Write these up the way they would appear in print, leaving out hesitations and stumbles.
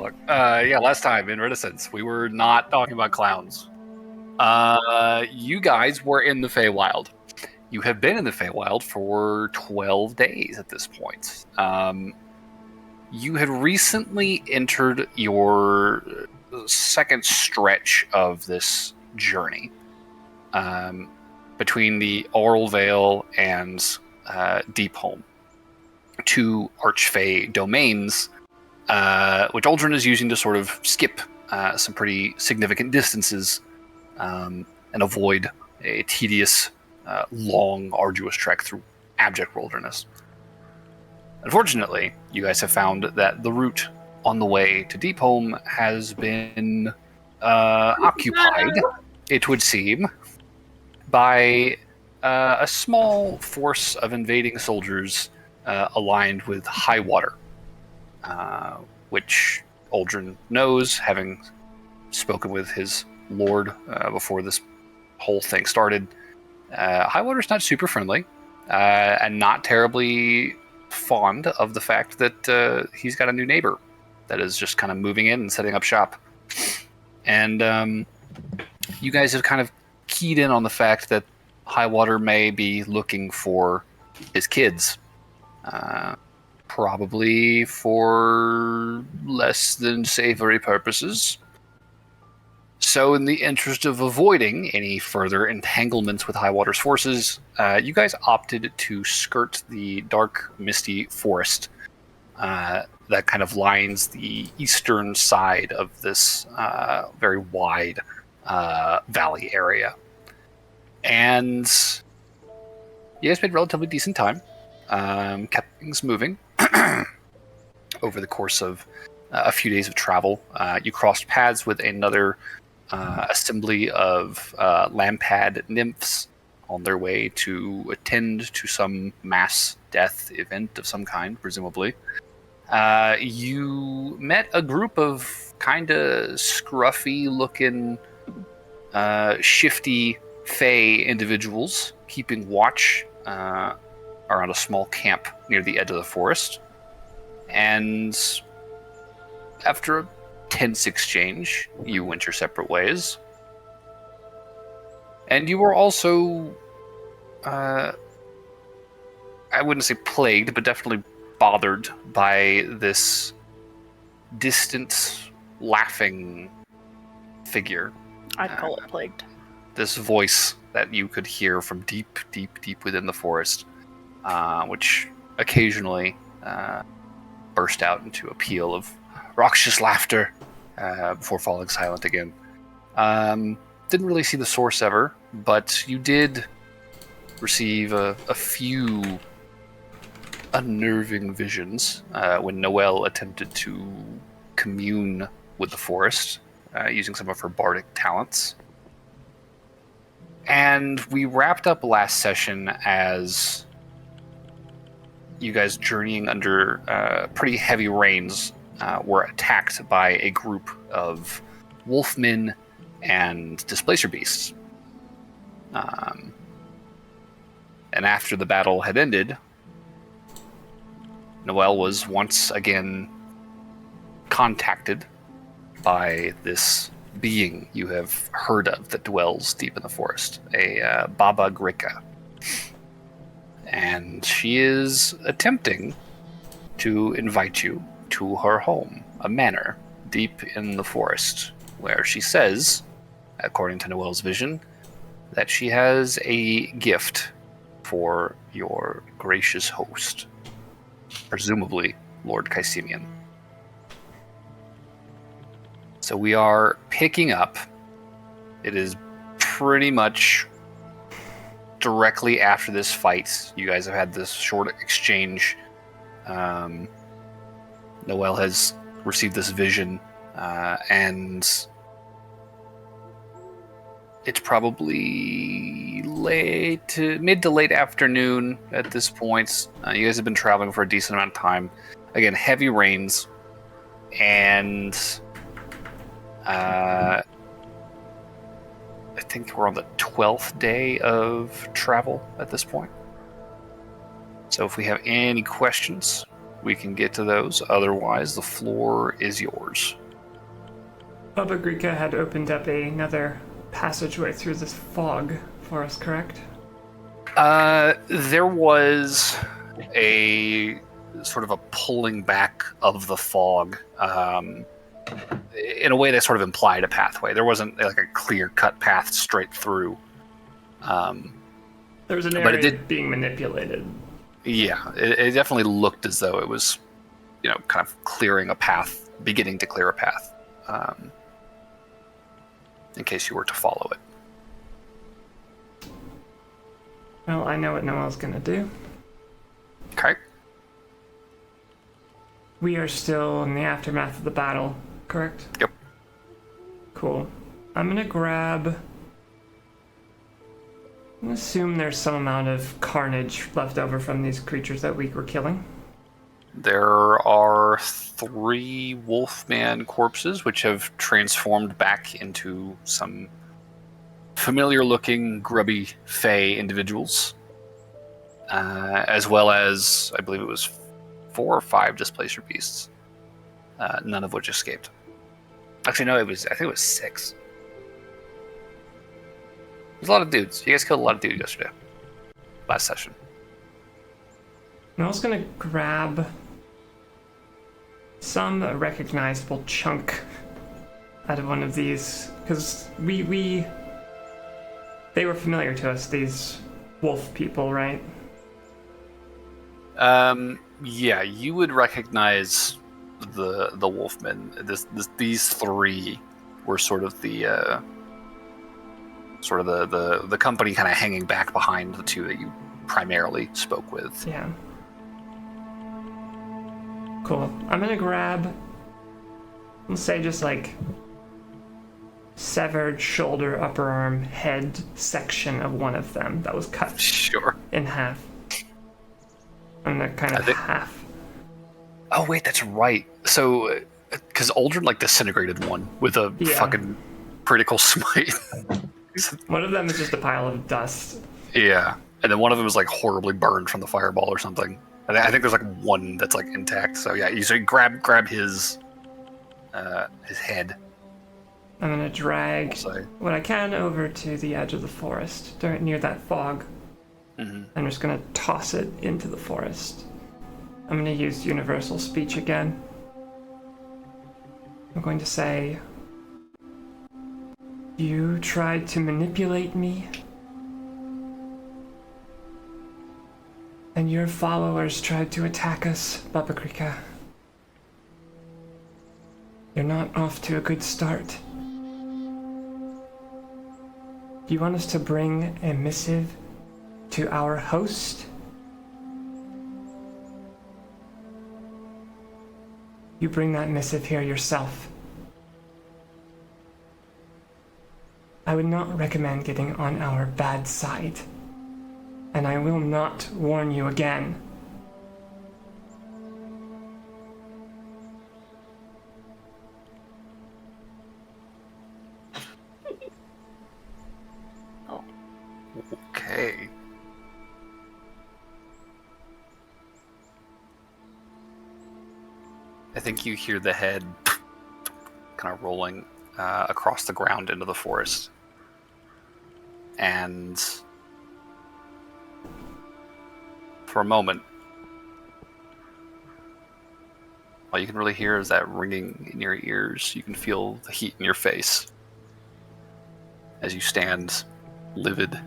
dialogue. Yeah, last time in Renascence, we were not talking about clowns. You guys were in the Feywild. You have been in the Feywild for 12 days at this point. You had recently entered your second stretch of this journey. Between the Oral Vale and Deepholm, two Archfey domains, which Aldrin is using to sort of skip some pretty significant distances and avoid a tedious, long, arduous trek through abject wilderness. Unfortunately, you guys have found that the route on the way to Deepholm has been occupied, it would seem, by a small force of invading soldiers aligned with Highwater, which Aldrin knows, having spoken with his lord before this whole thing started. Highwater's not super friendly, and not terribly fond of the fact that he's got a new neighbor that is just kind of moving in and setting up shop. And you guys have kind of keyed in on the fact that Highwater may be looking for his kids. Probably for less than savory purposes. So in the interest of avoiding any further entanglements with Highwater's forces, you guys opted to skirt the dark, misty forest that kind of lines the eastern side of this very wide valley area. And you guys made relatively decent time, kept things moving over the course of a few days of travel. You crossed paths with another assembly of lampad nymphs on their way to attend to some mass death event of some kind, presumably. You met a group of kind of scruffy-looking, shifty Fey individuals keeping watch around a small camp near the edge of the forest. And after a tense exchange, you went your separate ways. And you were also, I wouldn't say plagued, but definitely bothered by this distant, laughing figure. I'd call it plagued. This voice that you could hear from deep, deep, deep within the forest, which occasionally burst out into a peal of raucous laughter before falling silent again. Didn't really see the source ever, but you did receive a few unnerving visions when Noelle attempted to commune with the forest using some of her bardic talents. And we wrapped up last session as you guys journeying under pretty heavy rains were attacked by a group of wolfmen and displacer beasts. And after the battle had ended, Noelle was once again contacted by this being you have heard of that dwells deep in the forest, a Baba Grika. And she is attempting to invite you to her home, a manor deep in the forest, where she says, according to Noelle's vision, that she has a gift for your gracious host, presumably Lord Caecimian. So we are picking up. It is pretty much directly after this fight. You guys have had this short exchange. Noelle has received this vision, and it's probably mid to late afternoon at this point. You guys have been traveling for a decent amount of time. Again, heavy rains, and I think we're on the 12th day of travel at this point. So if we have any questions, we can get to those. Otherwise, the floor is yours. Baba Grika had opened up another passageway through this fog for us, correct? There was a sort of a pulling back of the fog in a way that sort of implied a pathway. There wasn't like a clear-cut path straight through. There was an area being manipulated. Yeah, it definitely looked as though it was, kind of clearing a path, beginning to clear a path, in case you were to follow it. Well, I know what Noel's gonna do. Okay. We are still in the aftermath of the battle, correct? Yep. Cool. I'm gonna assume there's some amount of carnage left over from these creatures that we were killing. There are 3 wolfman corpses which have transformed back into some familiar-looking, grubby fey individuals, as well as, I believe it was 4 or 5 displacer beasts, none of which escaped. Actually, no, I think it was 6. There's a lot of dudes. You guys killed a lot of dudes yesterday. Last session. Noel's gonna grab some recognizable chunk out of one of these, because they were familiar to us, these wolf people, right? Yeah, you would recognize the wolfmen. These 3 were sort of the company kind of hanging back behind the 2 that you primarily spoke with. Yeah. Cool. I'm gonna grab, let's say, just like severed shoulder, upper arm, head section of one of them that was cut in half. I'm gonna kind of half. Oh wait, that's right. So, because Aldrin disintegrated one with a fucking critical smite. One of them is just a pile of dust. Yeah, and then one of them is horribly burned from the fireball or something. And I think there's one that's intact. So yeah, you grab his head. I'm gonna drag what I can over to the edge of the forest, near that fog. Mm-hmm. I'm just gonna toss it into the forest. I'm gonna use universal speech again. I'm going to say, you tried to manipulate me, and your followers tried to attack us, Baba Krika. You're not off to a good start. Do you want us to bring a missive to our host? You bring that missive here yourself. I would not recommend getting on our bad side, and I will not warn you again. Okay. I think you hear the head kind of rolling across the ground into the forest. And for a moment, all you can really hear is that ringing in your ears. You can feel the heat in your face as you stand livid,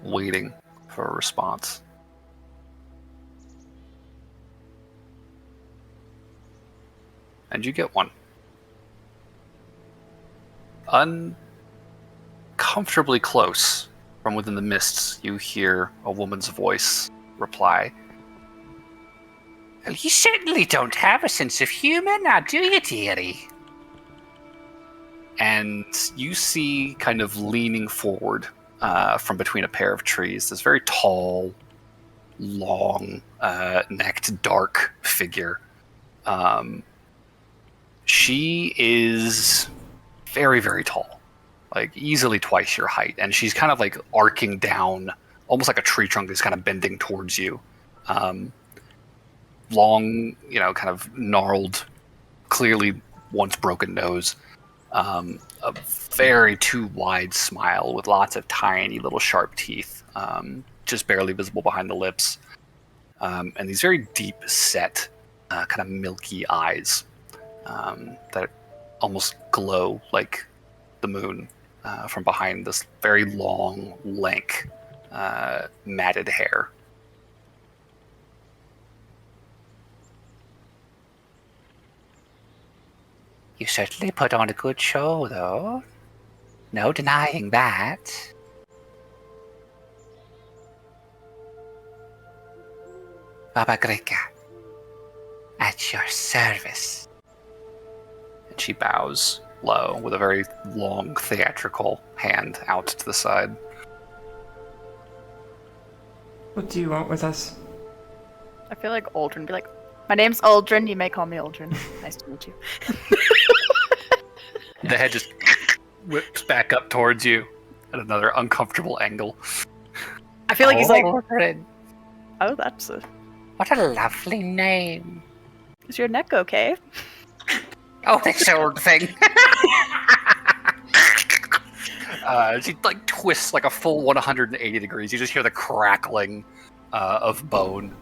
waiting for a response. And you get one. Uncomfortably close, from within the mists, you hear a woman's voice reply. Well, you certainly don't have a sense of humor now, do you, dearie? And you see, kind of leaning forward from between a pair of trees, this very tall, long, necked, dark figure. She is very, very tall, easily twice your height, and she's kind of arcing down, almost like a tree trunk is kind of bending towards you. long, kind of gnarled, clearly once broken nose, a very too wide smile with lots of tiny little sharp teeth, just barely visible behind the lips, and these very deep set, kind of milky eyes that almost glow like the moon from behind this very long, lank, matted hair. You certainly put on a good show, though. No denying that. Baba Greka, at your service. And she bows low with a very long, theatrical hand out to the side. What do you want with us? I feel like Aldrin would be like, my name's Aldrin, you may call me Aldrin. Nice to meet you. The head just whips back up towards you at another uncomfortable angle. I feel like he's like, Aldrin. oh, that's a... What a lovely name. Is your neck okay? Oh, this old thing. She like twists like a full 180 degrees. You just hear the crackling of bone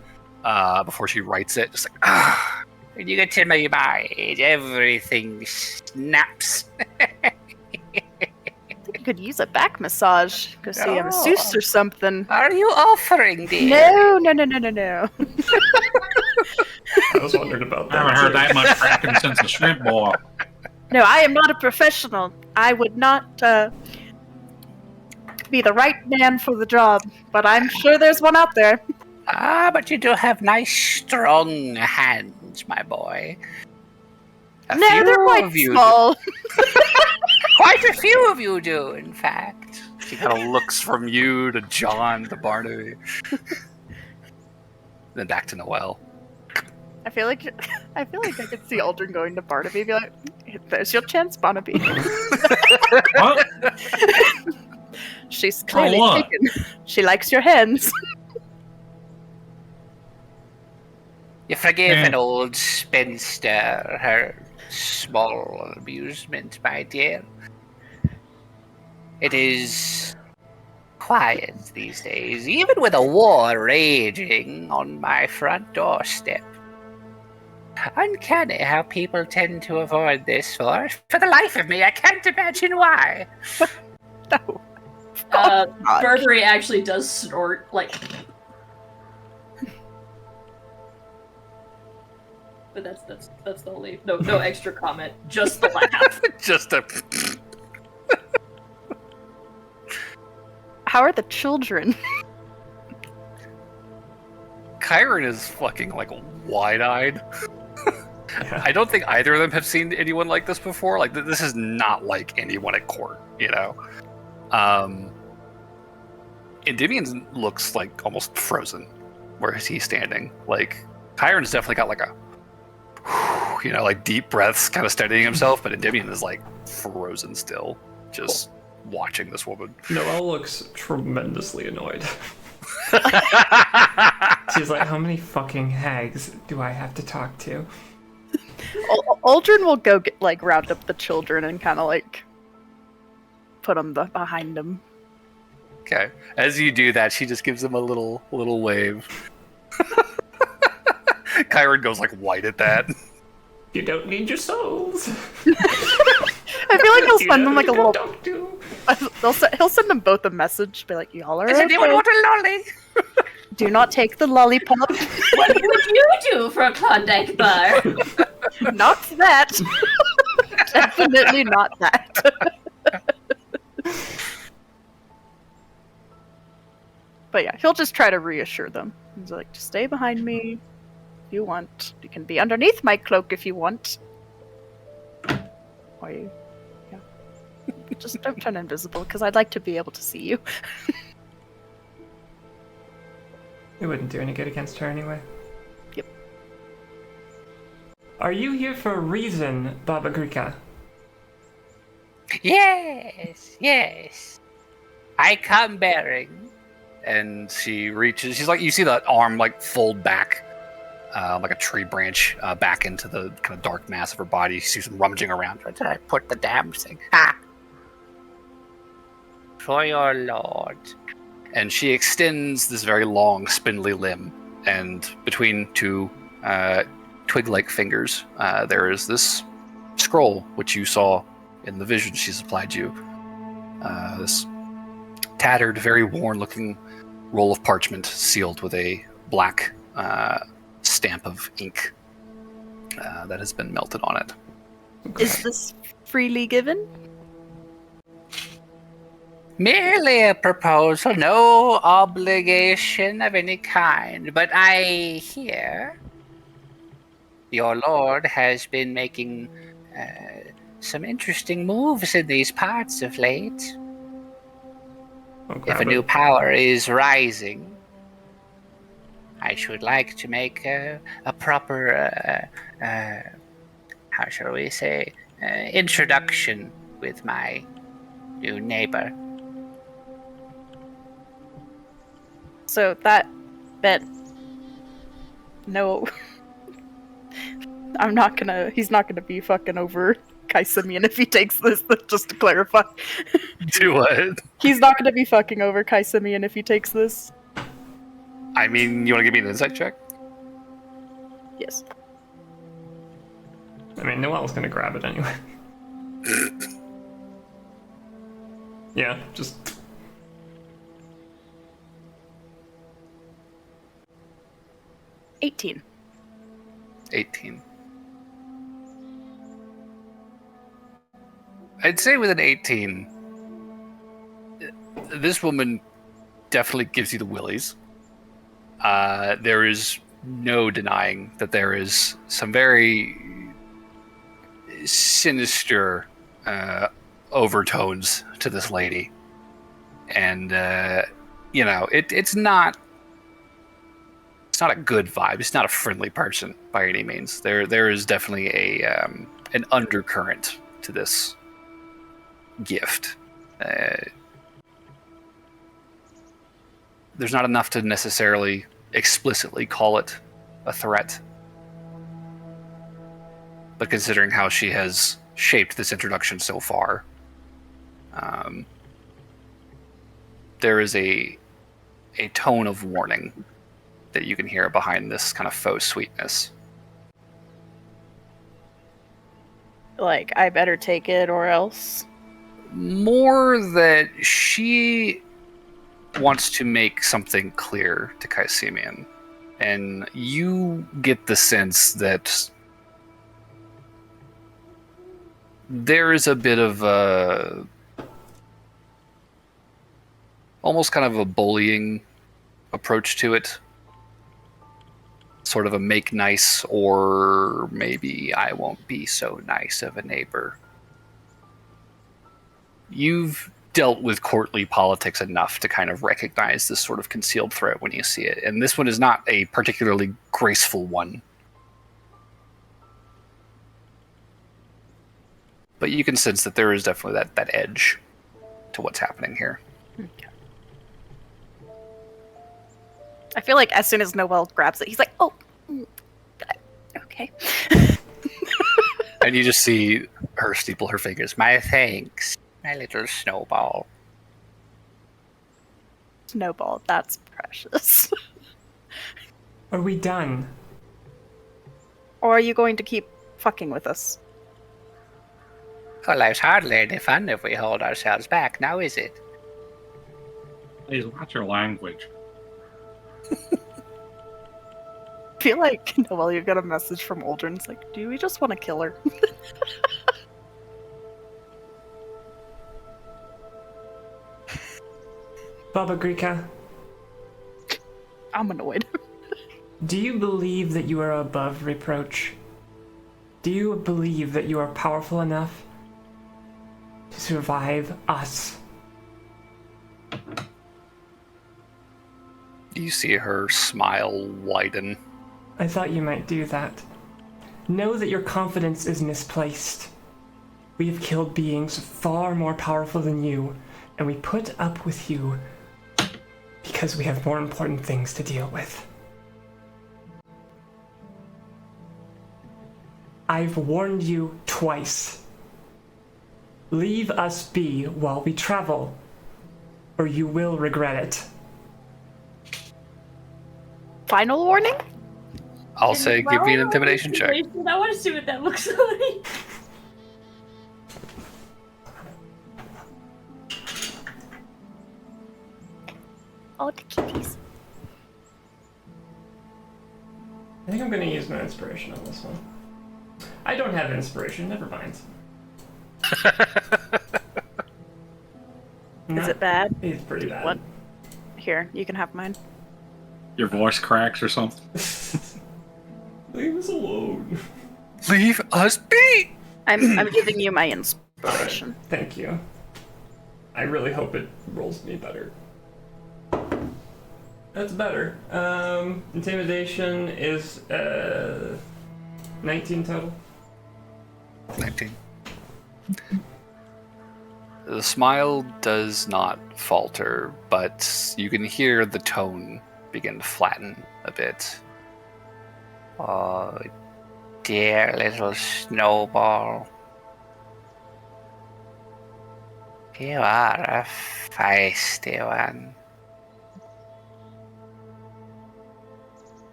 before she writes it. Just like, when you get to my age, everything snaps. You could use a back massage. Go see a masseuse or something. Are you offering, dear? No. I was wondering about that. I haven't heard that much cracking since the shrimp boil. No, I am not a professional. I would not be the right man for the job, but I'm sure there's one out there. Ah, but you do have nice, strong hands, my boy. No, they're quite small. Quite a few of you do, in fact. She kind of looks from you to John to Barnaby. Then back to Noelle. I feel like I could see Aldrin going to Barnaby and be like, there's your chance, Barnaby. What? She's clearly what? taken. She likes your hands. You forgive an old spinster her small amusement, my dear. It is quiet these days, even with a war raging on my front doorstep. Uncanny how people tend to avoid this for the life of me, I can't imagine why. No. Burberry actually does snort, like... But that's the only... No extra comment, just the laugh. Just a... How are the children? Kyron is fucking, like, wide-eyed. Yeah. I don't think either of them have seen anyone like this before. Like, this is not like anyone at court, you know? Endymion looks, like, almost frozen where he's standing. Like, Kyron's definitely got, like, a... like, deep breaths kind of steadying himself, but Endymion is, like, frozen still, just watching this woman. Noelle looks tremendously annoyed. She's like, how many fucking hags do I have to talk to? Aldrin will go round up the children and kind of like put them behind him. Okay. As you do that, she just gives him a little wave. Kyron goes like white at that. You don't need your souls. I feel like he'll send them like a little. He'll send them both a message, be like, "Y'all are Does anyone want a lolly?" Do not take the lollipop. What would you do for a Klondike bar? Not that. Definitely not that. But yeah, he'll just try to reassure them. He's like, just stay behind me if you want. You can be underneath my cloak if you want. Or you... Yeah. Just don't turn invisible, because I'd like to be able to see you. It wouldn't do any good against her anyway. Yep. Are you here for a reason, Baba Grika? Yes. I come bearing. And she reaches, she's like, you see that arm like fold back like a tree branch, back into the kind of dark mass of her body. You see some rummaging around. Where did I put the damn thing? Ah! For your lord. And she extends this very long, spindly limb, and between two twig-like fingers, there is this scroll, which you saw in the vision she supplied you. This tattered, very worn-looking roll of parchment sealed with a black stamp of ink that has been melted on it. Is this freely given? Merely a proposal, no obligation of any kind, but I hear your lord has been making some interesting moves in these parts of late. If a new power is rising, I should like to make a proper, how shall we say, introduction with my new neighbor. So that no, he's not gonna be fucking over Kai Simeon if he takes this, just to clarify. Do what? He's not gonna be fucking over Kai Simeon if he takes this. I mean, you want to give me an insight check? Yes. I mean, Noelle's gonna grab it anyway. Yeah, just... 18. 18. I'd say with an 18, this woman definitely gives you the willies. There is no denying that there is some very sinister overtones to this lady. And, it's not a good vibe. It's not a friendly person by any means. There is definitely an undercurrent to this gift. There's not enough to necessarily explicitly call it a threat. But considering how she has shaped this introduction so far, there is a tone of warning that you can hear behind this kind of faux sweetness. Like, I better take it or else. More that she wants to make something clear to Kai Simeon. And you get the sense that there is a bit of a... almost kind of a bullying approach to it. Sort of a make nice, or maybe I won't be so nice of a neighbor. You've dealt with courtly politics enough to kind of recognize this sort of concealed threat when you see it. And this one is not a particularly graceful one. But you can sense that there is definitely that edge to what's happening here. Okay. I feel like as soon as Noelle grabs it, he's like, oh, okay. And you just see her steeple her fingers. My thanks, my little snowball. Snowball, that's precious. Are we done? Or are you going to keep fucking with us? Well, life's hardly any fun if we hold ourselves back, now is it? Please watch your language. I feel like, Noelle, you got a message from Aldrin. It's like, do we just want to kill her? Baba Grika, I'm annoyed. do you believe that you are above reproach? Do you believe that you are powerful enough to survive us? You see her smile widen. I thought you might do that. Know that your confidence is misplaced. We have killed beings far more powerful than you, and we put up with you because we have more important things to deal with. I've warned you twice. Leave us be while we travel, or you will regret it. Final warning? I'll say give me an intimidation check. I want to see what that looks like. Oh, the kitties. I think I'm gonna use my inspiration on this one. I don't have inspiration, never mind. Is it bad? It's pretty bad. What? Here, you can have mine. Your voice cracks or something. Leave us alone. Leave us be! I'm giving you my inspiration. Thank you. I really hope it rolls me better. That's better. Intimidation is 19 total. 19. The smile does not falter, but you can hear the tone begin to flatten a bit. Oh, dear little snowball. You are a feisty one.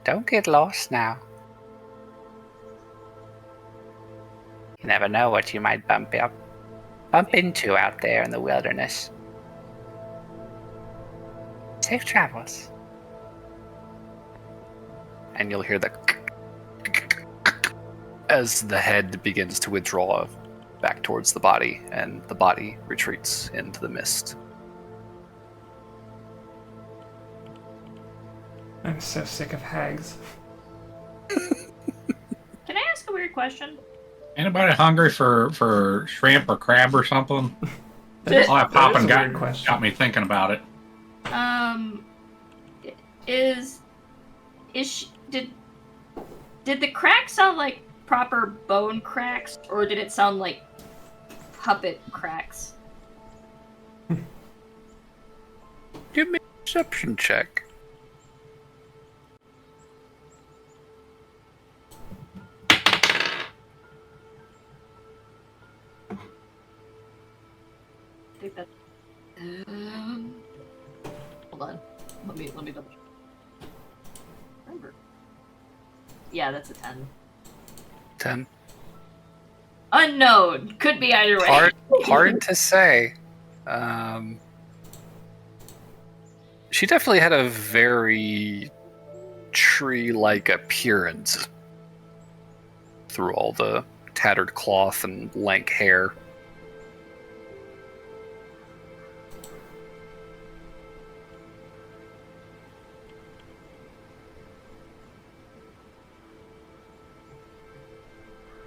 Don't get lost now. You never know what you might bump into out there in the wilderness. Safe travels. And you'll hear the as the head begins to withdraw back towards the body, and the body retreats into the mist. I'm so sick of hags. Can I ask a weird question? Anybody hungry for shrimp or crab or something? That All that popping is a weird question. got me thinking about it. Did the cracks sound like proper bone cracks, or did it sound like puppet cracks? Give me a perception check. I think that. Hold on. Let me double check. Remember. Yeah, that's a 10. 10. Unknown. Could be either way. Hard to say. She definitely had a very tree-like appearance through all the tattered cloth and lank hair.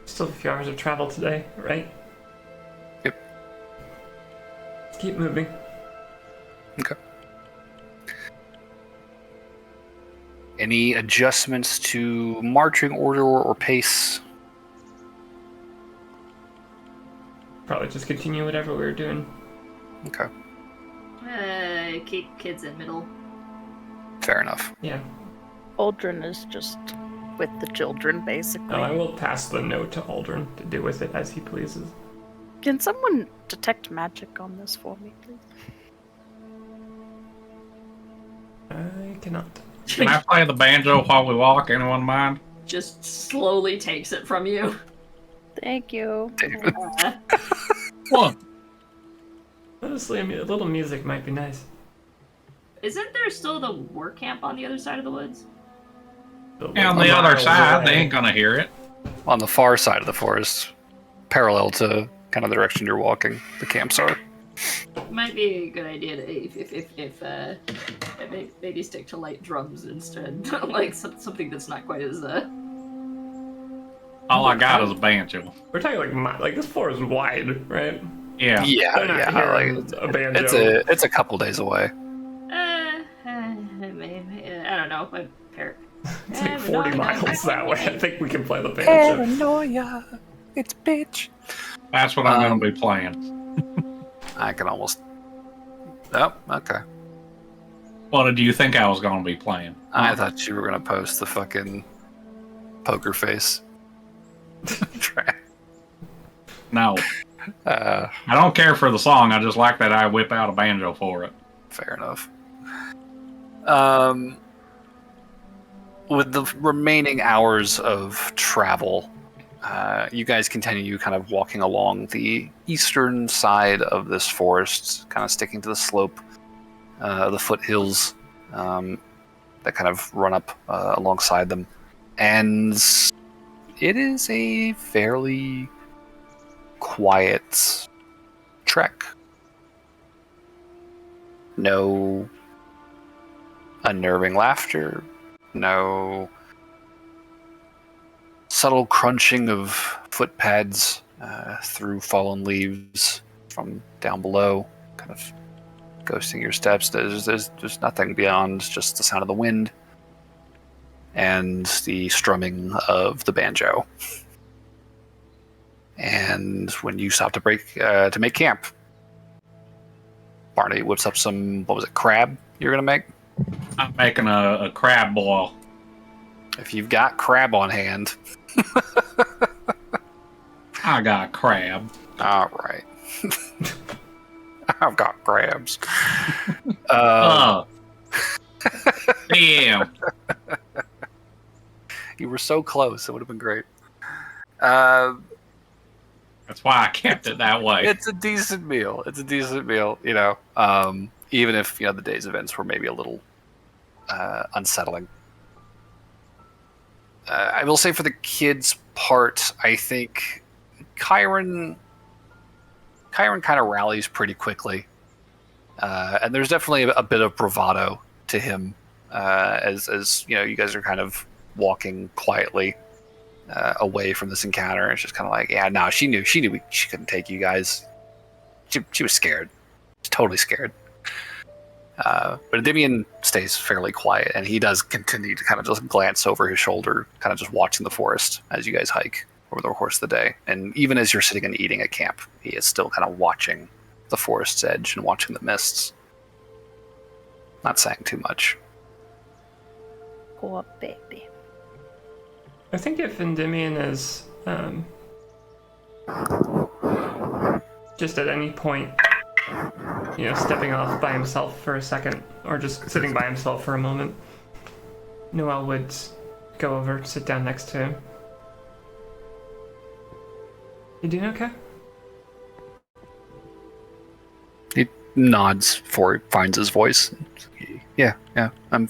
Still a few hours of travel today, right? Yep. Let's keep moving. Okay. Any adjustments to marching order or pace? Probably just continue whatever we were doing. Okay. Keep kids in middle. Fair enough. Yeah. Aldrin is just with the children, basically. Oh, I will pass the note to Aldrin to do with it as he pleases. Can someone detect magic on this for me, please? I cannot. Can I play the banjo while we walk? Anyone mind? Just slowly takes it from you. Thank you. David. What? Honestly, I mean, a little music might be nice. Isn't there still the work camp on the other side of the woods? But Yeah, on like the other miles side, away. they ain't gonna hear it. On the far side of the forest, parallel to kind of the direction you're walking, the camps are. Might be a good idea to maybe stick to light drums instead, like something that's not quite as All I got is a banjo. We're talking like this floor is wide, right? Yeah. Yeah, They're not yeah. hearing Like, a banjo. it's a couple days away. maybe, I don't know. My parrot. It's like 40 miles that way. I think we can play the banjo. Paranoia, it's bitch. That's what I'm gonna be playing. I can almost. Oh, okay. What did you think I was gonna be playing? I thought you were gonna post the fucking poker face. No. Uh, I don't care for the song. I just like that I whip out a banjo for it. Fair enough. With the remaining hours of travel, you guys continue kind of walking along the eastern side of this forest, kind of sticking to the slope, the foothills that kind of run up alongside them. And it is a fairly quiet trek. No unnerving laughter, no subtle crunching of footpads through fallen leaves from down below, kind of ghosting your steps. There's nothing beyond just the sound of the wind and the strumming of the banjo. And when you stop to make camp, Barney whips up some, what was it, crab you're gonna make? I'm making a crab boil. If you've got crab on hand. I got crab. All right. I've got crabs. Damn. You were so close. It would have been great. That's why I kept it that way. It's a decent meal. You know, even if the day's events were maybe a little unsettling. I will say for the kids' part, I think Kyron kind of rallies pretty quickly, and there's definitely a bit of bravado to him as you guys are kind of walking quietly away from this encounter. It's just kind of like, yeah, no, she knew she couldn't take you guys. She was scared, totally scared. But Endymion stays fairly quiet, and he does continue to kind of just glance over his shoulder, kind of just watching the forest as you guys hike over the course of the day. And even as you're sitting and eating at camp, he is still kind of watching the forest's edge and watching the mists. Not saying too much. Poor baby. I think if Endymion is just at any point, stepping off by himself for a second, or just sitting by himself for a moment, Noelle would go over, sit down next to him. You doing okay? He nods before he finds his voice. Yeah, I'm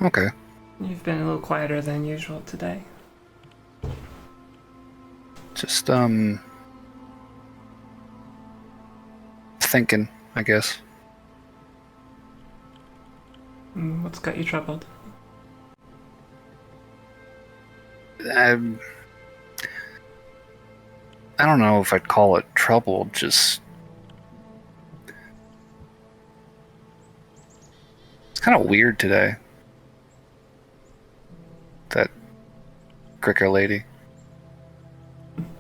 okay. You've been a little quieter than usual today. Just thinking, I guess. What's got you troubled? I don't know if I'd call it trouble, just it's kind of weird today. That Cricker lady.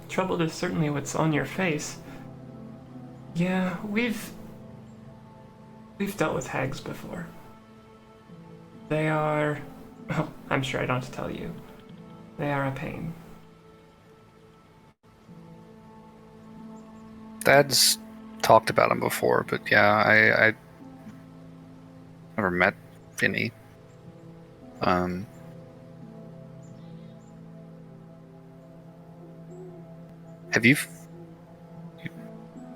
Troubled is certainly what's on your face. Yeah, we've dealt with hags before. They are... Oh, I'm sure I don't have to tell you. They are a pain. Dad's talked about him before, but yeah, I never met Vinny. Have you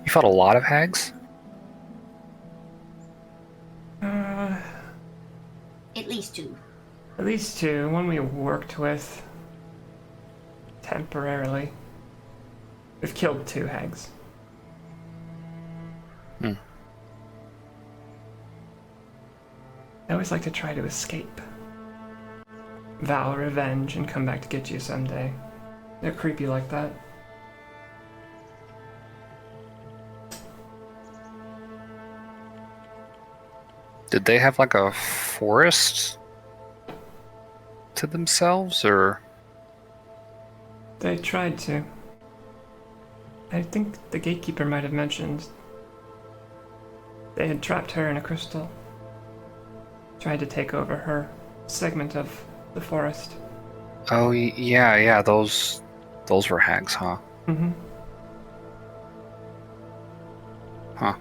fought a lot of hags? At least two. At least two. One we worked with temporarily. We've killed 2 hags. I always like to try to escape. Vow revenge and come back to get you someday. They're creepy like that. Did they have like a forest to themselves, or? They tried to. I think the gatekeeper might have mentioned they had trapped her in a crystal. Tried to take over her segment of the forest. Oh, yeah. Those were hags, huh? Mm-hmm. Huh.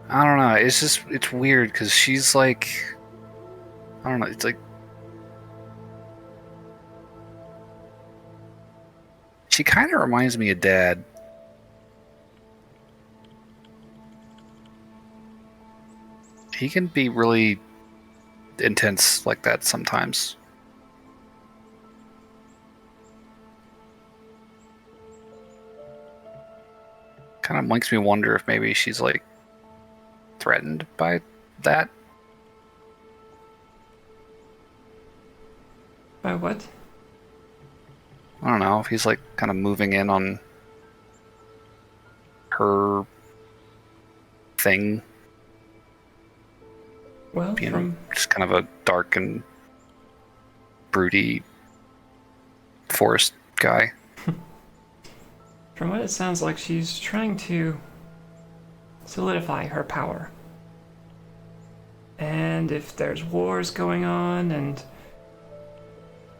I don't know. It's weird because she's like, I don't know. It's like she kind of reminds me of Dad. He can be really intense like that sometimes. Kind of makes me wonder if maybe she's like threatened by that. By what? I don't know if he's like kind of moving in on her thing, Well, being just kind of a dark and broody forest guy. from what it sounds like, she's trying to solidify her power. And if there's wars going on and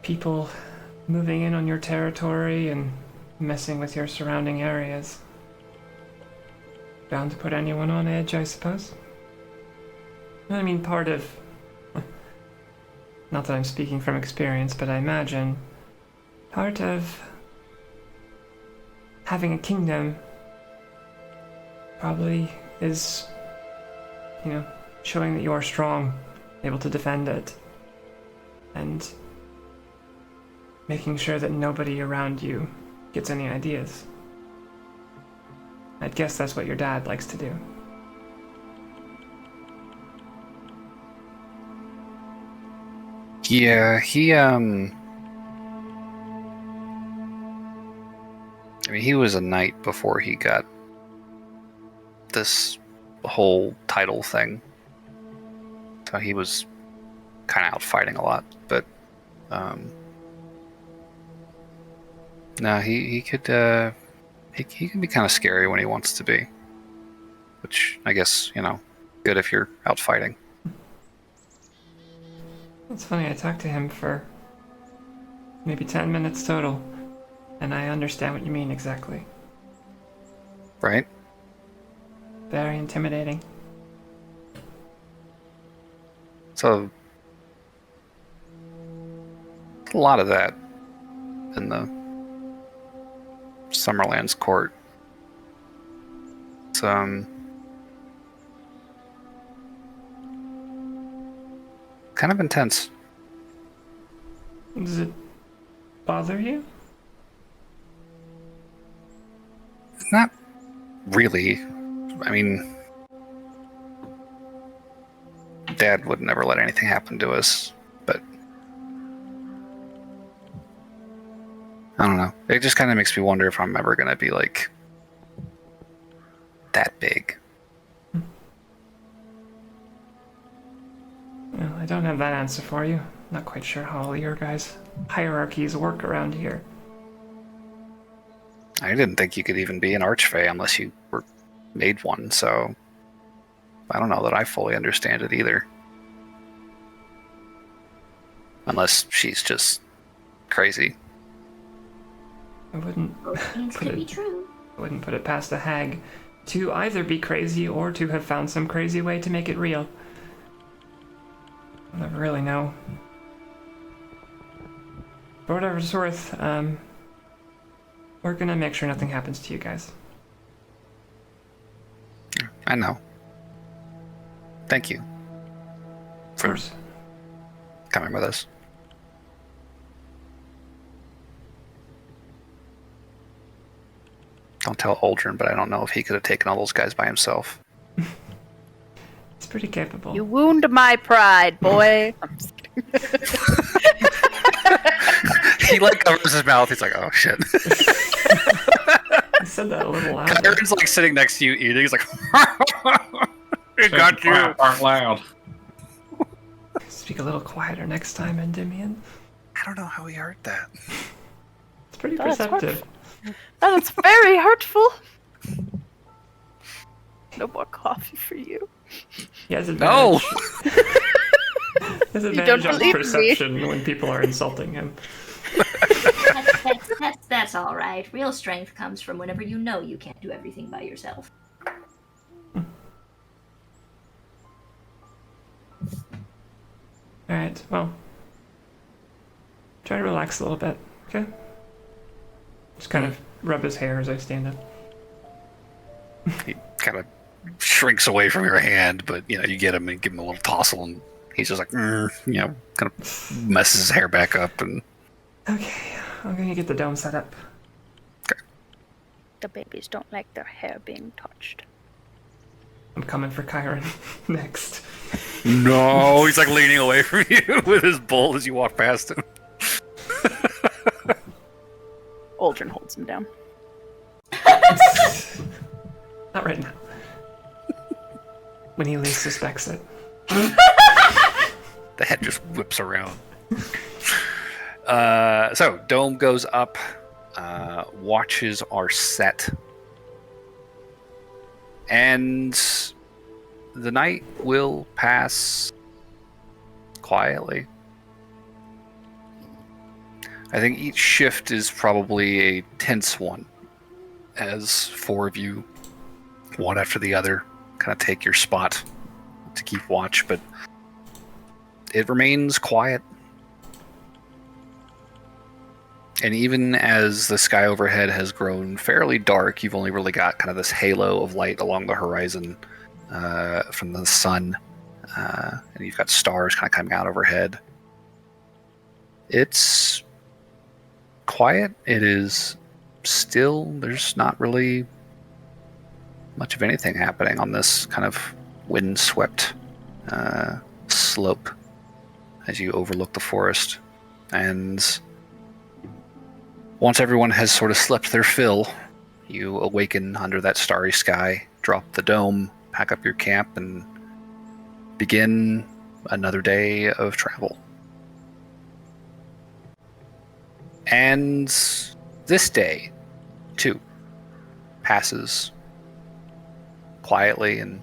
people moving in on your territory and messing with your surrounding areas, bound to put anyone on edge, I suppose. I mean, part of... Not that I'm speaking from experience, but I imagine part of having a kingdom probably is, showing that you are strong, able to defend it, and making sure that nobody around you gets any ideas. I'd guess that's what your dad likes to do. Yeah, I mean, he was a knight before he got this whole title thing. So he was kind of out fighting a lot, but no, he could he can be kind of scary when he wants to be, which I guess good if you're out fighting. It's funny, I talked to him for maybe 10 minutes total, and I understand what you mean exactly. Right? Very intimidating. So a lot of that in the Summerland's court. It's kind of intense. Does it bother you? Not really. I mean, Dad would never let anything happen to us, but I don't know. It just kind of makes me wonder if I'm ever going to be like that big. Well, I don't have that answer for you. Not quite sure how all your guys' hierarchies work around here. I didn't think you could even be an archfey unless you were made one, so I don't know that I fully understand it either. Unless she's just crazy. I wouldn't Both things put could be it, true. I wouldn't put it past a hag to either be crazy or to have found some crazy way to make it real. I'll never really know. For whatever it's worth, we're gonna make sure nothing happens to you guys. I know. Thank you Of course. coming with us. Don't tell Aldrin, but I don't know if he could have taken all those guys by himself. He's pretty capable. You wound my pride, boy. I'm just kidding. He like covers his mouth. He's like, "Oh shit." I said that a little louder. Kyron's like sitting next to you eating. He's like, "It got you." Aren't loud. Speak a little quieter next time, Endymion. I don't know how he heard that. It's pretty That's perceptive. That is very hurtful. No more coffee for you. He has No! advantage. He has advantage on believe me. perception when people are insulting him. That's all right. Real strength comes from whenever you know you can't do everything by yourself. Alright, well. Try to relax a little bit, okay? Just kind of rub his hair as I stand up. He kind of shrinks away from your hand, but you get him and give him a little tousle, and he's just like, kind of messes his hair back up. And Okay, I'm gonna get the dome set up. The babies don't like their hair being touched. I'm coming for Kyron next. no, he's like leaning away from you with his bowl as you walk past him. Aldrin holds him down. Not right now. When he least suspects it. The head just whips around. So, dome goes up. Watches are set. And the night will pass quietly. I think each shift is probably a tense one, as four of you, one after the other, kind of take your spot to keep watch, but it remains quiet. And even as the sky overhead has grown fairly dark, you've only really got kind of this halo of light along the horizon from the sun, and you've got stars kind of coming out overhead. It's quiet. It is still, there's not really much of anything happening on this kind of windswept slope as you overlook the forest. And once everyone has sort of slept their fill, you awaken under that starry sky, drop the dome, pack up your camp, and begin another day of travel. And this day, too, passes quietly and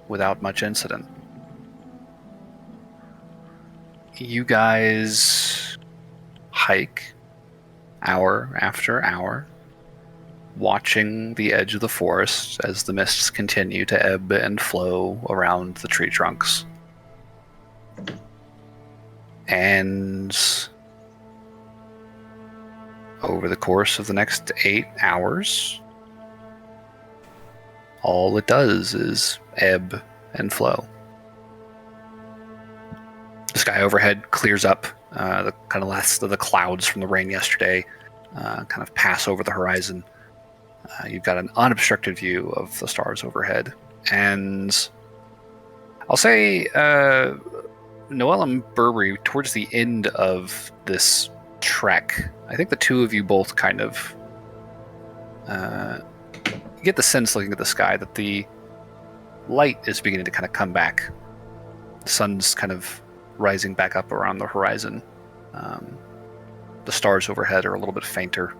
without much incident. You guys hike hour after hour, watching the edge of the forest as the mists continue to ebb and flow around the tree trunks. And over the course of the next 8 hours, all it does is ebb and flow. The sky overhead clears up. The kind of last of the clouds from the rain yesterday kind of pass over the horizon. You've got an unobstructed view of the stars overhead. And I'll say, Noelle and Burberry, towards the end of this trek, I think the two of you both kind of get the sense, looking at the sky, that the light is beginning to kind of come back. The sun's kind of rising back up around the horizon. The stars overhead are a little bit fainter.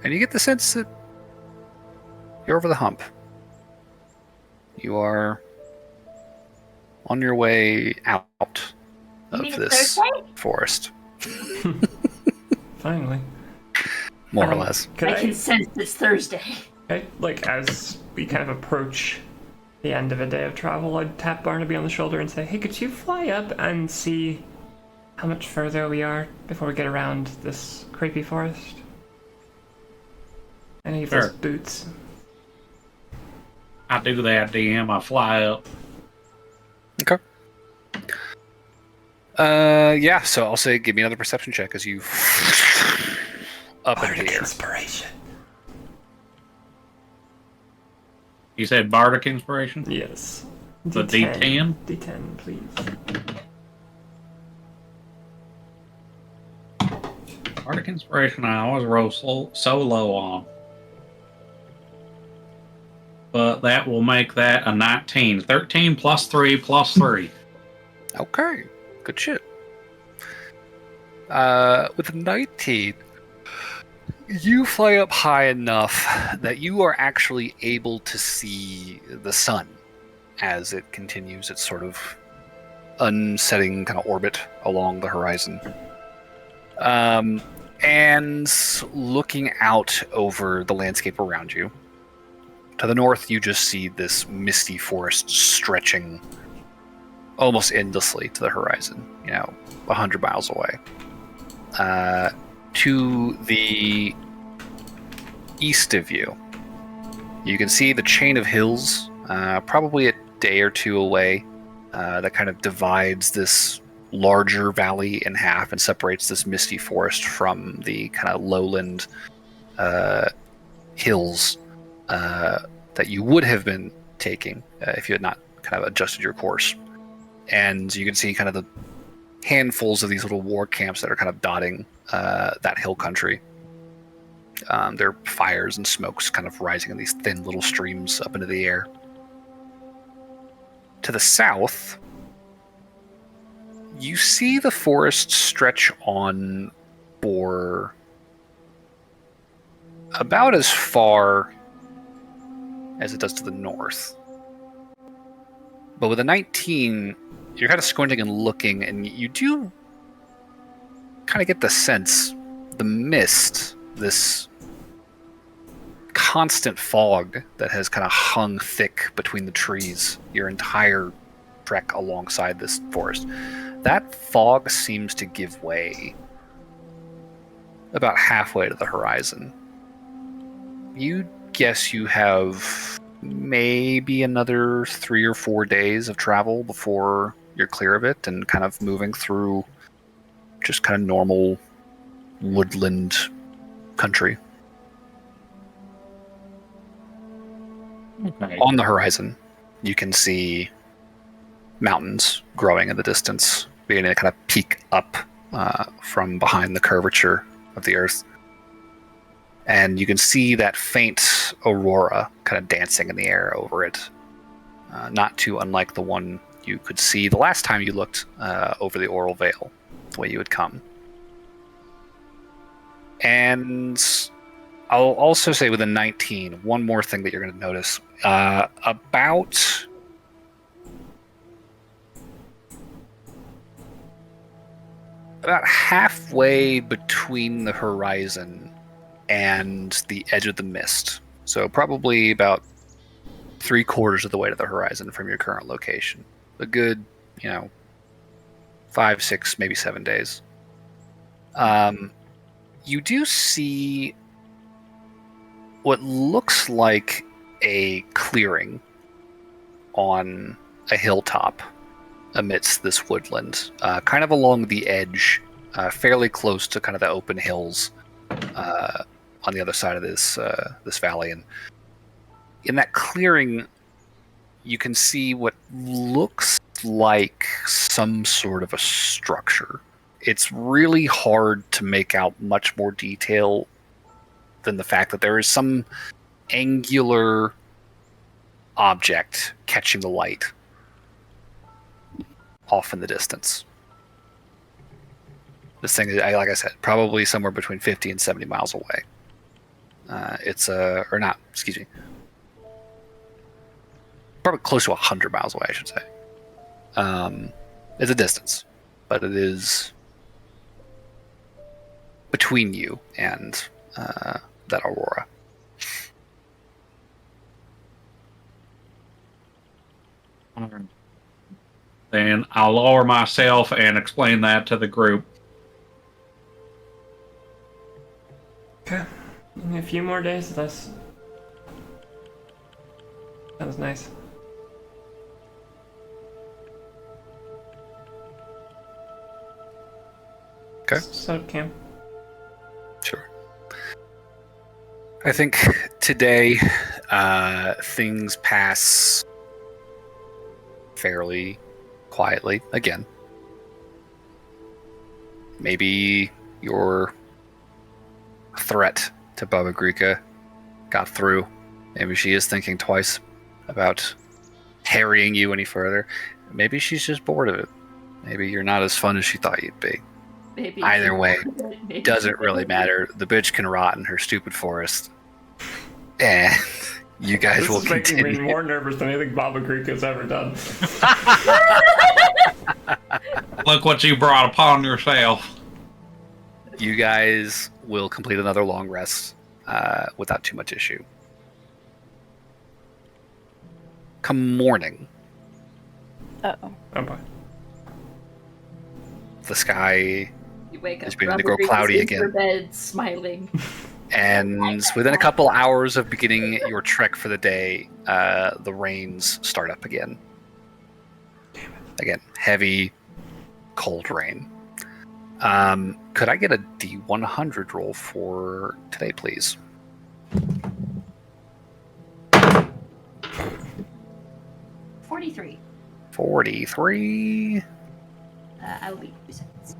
And you get the sense that you're over the hump. You are on your way out You of mean it's this Thursday? forest, Finally. more or less. Could I can sense it's Thursday. like, as we kind of approach the end of a day of travel, I'd tap Barnaby on the shoulder and say, hey, could you fly up and see how much further we are before we get around this creepy forest? Any of those Sure. boots? I do that, DM. I fly up. Okay. Yeah, so I'll say give me another perception check as you up into Bardic the air. inspiration. You said Bardic Inspiration? Yes. The D10? D10, please. Bardic Inspiration I always roll so low on. But that will make that a 19. 13 plus 3 plus 3. Okay, good shit. With 19, You fly up high enough that you are actually able to see the sun as it continues its sort of unsetting kind of orbit along the horizon. And looking out over the landscape around you, to the north, you just see this misty forest stretching almost endlessly to the horizon, 100 miles away. To the east of you, you can see the chain of hills, probably a day or two away, that kind of divides this larger valley in half and separates this misty forest from the kind of lowland hills that you would have been taking if you had not kind of adjusted your course. And you can see kind of the handfuls of these little war camps that are kind of dotting that hill country. There are fires and smokes kind of rising in these thin little streams up into the air. To the south, you see the forest stretch on for about as far as it does to the north. But with a 19, you're kind of squinting and looking, and you do kind of get the sense, the mist, this constant fog that has kind of hung thick between the trees your entire trek alongside this forest. That fog seems to give way about halfway to the horizon. You guess you have maybe another 3 or 4 days of travel before you're clear of it and kind of moving through just kind of normal woodland country. Okay. On the horizon, you can see mountains growing in the distance, beginning to kind of peek up from behind the curvature of the earth. And you can see that faint aurora kind of dancing in the air over it. Not too unlike the one you could see the last time you looked over the Oral Vale, the way you had come. And I'll also say with a 19, one more thing that you're going to notice. About halfway between the horizon and the edge of the mist. So probably about 3/4 of the way to the horizon from your current location. A good, 5, 6, maybe 7 days. You do see what looks like a clearing on a hilltop amidst this woodland, kind of along the edge, fairly close to kind of the open hills on the other side of this valley. And in that clearing, you can see what looks like some sort of a structure. It's really hard to make out much more detail than the fact that there is some angular object catching the light off in the distance. This thing is, like I said, probably somewhere between 50 and 70 miles away. Probably close to 100 miles away, I should say. It's a distance, but it is between you and that aurora. Then I'll lower myself and explain that to the group. Okay. In a few more days, that was nice. Okay. Set up camp. Sure. I think today things pass fairly quietly again. Maybe your threat to Baba Grika got through. Maybe she is thinking twice about harrying you any further. Maybe she's just bored of it. Maybe you're not as fun as she thought you'd be. Maybe. Either way, Maybe. doesn't really matter. The bitch can rot in her stupid forest. And you guys This will is making me continue. more nervous than anything Baba Greek has ever done. Look what you brought upon yourself. You guys will complete another long rest without too much issue. Come morning, Uh-oh. Oh boy. the sky You wake up. It's beginning to Robert grow cloudy Reed's in your again. bed, smiling. ends. Within a couple hours of beginning your trek for the day, the rains start up again. Again, heavy, cold rain. Could I get a D100 roll for today, please? $43. 43. I'll be 2 seconds.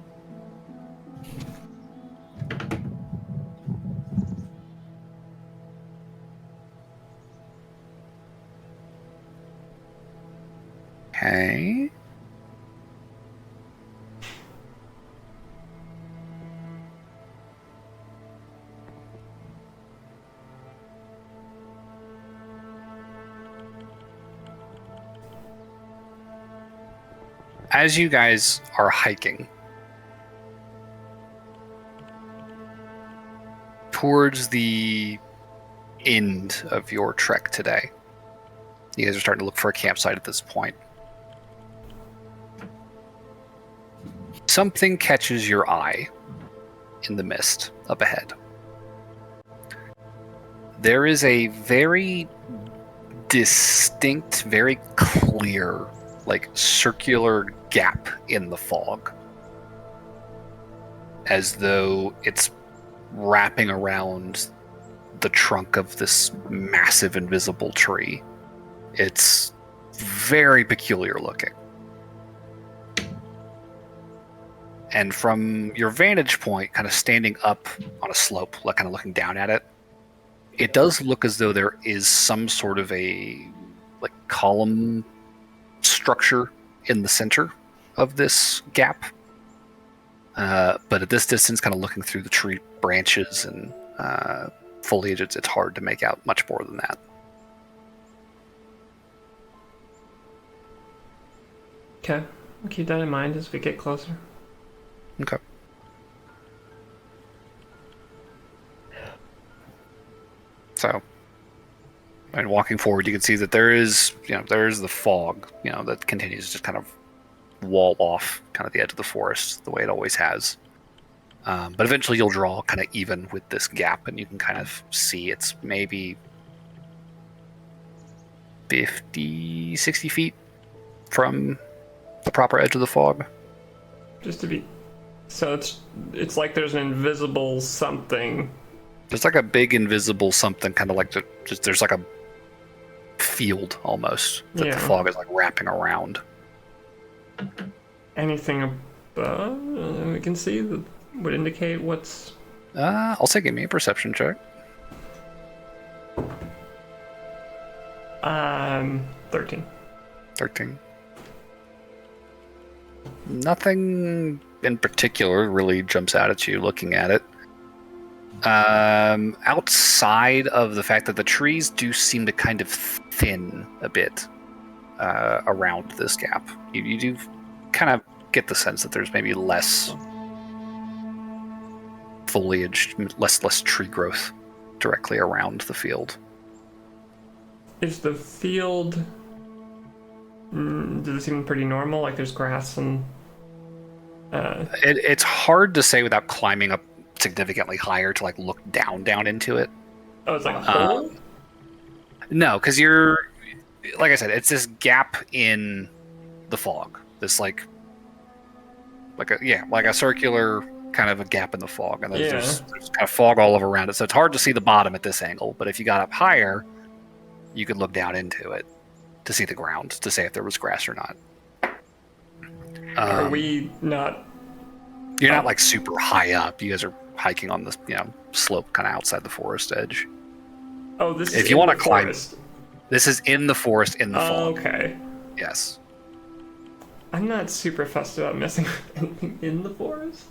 Okay. As you guys are hiking towards the end of your trek today, you guys are starting to look for a campsite at this point. Something catches your eye in the mist up ahead. There is a very distinct, very clear, like circular gap in the fog, as though it's wrapping around the trunk of this massive invisible tree. It's very peculiar looking. And from your vantage point, kind of standing up on a slope, like kind of looking down at it, it does look as though there is some sort of a like column structure in the center of this gap. But at this distance, kind of looking through the tree branches and foliage, it's hard to make out much more than that. Okay, we'll keep that in mind as we get closer. Okay. So, and walking forward, you can see that there is the fog, that continues to just kind of wall off kind of the edge of the forest the way it always has. But eventually you'll draw kind of even with this gap, and you can kind of see it's maybe 50, 60 feet from the proper edge of the fog. Just to be... So it's like there's an invisible something. There's like a big invisible something, kind of like there's like a field almost that the fog is like wrapping around. Anything above we can see that would indicate what's... I'll say give me a perception check. 13. 13. Nothing in particular really jumps out at you looking at it. Outside of the fact that the trees do seem to kind of thin a bit around this gap. You do kind of get the sense that there's maybe less foliage, less tree growth directly around the field. Is the field... does it seem pretty normal? Like there's grass and... It's hard to say without climbing up significantly higher to like look down into it. Oh, it's like a hole? No, because you're, like I said, it's this gap in the fog. This like a circular kind of a gap in the fog, and there's kind of fog all over around it. So it's hard to see the bottom at this angle. But if you got up higher, you could look down into it to see the ground to say if there was grass or not. Are we not... You're not like super high up. You guys are hiking on this, slope kind of outside the forest edge. Oh, this is if you in want to the climb, forest. this is in the forest in the fog. Okay. Yes. I'm not super fussed about messing with anything in the forest.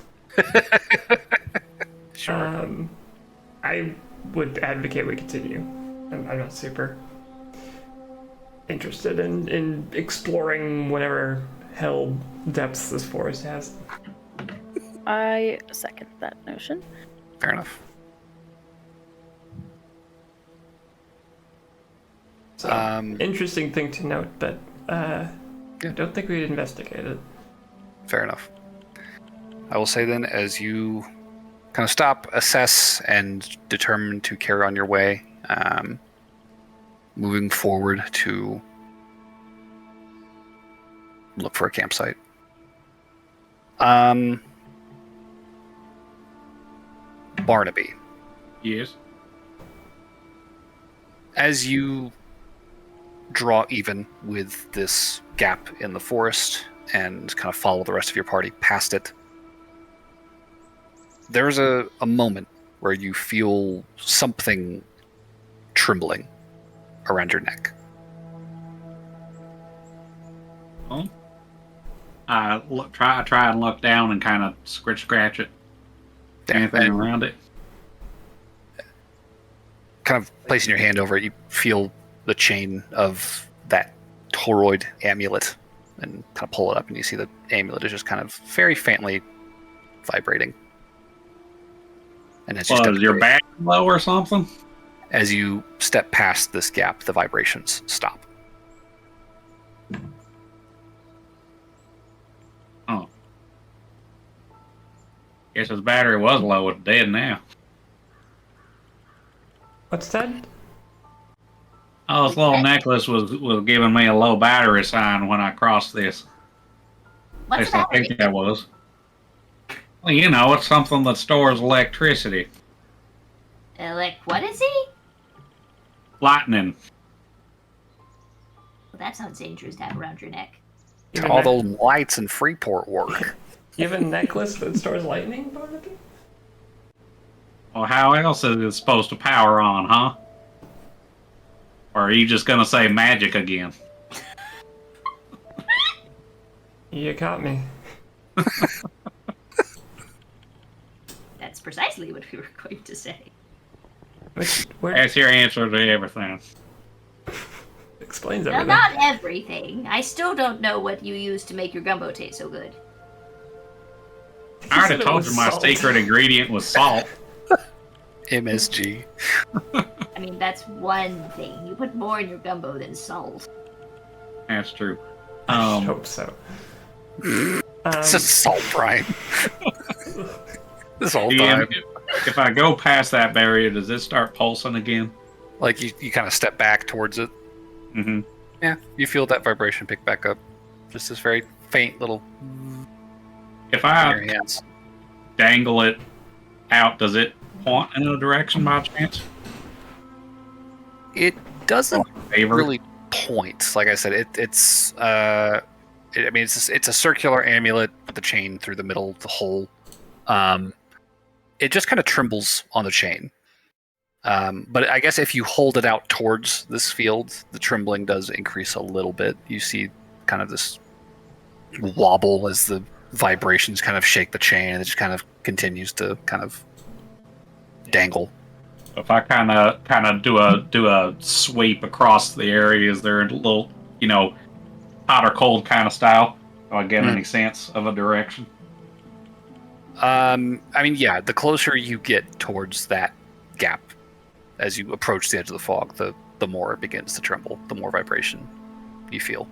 Sure. I would advocate we continue. I'm not super interested in exploring whatever hell depths this forest has. I second that notion. Fair enough. So, interesting thing to note, but I don't think we'd investigate it. Fair enough. I will say then, as you kind of stop, assess, and determine to carry on your way, moving forward to look for a campsite. Barnaby, Yes. as you draw even with this gap in the forest and kind of follow the rest of your party past it, there's a moment where you feel something trembling around your neck. Well, I try and look down and kind of scratch it. Anything And around it? kind of placing your hand over it, you feel the chain of that toroid amulet and kind of pull it up, and you see the amulet is just kind of very faintly vibrating. And as you, Is your back low or something? as you step past this gap, the vibrations stop. Oh. Guess his battery was low. It's dead now. What's that? Oh, this little necklace was giving me a low battery sign when I crossed this. At What's least that? I think that was. Well, you know, it's something that stores electricity. What is he? Lightning. Well, that sounds dangerous to have around your neck. You To have, all a those lights in Freeport work. you have a necklace that stores lightning, Barnaby? Well, how else is it supposed to power on, huh? Or are you just gonna say magic again? You caught me. That's precisely what we were going to say. Where That's your answer to everything. explains Well, everything. not everything. I still don't know what you used to make your gumbo taste so good. I already said it told was you my salt. secret ingredient was salt. MSG. I mean, that's one thing. You put more in your gumbo than salt. That's true. I hope so. It's just salt brine. This whole Ian, time. if I go past that barrier, does it start pulsing again? Like you kind of step back towards it. Mm-hmm. Yeah, you feel that vibration pick back up. Just this very faint little If in I your hands. dangle it out, does it point in a direction by chance? It doesn't Favor? really point. Like I said, it's a circular amulet with the chain through the middle of the hole. It just kind of trembles on the chain. But I guess if you hold it out towards this field, the trembling does increase a little bit. You see kind of this wobble as the vibrations kind of shake the chain, and it just kind of continues to kind of dangle. If I kind of do a sweep across the area, is there a little, hot or cold kind of style? Do I get any sense of a direction? Yeah, the closer you get towards that gap, as you approach the edge of the fog, the more it begins to tremble, the more vibration you feel.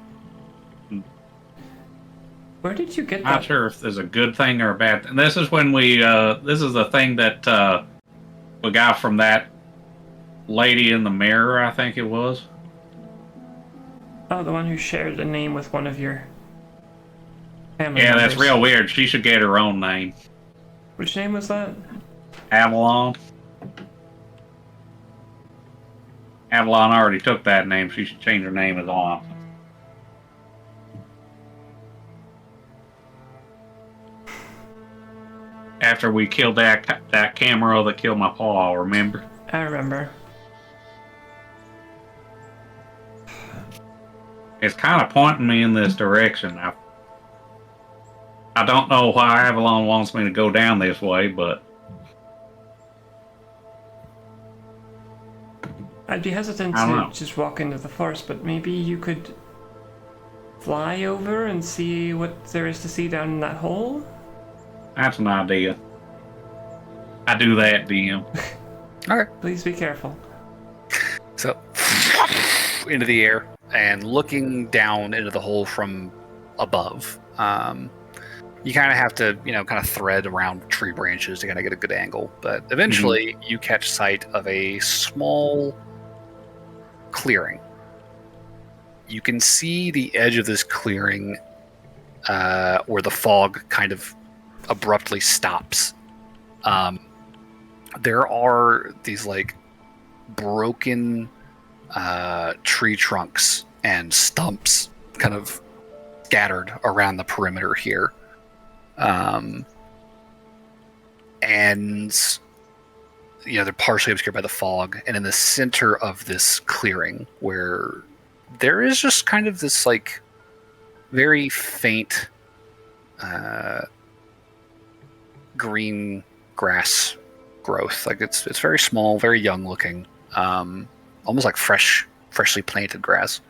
Where did you get Not that? sure if there's a good thing or a bad thing. This is when this is the thing that we got from that lady in the mirror, I think it was. Oh, the one who shared a name with one of your family Yeah, that's members. real weird. She should get her own name. Which name was that? Avalon. Avalon already took that name. She should change her name as on. After we killed that camera that killed my paw, remember? I remember. It's kind of pointing me in this direction. I don't know why Avalon wants me to go down this way, but I'd be hesitant I don't to know. just walk into the forest, but maybe you could fly over and see what there is to see down in that hole? That's an idea. I do that, DM. Okay. Please be careful. So, into the air and looking down into the hole from above. You kind of have to, kind of thread around tree branches to kind of get a good angle. But eventually, you catch sight of a small clearing. You can see the edge of this clearing where the fog kind of abruptly stops. There are these like broken tree trunks and stumps kind of scattered around the perimeter here. And they're partially obscured by the fog. And in the center of this clearing, where there is just kind of this like very faint green grass growth. Like it's very small, very young looking, almost like freshly planted grass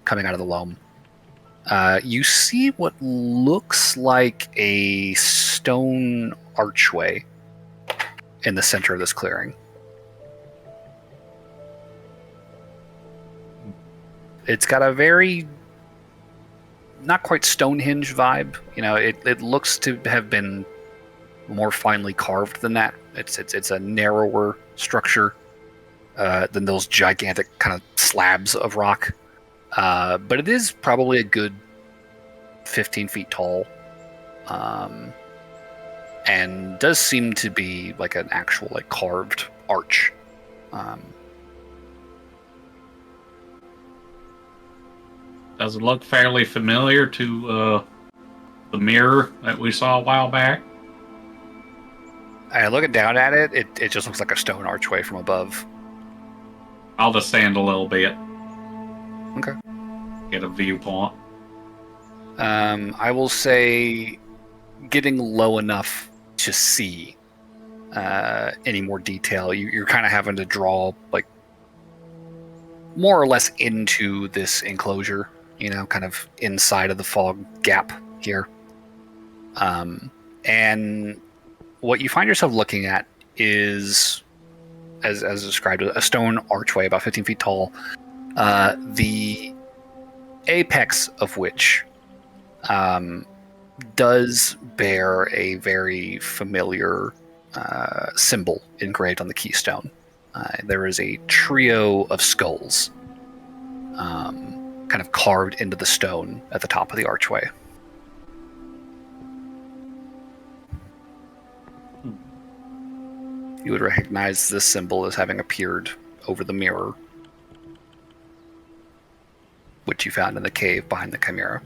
coming out of the loam. You see what looks like a stone archway in the center of this clearing. It's got a very not quite Stonehenge vibe. It looks to have been more finely carved than that. It's a narrower structure than those gigantic kind of slabs of rock. But it is probably a good 15 feet tall, and does seem to be like an actual like carved arch. Does it look fairly familiar to the mirror that we saw a while back? Looking down at it, it just looks like a stone archway from above. I'll just stand a little bit. Okay. Get a viewpoint. I will say getting low enough to see any more detail. You're kind of having to draw like more or less into this enclosure, kind of inside of the fog gap here. And what you find yourself looking at is, as described, a stone archway about 15 feet tall, the apex of which does bear a very familiar symbol engraved on the keystone. There is a trio of skulls kind of carved into the stone at the top of the archway. You would recognize this symbol as having appeared over the mirror, which you found in the cave behind the Chimera.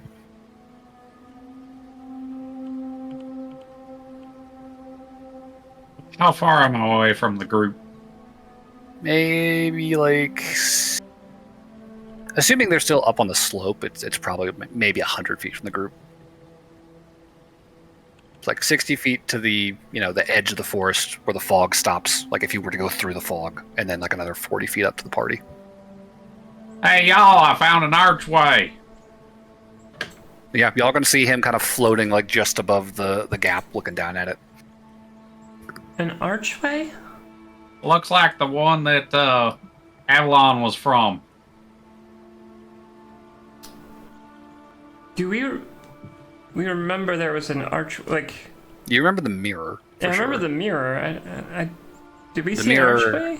How far am I away from the group? Maybe like, assuming they're still up on the slope, it's probably maybe 100 feet from the group. It's like 60 feet to the the edge of the forest where the fog stops. Like if you were to go through the fog, and then like another 40 feet up to the party. Hey y'all! I found an archway. Yeah, y'all gonna see him kind of floating like just above the gap, looking down at it. An archway? Looks like the one that Avalon was from. Do we remember there was an arch, like... You remember the mirror? I remember the mirror. Did we see mirror, an archway?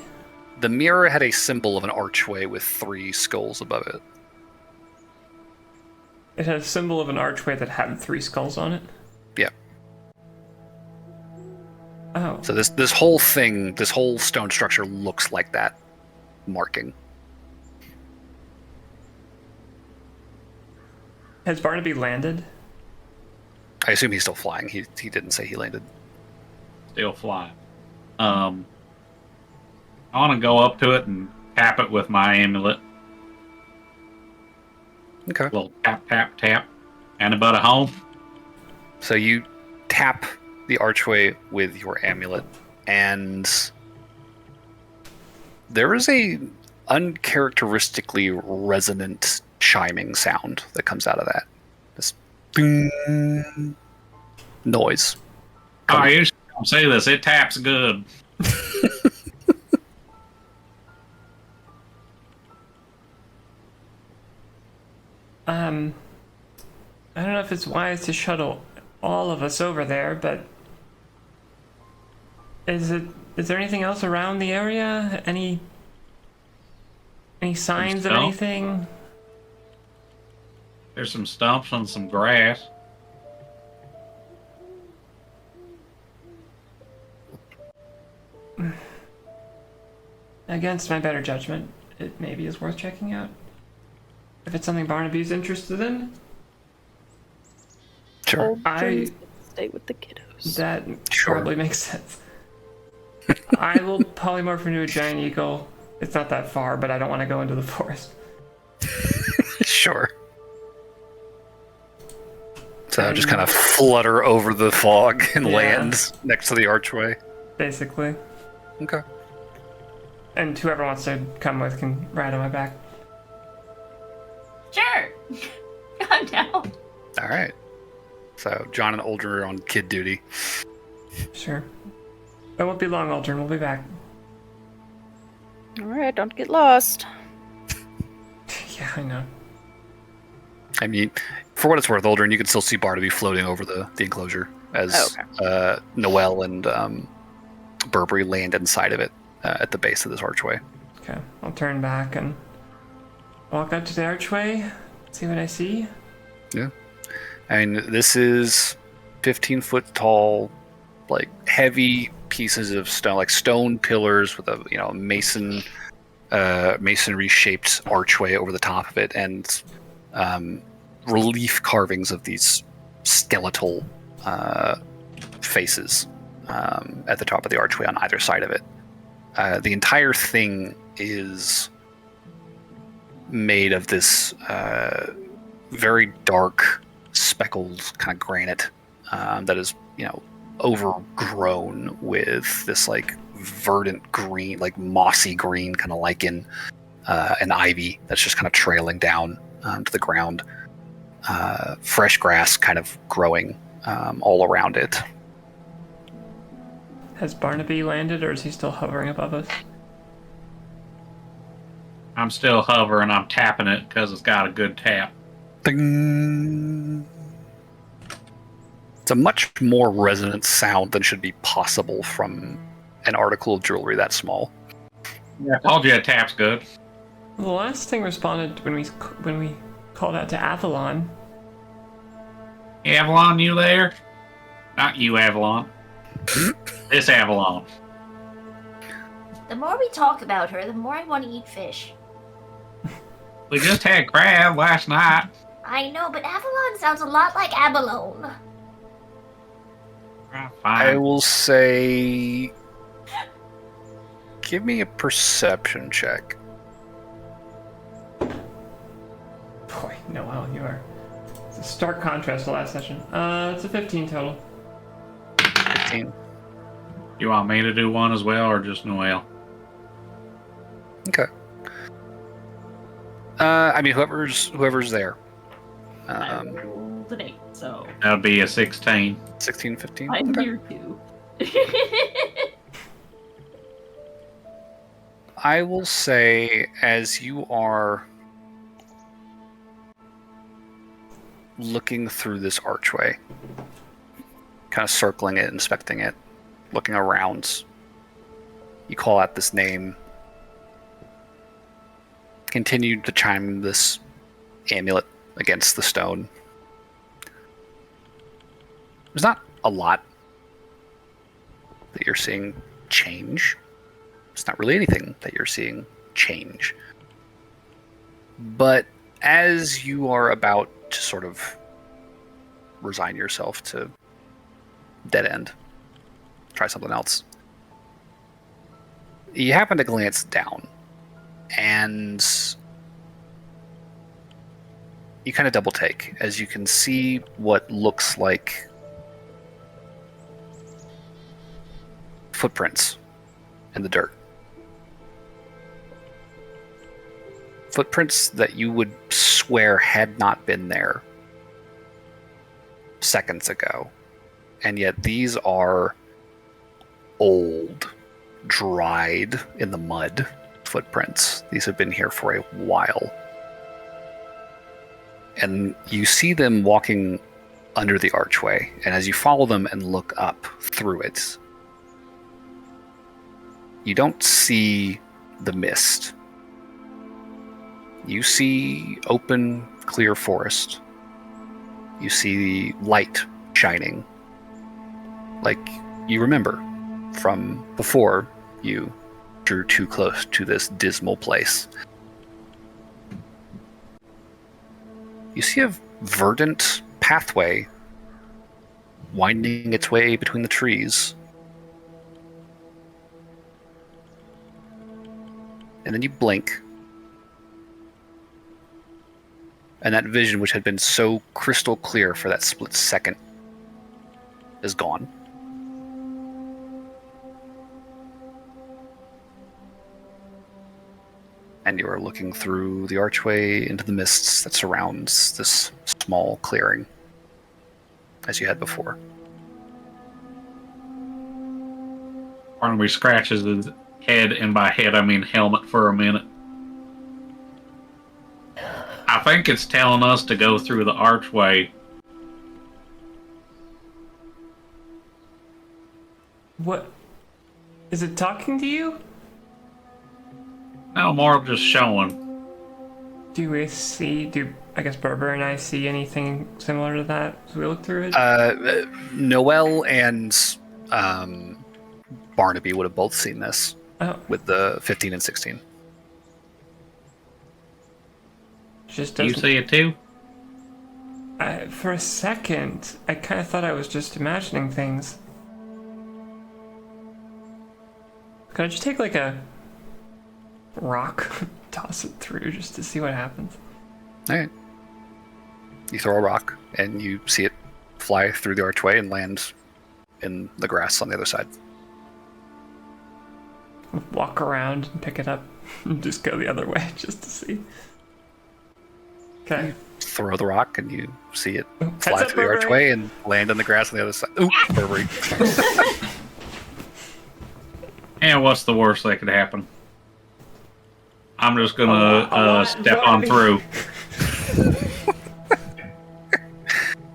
The mirror had a symbol of an archway with 3 skulls above it. It had a symbol of an archway that had 3 skulls on it? Yeah. Oh. So this whole thing, this whole stone structure looks like that marking. Has Barnaby landed? I assume he's still flying. He didn't say he landed. Still flying. I want to go up to it and tap it with my amulet. Okay. A little tap, tap, tap. Anybody home? So you tap the archway with your amulet, and there is a uncharacteristically resonant chiming sound that comes out of that. This ding noise. I usually don't say this. It taps good. I don't know if it's wise to shuttle all of us over there, but is there anything else around the area? Any signs of stump? anything? There's some stumps and some grass. Against my better judgment, it maybe is worth checking out. If it's something Barnaby's interested in, Sure. Old Jim's gonna stay with the kiddos. that Sure. probably makes sense. I will polymorph into a giant eagle. It's not that far, but I don't want to go into the forest. Sure. So just kind of flutter over the fog and Yeah. land next to the archway. Basically. Okay. And whoever wants to come with can ride on my back. Sure. I'm down. All right. So John and Aldrin are on kid duty. Sure. It won't be long, Aldrin. We'll be back. Alright, don't get lost. Yeah, I know. I mean, for what it's worth, Aldrin, you can still see Barnaby floating over the enclosure as Noelle and Burberry land inside of it at the base of this archway. Okay, I'll turn back and walk up to the archway, see what I see. Yeah. I mean, this is 15-foot tall, like heavy pieces of stone, like stone pillars with a masonry shaped archway over the top of it, and relief carvings of these skeletal faces at the top of the archway on either side of it. The entire thing is made of this very dark, speckled kind of granite that is, overgrown with this like verdant green, like mossy green kind of lichen and ivy that's just kind of trailing down to the ground. Fresh grass kind of growing all around it. Has Barnaby landed, or is he still hovering above us? I'm still hovering. I'm tapping it because it's got a good tap. Ding. It's a much more resonant sound than should be possible from an article of jewelry that small. Yeah, I told you it taps good. The last thing responded when we called out to Avalon. Hey, Avalon, you there? Not you, Avalon. This Avalon. The more we talk about her, the more I want to eat fish. We just had crab last night. I know, but Avalon sounds a lot like abalone. I Fine. will say, give me a perception check. Boy, Noel, you are. It's a stark contrast to last session. It's a 15 total. 15. You want me to do one as well, or just Noelle? Okay. I mean, whoever's there. I rolled an 8, so That would be a 16. 16, 15? I'm Okay. here too. I will say, as you are looking through this archway, kind of circling it, inspecting it, looking around, you call out this name, continue to chime this amulet against the stone. There's not a lot that you're seeing change. It's not really anything that you're seeing change. But as you are about to sort of resign yourself to dead end, try something else, you happen to glance down, and you kind of double take as you can see what looks like footprints in the dirt. Footprints that you would swear had not been there seconds ago. And yet these are old, dried in the mud footprints. These have been here for a while. And you see them walking under the archway, and as you follow them and look up through it, you don't see the mist. You see open, clear forest. You see light shining, like you remember from before you drew too close to this dismal place. You see a verdant pathway winding its way between the trees. And then you blink, and that vision, which had been so crystal clear for that split second, is gone. And you are looking through the archway into the mists that surrounds this small clearing, as you had before. Barnaby scratches his head, and by head I mean helmet, for a minute. I think it's telling us to go through the archway. What? Is it talking to you? No, more just showing. Do I guess Berber and I see anything similar to that as we look through it? Noel and Barnaby would have both seen this with the 15 and 16. Just Do you doesn't. see it too? For a second, I kind of thought I was just imagining things. Could I just take like a rock, toss it through just to see what happens? Alright. You throw a rock, and you see it fly through the archway and land in the grass on the other side. Walk around and pick it up and just go the other way just to see. Okay. Throw the rock, and you see it Heads fly up, through the Burberry. archway and land on the grass on the other side. Ooh, Burberry. And what's the worst that could happen? I'm just gonna step on through.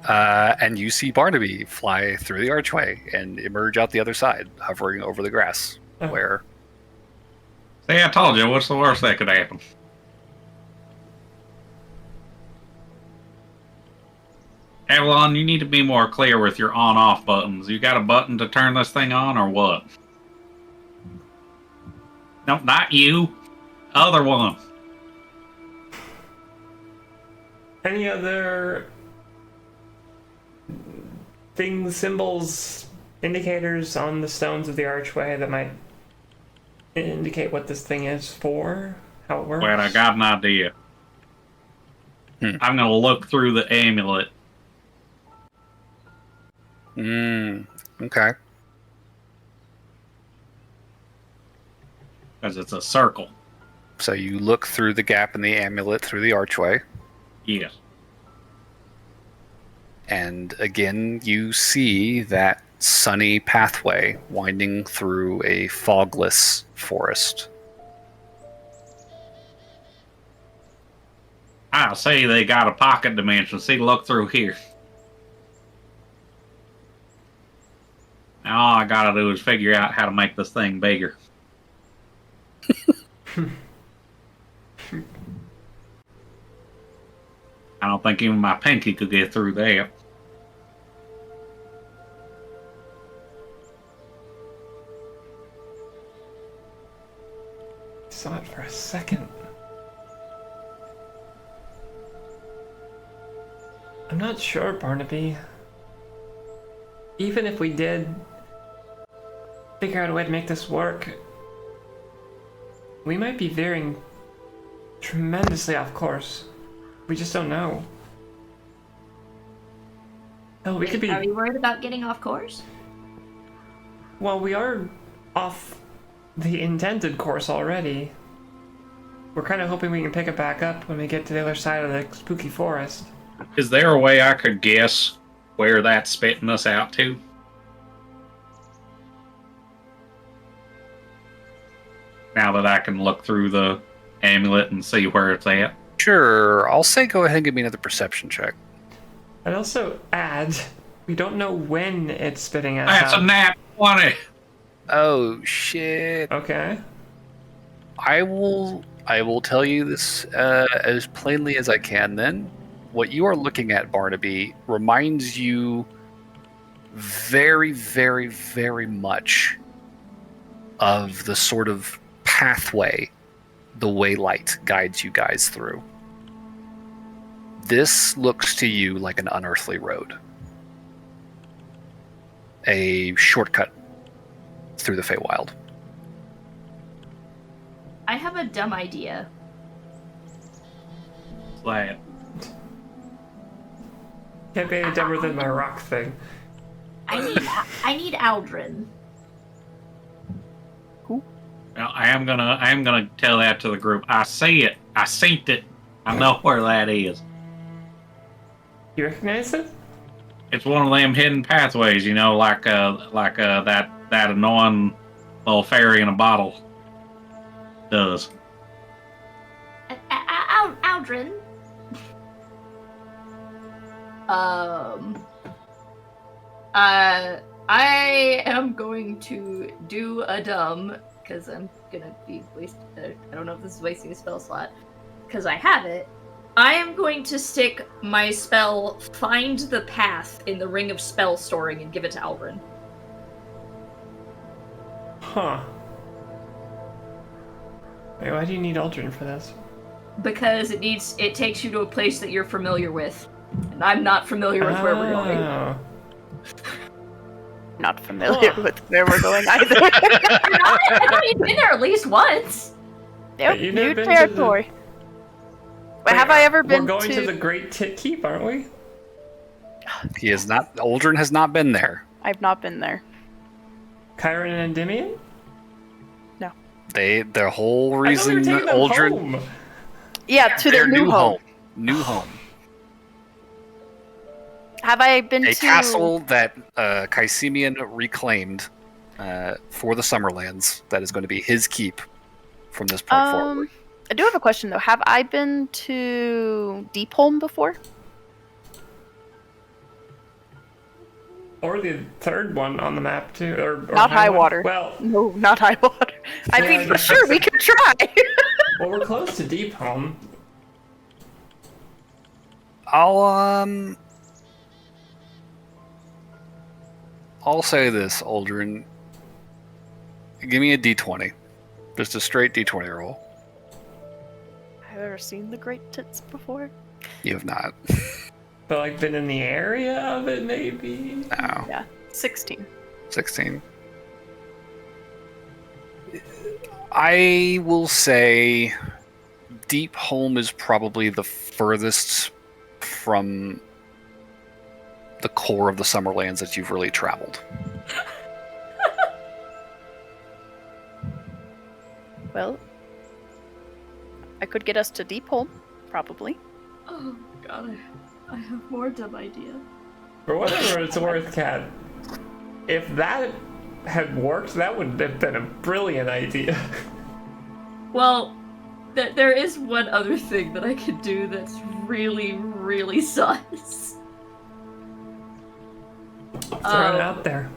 And you see Barnaby fly through the archway and emerge out the other side, hovering over the grass, where... See, I told you, what's the worst that could happen? Avalon, you need to be more clear with your on-off buttons. You got a button to turn this thing on, or what? No, not you. Other one. Any other things, symbols, indicators on the stones of the archway that might indicate what this thing is for? How it works? Well, I got an idea. I'm gonna look through the amulet. Okay. Because it's a circle. So you look through the gap in the amulet through the archway, Yes. and again you see that sunny pathway winding through a fogless forest. I'll say they got a pocket dimension. See, look through here. Now all I gotta do is figure out how to make this thing bigger. I don't think even my pinky could get through there. Saw it for a second. I'm not sure, Barnaby. Even if we did figure out a way to make this work, we might be veering tremendously off course. We just don't know. Hell, we could be. Are you worried about getting off course? Well, we are off the intended course already. We're kind of hoping we can pick it back up when we get to the other side of the spooky forest. Is there a way I could guess where that's spitting us out to? Now that I can look through the amulet and see where it's at. Sure, I'll say go ahead and give me another perception check. I'd also add, we don't know when it's spitting us That's out. a nat 20. Oh shit! Okay. I will tell you this as plainly as I can. Then, what you are looking at, Barnaby, reminds you very, very, very much of the sort of pathway the Waylight guides you guys through. This looks to you like an unearthly road. A shortcut through the Feywild. I have a dumb idea. Like, Can't be any dumber than my rock thing. I need Aldrin. well, I am gonna tell that to the group. I see it. I synced it. I know where that is. You recognize it? It's one of them hidden pathways, like that annoying little fairy in a bottle does. Aldrin. I am going to do a dumb, because I'm gonna be wasting. I don't know if this is wasting a spell slot, because I have it. I am going to stick my spell Find the Path in the Ring of Spell Storing and give it to Aldrin. Huh. Wait, why do you need Aldrin for this? Because it takes you to a place that you're familiar with. And I'm not familiar with where we're going. Oh. Not familiar with where we're going either. I thought you'd been there at least once. Yep, But you've never new been to the- territory. Wait, have I ever been We're going to... to the Great Tit Keep, aren't we? He is not. Aldrin has not been there. I've not been there. Chiron and Endymion? Their whole I thought we reason were taking them Aldrin. home. Yeah, to their new home. New home. Have I been A to... castle that Caecimian reclaimed for the Summerlands. That is going to be his keep from this point forward. I do have a question, though. Have I been to Deepholm before? Or the third one on the map, too. Or Not Highwater. Well, No, not Highwater. I Yeah, mean, I for guess sure, we could try. well, we're close to Deepholm. I'll say this, Aldrin. Give me a D20. Just a straight D20 roll. Have you ever seen the Great Tits before? You have not. But, like, been in the area of it, maybe? No. Yeah, 16. 16. I will say Deepholm is probably the furthest from the core of the Summerlands that you've really traveled. Well, I could get us to Deepholm, probably. Oh god, I have more dumb idea. For whatever it's worth, Kat, if that had worked, that would have been a brilliant idea. Well, there is one other thing that I could do that's really, really sus. Throw it out there.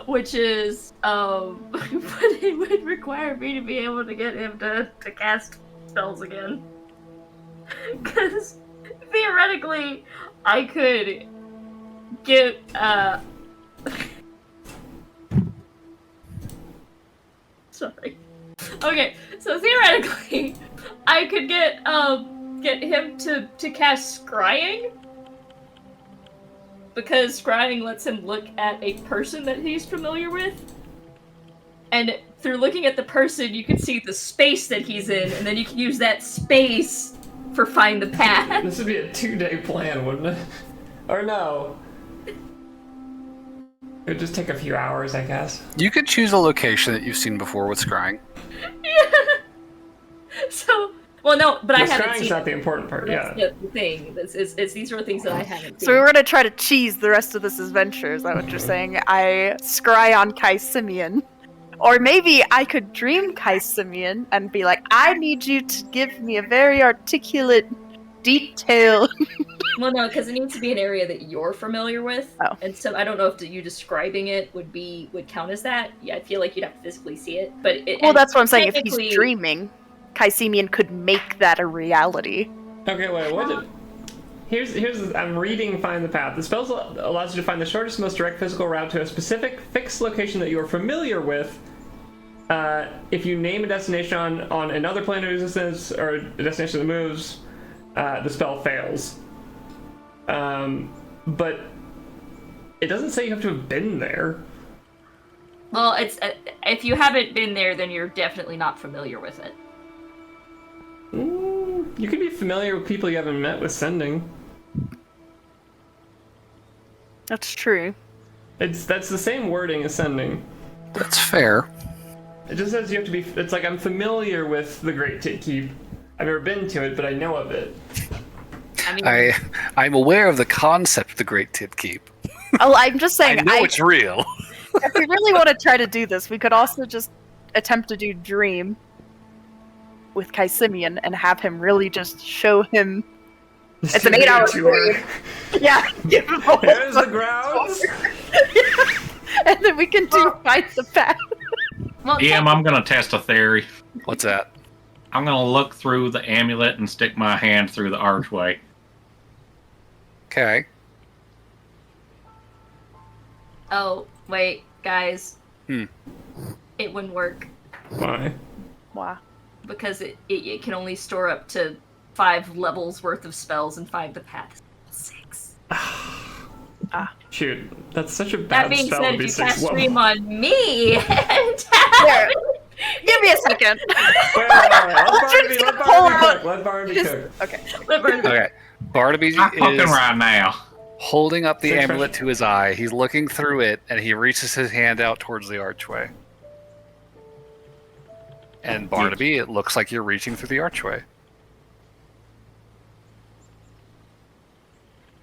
Which is, but it would require me to be able to get him to cast spells again. Because, theoretically, I could get, sorry. Okay, so theoretically, I could get him to cast scrying. Because scrying lets him look at a person that he's familiar with. And through looking at the person, you can see the space that he's in, and then you can use that space for Find the Path. This would be a 2-day plan, wouldn't it? Or no? It would just take a few hours, I guess. You could choose a location that you've seen before with scrying. Yeah. So, well, no, but I haven't Scrying's seen. not the important part. That's Yeah. the thing. It's these are things that I haven't seen. So we're gonna try to cheese the rest of this adventure, is that what you're saying? I scry on Kai Simeon. Or maybe I could dream Kai Simeon and be like, I need you to give me a very articulate detail. Well, no, because it needs to be an area that you're familiar with. Oh. And so I don't know if you describing it would count as that. Yeah, I feel like you'd have to physically see it. But Well, that's what I'm saying. If technically- he's dreaming, Kai Simeon could make that a reality. Okay, wait, what did... Here's I'm reading Find the Path. The spell allows you to find the shortest, most direct physical route to a specific fixed location that you are familiar with. If you name a destination on another plane of existence or a destination that moves, the spell fails. But it doesn't say you have to have been there. Well, it's if you haven't been there, then you're definitely not familiar with it. You could be familiar with people you haven't met with sending. That's true. That's the same wording as sending. That's fair. It just says you have to be. It's like I'm familiar with the Great Keep. I've never been to it, but I know of it. I mean, I'm aware of the concept of the Great Tit Keep. Oh, I'm just saying. I know it's real. If we really want to try to do this, we could also just attempt to do Dream with Kai Simeon and have him really just show him. It's an 8-hour period. Yeah, give him all Here's the grounds. and then we can do Find the Path. well, DM, I'm gonna test a theory. What's that? I'm gonna look through the amulet and stick my hand through the archway. Okay. Oh, wait, guys. Hmm. It wouldn't work Why? Wow. because it can only store up to 5 levels worth of spells and 5 the path. 6. Shoot, that's such a That bad being spell said, to if be you 6 cast level. Dream on me and There. Give me a second. Wait, let Aldrin's Barnaby gonna pull cook. Let Barnaby His- cook. Okay. Okay. Barnaby I'm cooking is right now. holding up the Six amulet to his eye. He's looking through it, and he reaches his hand out towards the archway. And Barnaby, it looks like you're reaching through the archway.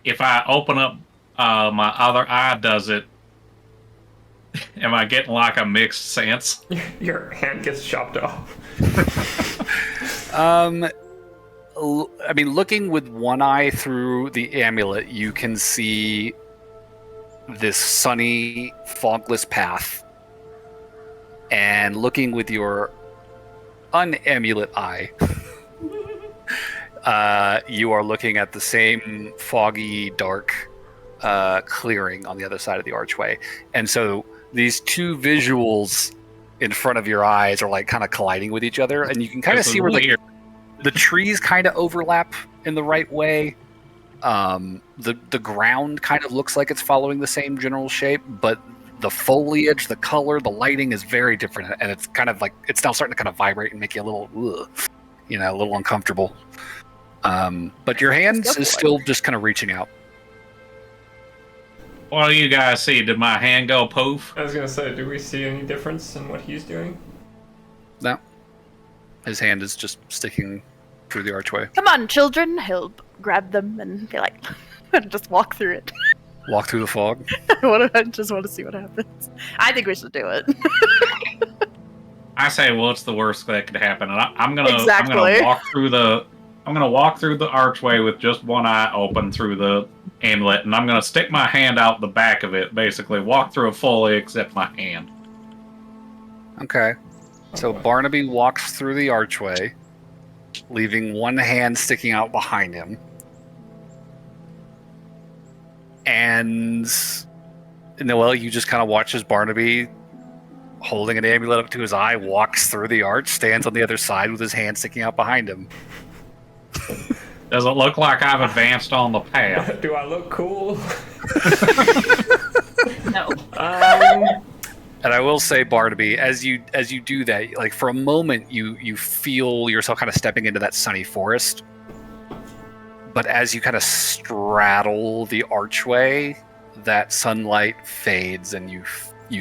If I open up my other eye, does it? Am I getting like a mixed sense? Your hand gets chopped off. I mean, looking with one eye through the amulet, you can see this sunny, fogless path. And looking with your unamulet eye, you are looking at the same foggy, dark clearing on the other side of the archway. And so these two visuals in front of your eyes are like kind of colliding with each other, and you can kind of This see is where weird. the trees kind of overlap in the right way. The ground kind of looks like it's following the same general shape, but the foliage, the color, the lighting is very different, and it's kind of like it's now starting to kind of vibrate and make you a little, a little uncomfortable. But your hands is still just kind of reaching out. What do you guys see? Did my hand go poof? I was gonna say, do we see any difference in what he's doing? No, his hand is just sticking through the archway. Come on, children. He'll grab them and be like, just walk through it. Walk through the fog. I just want to see what happens. I think we should do it. I say, well, it's the worst that could happen, and I'm gonna Exactly. walk through the archway with just one eye open through the amulet, and I'm gonna stick my hand out the back of it, basically walk through it fully except my hand. Okay. So Barnaby walks through the archway, leaving one hand sticking out behind him. And Noelle, you just kind of watch as Barnaby, holding an amulet up to his eye, walks through the arch, stands on the other side with his hand sticking out behind him. Does it look like I've advanced on the path? Do I look cool? No. And I will say, Barnaby, as you do that, like for a moment, you feel yourself kind of stepping into that sunny forest. But as you kind of straddle the archway, that sunlight fades, and you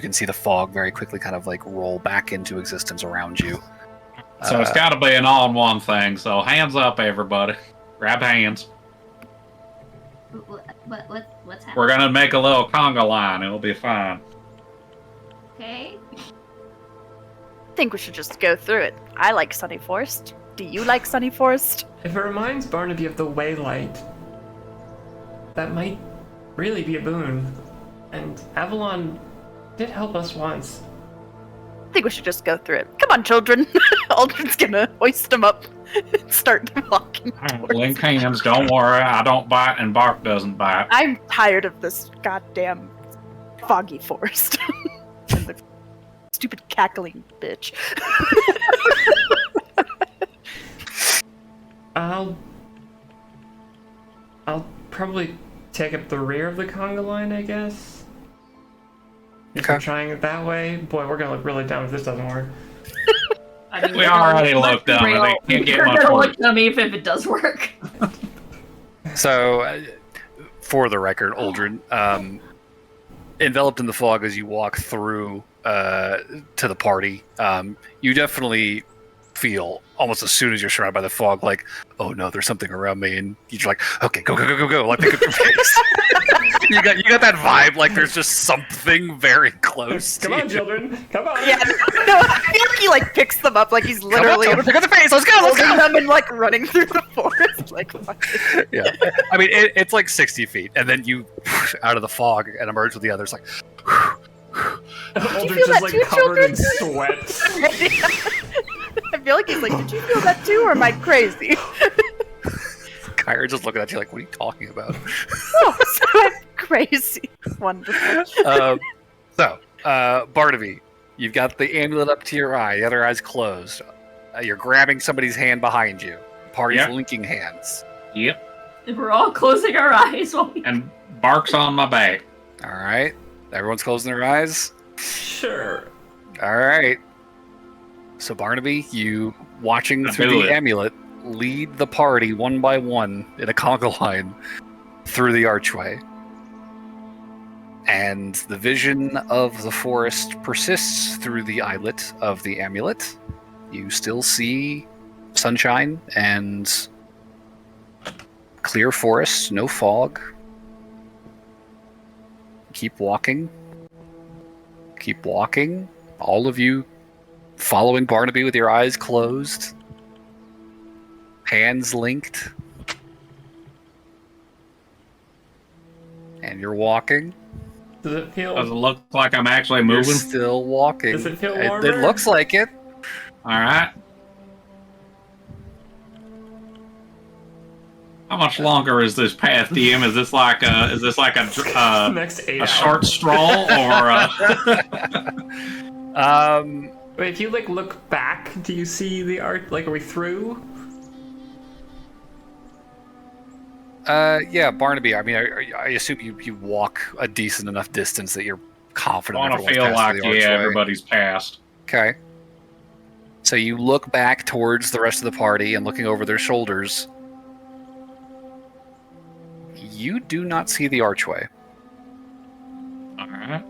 can see the fog very quickly kind of like roll back into existence around you. So it's got to be an all-in-one thing. So hands up, everybody. Grab hands. What's happening? We're gonna make a little conga line. It'll be fine. Okay. I think we should just go through it. I like Sunny Forest. Do you like Sunny Forest? If it reminds Barnaby of the Waylight, that might really be a boon. And Avalon did help us once. I think we should just go through it. Come on, children. Aldrin's gonna hoist them up and start walking towards Link hands, don't worry. I don't bite and Bark doesn't bite. I'm tired of this goddamn foggy forest. And the stupid cackling bitch. I'll probably take up the rear of the conga line, I guess. If we're trying it that way, boy, we're gonna look really dumb if this doesn't work. I mean, We already looked dumb. They can't get much We're gonna worse. look dummy if it does work. So, for the record, Aldrin, enveloped in the fog as you walk through to the party, you definitely feel almost as soon as you're surrounded by the fog, like, oh no, there's something around me, and you're like, okay, go, like pick up your face. you got that vibe, like there's just something very close. Come on, children, come on. Yeah, no, I feel like he like picks them up like he's literally pick up the face. Let's go. holding them and like running through the forest. Like, fuck it. Yeah, I mean it's like 60 feet, and then you out of the fog and emerge with the others, like. Aldrin's feel just that like too, covered in children? sweat. I feel like he's like, did you feel that too, or am I crazy? Kyra just looking at you like, what are you talking about? Oh, so I'm crazy. Wonderful. Barnaby, you've got the amulet up to your eye, the other eye's closed. You're grabbing somebody's hand behind you. Party's Yep. linking hands. Yep. And we're all closing our eyes while we... And Bark's on my back. All right. Everyone's closing their eyes. Sure. All right. So Barnaby, you watching I through do the it. amulet, lead the party one by one in a conga line through the archway. And the vision of the forest persists through the eyelet of the amulet. You still see sunshine and clear forest, no fog. Keep walking. Keep walking. All of you following Barnaby with your eyes closed. Hands linked. And you're walking. Does it feel? Does it look like I'm actually You're moving? still walking. Does it feel It warmer? looks like it. All right. How much longer is this path, DM? Is this like a Next 8 a hours. short stroll or? Wait, if you like look back, do you see the art? Like, are we through? Yeah, Barnaby. I mean, I assume you walk a decent enough distance that you're I confident. want to everyone's feel passed like through the archway. everybody's passed. Okay. So you look back towards the rest of the party and looking over their shoulders. You do not see the archway. All right.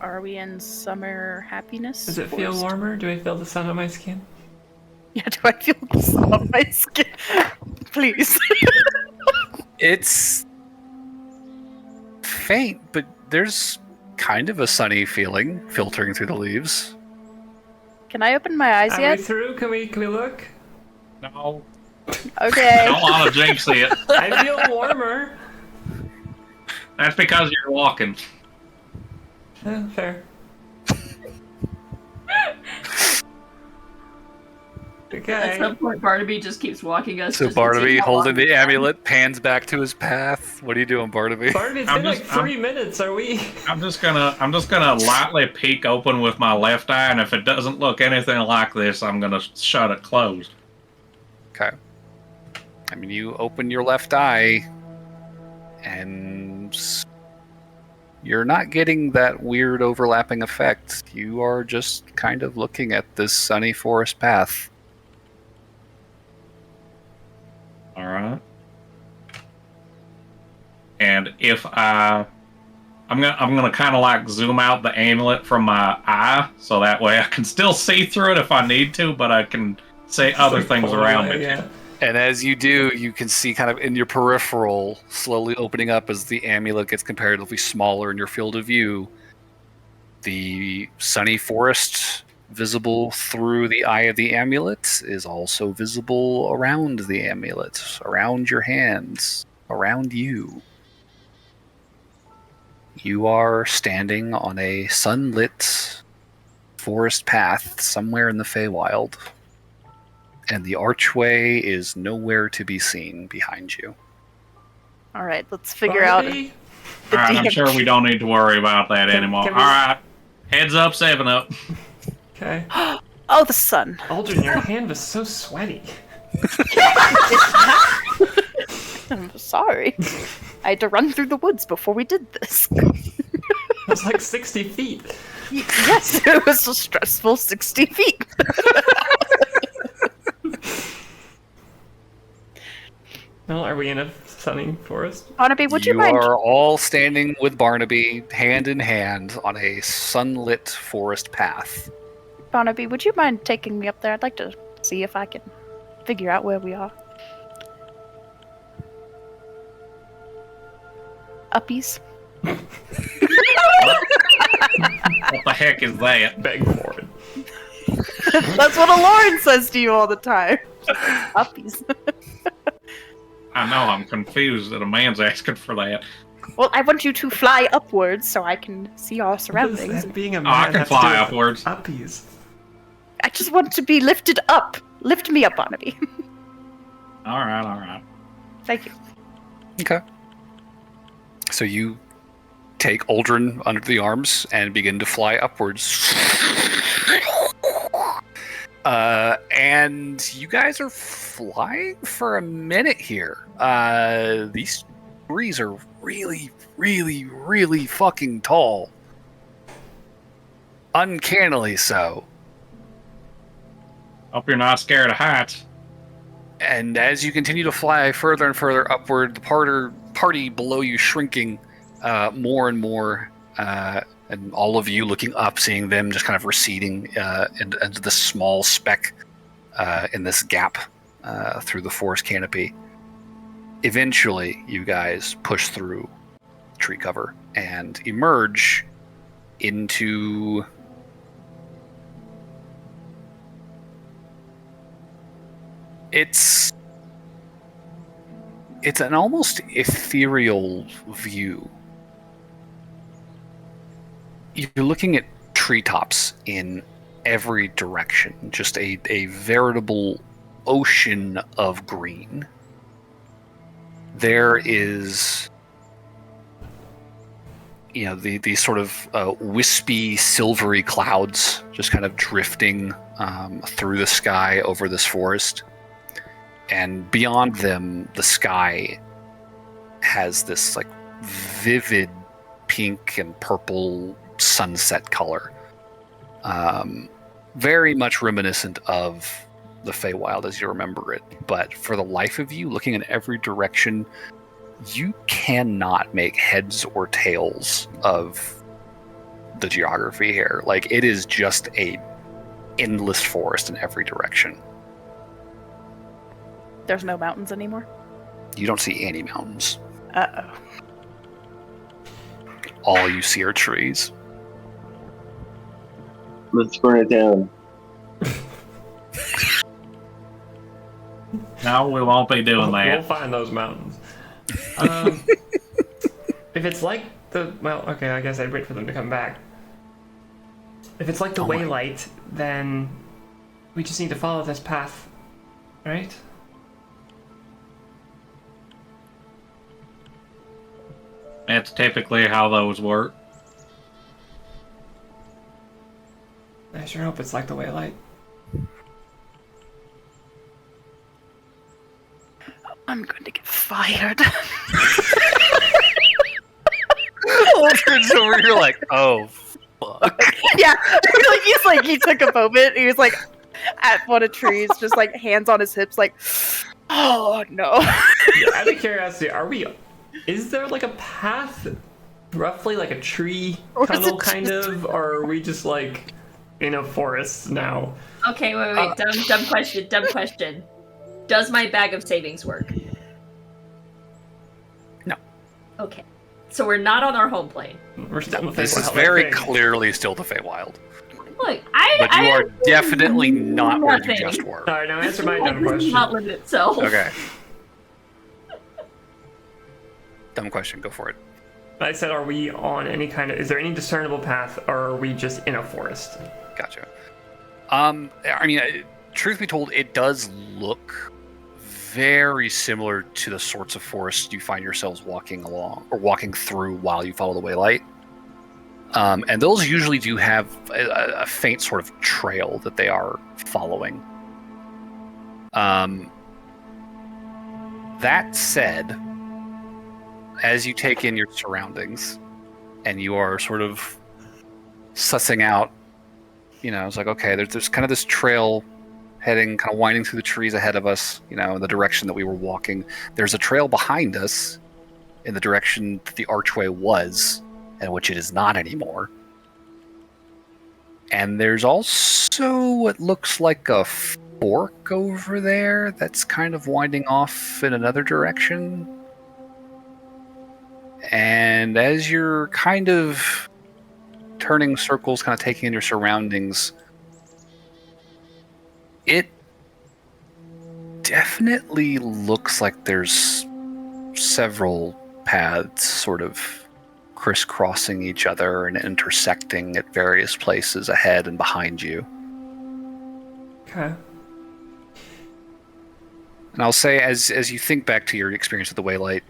Are we in summer happiness? Does it feel forest? warmer? Do I feel the sun on my skin? Yeah, do I feel the sun on my skin? Please. It's faint, but there's kind of a sunny feeling filtering through the leaves. Can I open my eyes Are yet? we through? Can we look? No. Okay. Don't want to jinx it. I feel warmer. That's because you're walking. Fair. At Okay. some point, Barnaby just keeps walking us. So just to Barnaby, see how holding long the we can. amulet, pans back to his path. What are you doing, Barnaby? Barnaby, it's I'm been like just- 3 minutes. Are we? I'm just gonna lightly peek open with my left eye, and if it doesn't look anything like this, I'm gonna shut it closed. Okay. I mean, you open your left eye, and you're not getting that weird overlapping effect. You are just kind of looking at this sunny forest path. All right. And if I gonna kind of like zoom out the amulet from my eye, so that way I can still see through it if I need to, but I can say other Like, things pull around away, me. yeah. And as you do, you can see kind of in your peripheral slowly opening up as the amulet gets comparatively smaller in your field of view. The sunny forest visible through the eye of the amulet is also visible around the amulet, around your hands, around you. You are standing on a sunlit forest path somewhere in the Feywild, and the archway is nowhere to be seen behind you. All right, let's figure out. Barnaby? The Alright, I'm DM sure we don't need to worry about that anymore. can we- Alright, heads up, 7 up. Okay. Oh, the sun. Aldrin, your hand was so sweaty. I'm sorry. I had to run through the woods before we did this. It was like 60 feet. Yes, it was a stressful 60 feet. Well, are we in a sunny forest? Barnaby, would you You mind? are all standing with Barnaby, hand in hand, on a sunlit forest path. Barnaby, would you mind taking me up there? I'd like to see if I can figure out where we are. Uppies. What the heck is that? Beg for it. That's what Aloran says to you all the time. Uppies. I know, I'm confused that a man's asking for that. Well, I want you to fly upwards so I can see our What does surroundings. that being a Oh, man I can have to fly do with upwards. Uppies. I just want to be lifted up. Lift me up, Barnaby. Alright. Thank you. Okay. So you take Aldrin under the arms and begin to fly upwards. And you guys are flying for a minute here. These trees are really, really, really fucking tall. Uncannily so. Hope you're not scared of heights. And as you continue to fly further and further upward, the party below you shrinking more and more, and all of you looking up, seeing them just kind of receding into this small speck in this gap through the forest canopy. Eventually, you guys push through tree cover and emerge into It's an almost ethereal view. You're looking at treetops in every direction, just a veritable ocean of green. There is, these sort of wispy, silvery clouds just kind of drifting through the sky over this forest. And beyond them, the sky has this like vivid pink and purple sunset color. Very much reminiscent of the Feywild as you remember it. But for the life of you, looking in every direction, you cannot make heads or tails of the geography here. Like, it is just a endless forest in every direction. There's no mountains anymore? You don't see any mountains. Uh-oh. All you see are trees. Let's burn it down. No, we won't be doing We'll that. find those mountains. If it's like okay, I guess I'd wait for them to come back. If it's like the Waylight, then we just need to follow this path, right? That's typically how those work. I sure hope it's like the Waylight. I'm going to get fired. Aldrin's over here like, oh, fuck. Yeah, he took a moment. He was like at one of trees, just like hands on his hips, like, oh no. Out of curiosity, is there like a path roughly like a tree Or is tunnel, it kind just- of, or are we just like in a forest now? Okay, wait. Dumb question. Does my bag of savings work? No. Okay. So we're not on our home plane. We're still in the This is Feywild, I very think. clearly still the Feywild. Look, But you are definitely not where you nothing. just were. All right, now answer my This dumb does question. not limit itself. Okay. Dumb question, go for it. I said, are we on any kind of? Is there any discernible path, or are we just in a forest? Gotcha. I mean, truth be told, it does look very similar to the sorts of forests you find yourselves walking along or walking through while you follow the waylight. And those usually do have a faint sort of trail that they are following. That said, as you take in your surroundings and you are sort of sussing out, it's like, okay, there's kind of this trail heading, kind of winding through the trees ahead of us, in the direction that we were walking. There's a trail behind us in the direction that the archway was, and which it is not anymore. And there's also what looks like a fork over there that's kind of winding off in another direction. And as you're kind of turning circles, kind of taking in your surroundings, it definitely looks like there's several paths sort of crisscrossing each other and intersecting at various places ahead and behind you. Okay. And I'll say, as you think back to your experience with the Waylight,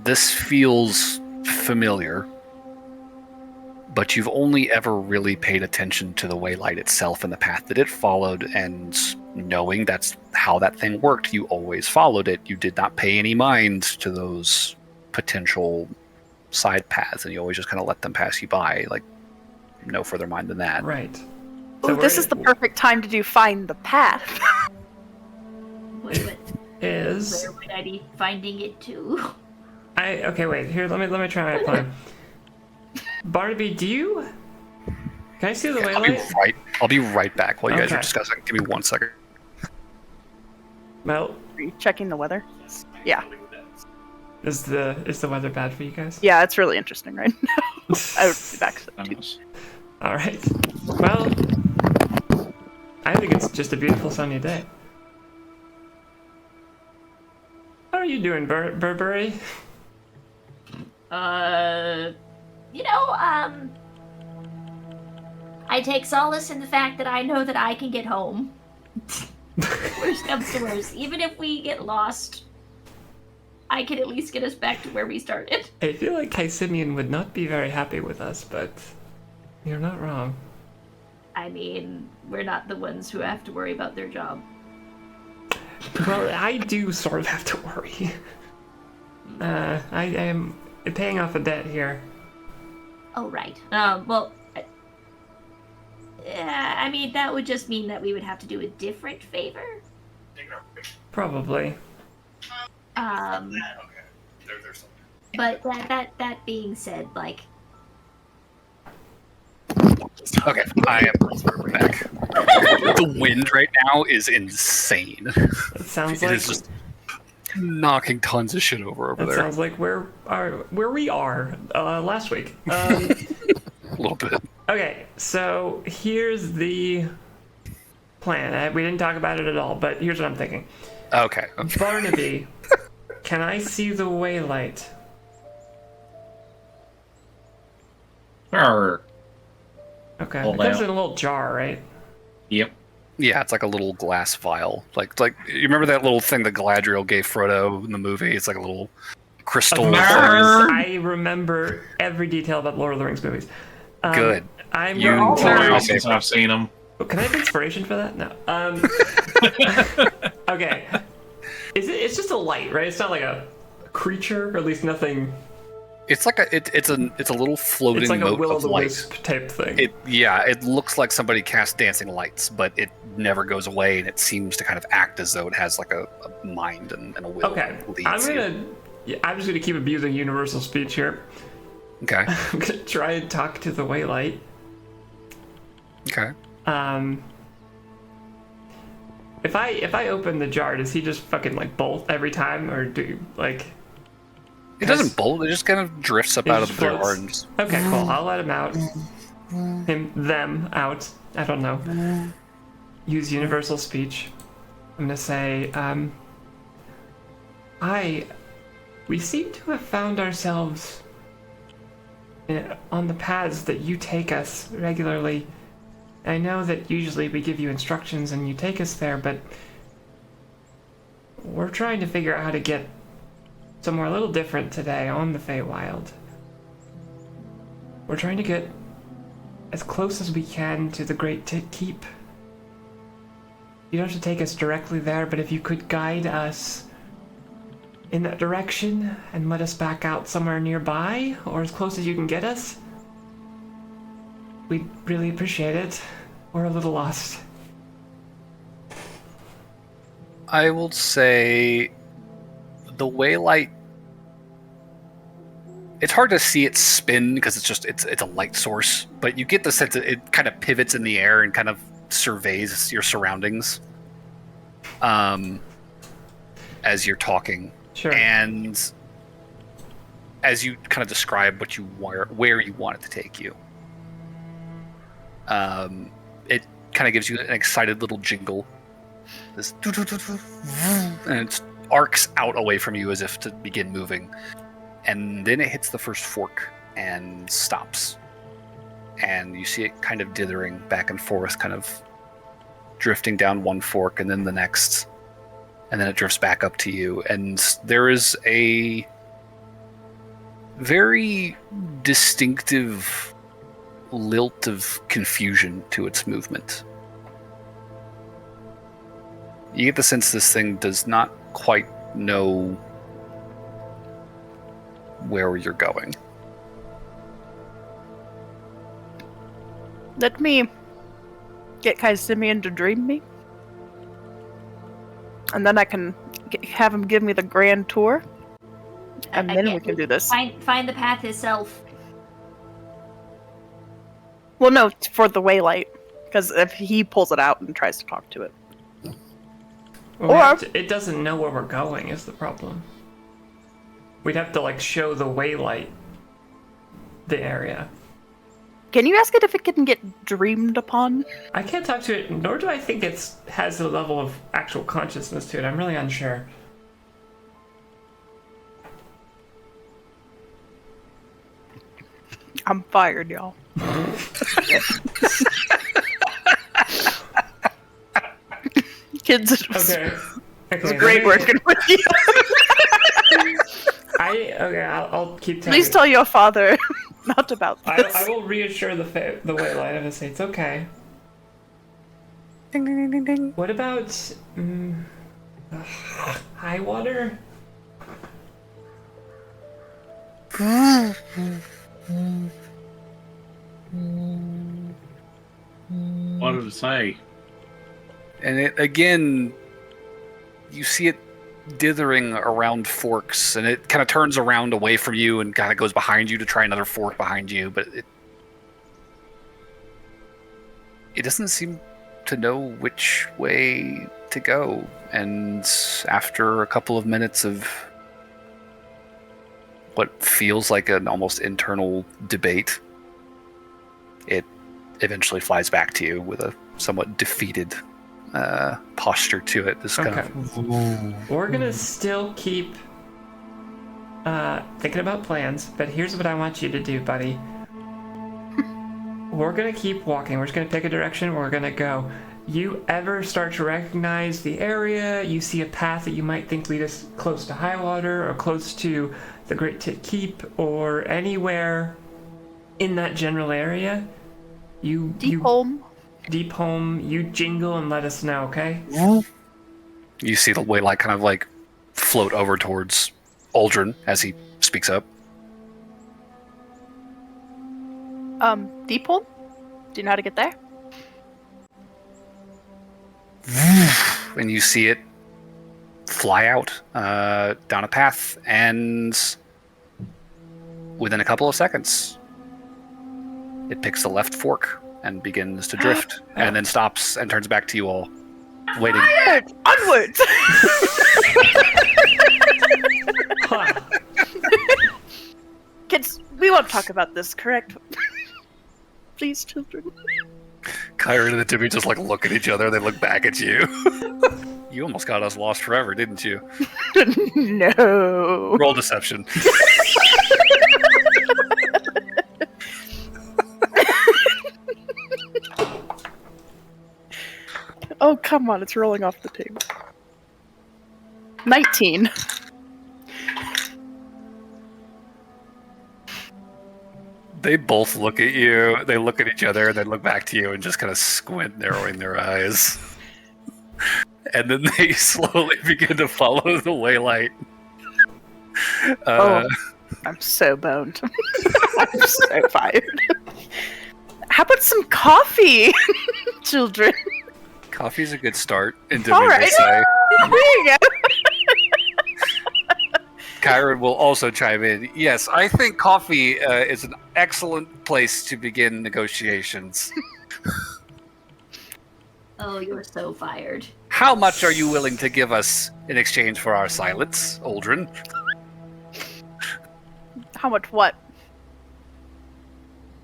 this feels familiar, but you've only ever really paid attention to the Waylight itself and the path that it followed, and knowing that's how that thing worked, you always followed it. You did not pay any mind to those potential side paths, and you always just kind of let them pass you by, like no further mind than that. Right. Ooh, this we're- is the perfect time to do find the path. What Is where would I be finding it too? okay? Wait here. Let me try my plan. Barnaby, can I see the waylight? I'll be right back while you guys are Okay. discussing. Give me 1 second. Well, Are you checking the weather? Yeah. is the weather bad for you guys? Yeah, it's really interesting right now. I would be back soon. All right. Well, I think it's just a beautiful sunny day. How are you doing, Burberry? I take solace in the fact that I know that I can get home. Worst comes to worst. Even if we get lost, I can at least get us back to where we started. I feel like Kaisimian would not be very happy with us, but you're not wrong. I mean, we're not the ones who have to worry about their job. Well, I do sort of have to worry. I am paying off a debt here. Oh, right. I mean, that would just mean that we would have to do a different favor. Probably. But that being said, like... Okay, I am back. The wind right now is insane. It sounds It like is just knocking tons of shit over that there. sounds like where we are last week. A little bit. Okay, so here's the plan. We didn't talk about it at all, but here's what I'm thinking. Okay. Barnaby, can I see the waylight? Sure. Okay, Hold it comes out. in a little jar, right? Yep. Yeah, it's like a little glass vial. Like you remember that little thing that Galadriel gave Frodo in the movie? It's like a little crystal. Of thing. course, I remember every detail about Lord of the Rings movies. Good. I'm You going tell to... me. Long since I've seen them. Can I have inspiration for that? No. Okay. It's just a light, right? It's not like a creature, or at least nothing. It's like it's a little floating It's like a mote will o' of the light. wisp type thing. It looks like somebody cast dancing lights, but it never goes away, and it seems to kind of act as though it has like a mind and a will. Okay, that leads I'm you. gonna Yeah, I'm just gonna keep abusing universal speech here. Okay. I'm gonna try and talk to the Waylight. Okay. If I open the jar, does he just fucking like bolt every time, or do like? It doesn't bolt. It just kind of drifts up It out of just the jar floats. and just... Okay, cool. I'll let him out. Them out. I don't know. Use universal speech. I'm gonna say, we seem to have found ourselves on the paths that you take us regularly. I know that usually we give you instructions and you take us there, but we're trying to figure out how to get somewhere a little different today on the Feywild. We're trying to get as close as we can to the Great Tit Keep. You don't have to take us directly there, but if you could guide us in that direction and let us back out somewhere nearby, or as close as you can get us, we'd really appreciate it. We're a little lost. I will say the Waylight, it's hard to see it spin because it's a light source, but you get the sense that it kind of pivots in the air and kind of surveys your surroundings as you're talking. Sure. And as you kind of describe where you want it to take you. It kind of gives you an excited little jingle. This and it arcs out away from you as if to begin moving. And then it hits the first fork and stops. And you see it kind of dithering back and forth, kind of drifting down one fork and then the next. And then it drifts back up to you. And there is a very distinctive lilt of confusion to its movement. You get the sense this thing does not quite know where you're going. Let me get Kai Simeon to dream me. And then I can have him give me the grand tour. And then we can do this. Find the path itself. Well, no, it's for the Waylight. Because if he pulls it out and tries to talk to it. Well, it doesn't know where we're going is the problem. We'd have to, like, show the Waylight the area. Can you ask it if it can get dreamed upon? I can't talk to it, nor do I think it has a level of actual consciousness to it. I'm really unsure. I'm fired, y'all. Kids, it was great working with you. I'll keep telling. Please tell your father not about this. I will reassure the Waylight and say it's okay. Ding, ding, ding, ding. What about high water? What did it say? And it, again, you see it dithering around forks, and it kind of turns around away from you and kind of goes behind you to try another fork behind you, but it doesn't seem to know which way to go. And after a couple of minutes of what feels like an almost internal debate, it eventually flies back to you with a somewhat defeated posture to it. This kind of... We're gonna still keep thinking about plans, but here's what I want you to do, buddy. We're gonna keep walking. We're just gonna pick a direction. We're gonna go. You ever start to recognize the area, you see a path that you might think lead us close to Highwater or close to the Great Tit Keep or anywhere in that general area, Deep home. Deep home, you jingle and let us know, okay? You see the Waylight kind of like float over towards Aldrin as he speaks up. Deep home? Do you know how to get there? And you see it fly out down a path, and within a couple of seconds, it picks the left fork and begins to drift, and then stops and turns back to you all, waiting. Onward! Kids, we won't talk about this, correct? Please, children. Kyron and the Timmy just look at each other. They look back at you. You almost got us lost forever, didn't you? No. Roll deception. Oh, come on, it's rolling off the table. 19. They both look at you. They look at each other, and then look back to you, and just kind of squint, narrowing their eyes. And then they slowly begin to follow the waylight. I'm so boned. I'm so fired. How about some coffee, children? Coffee's a good start, All Indimi will right. say. There you go. Kyron will also chime in. Yes, I think coffee is an excellent place to begin negotiations. Oh, you're so fired. How much are you willing to give us in exchange for our silence, Aldrin? How much what?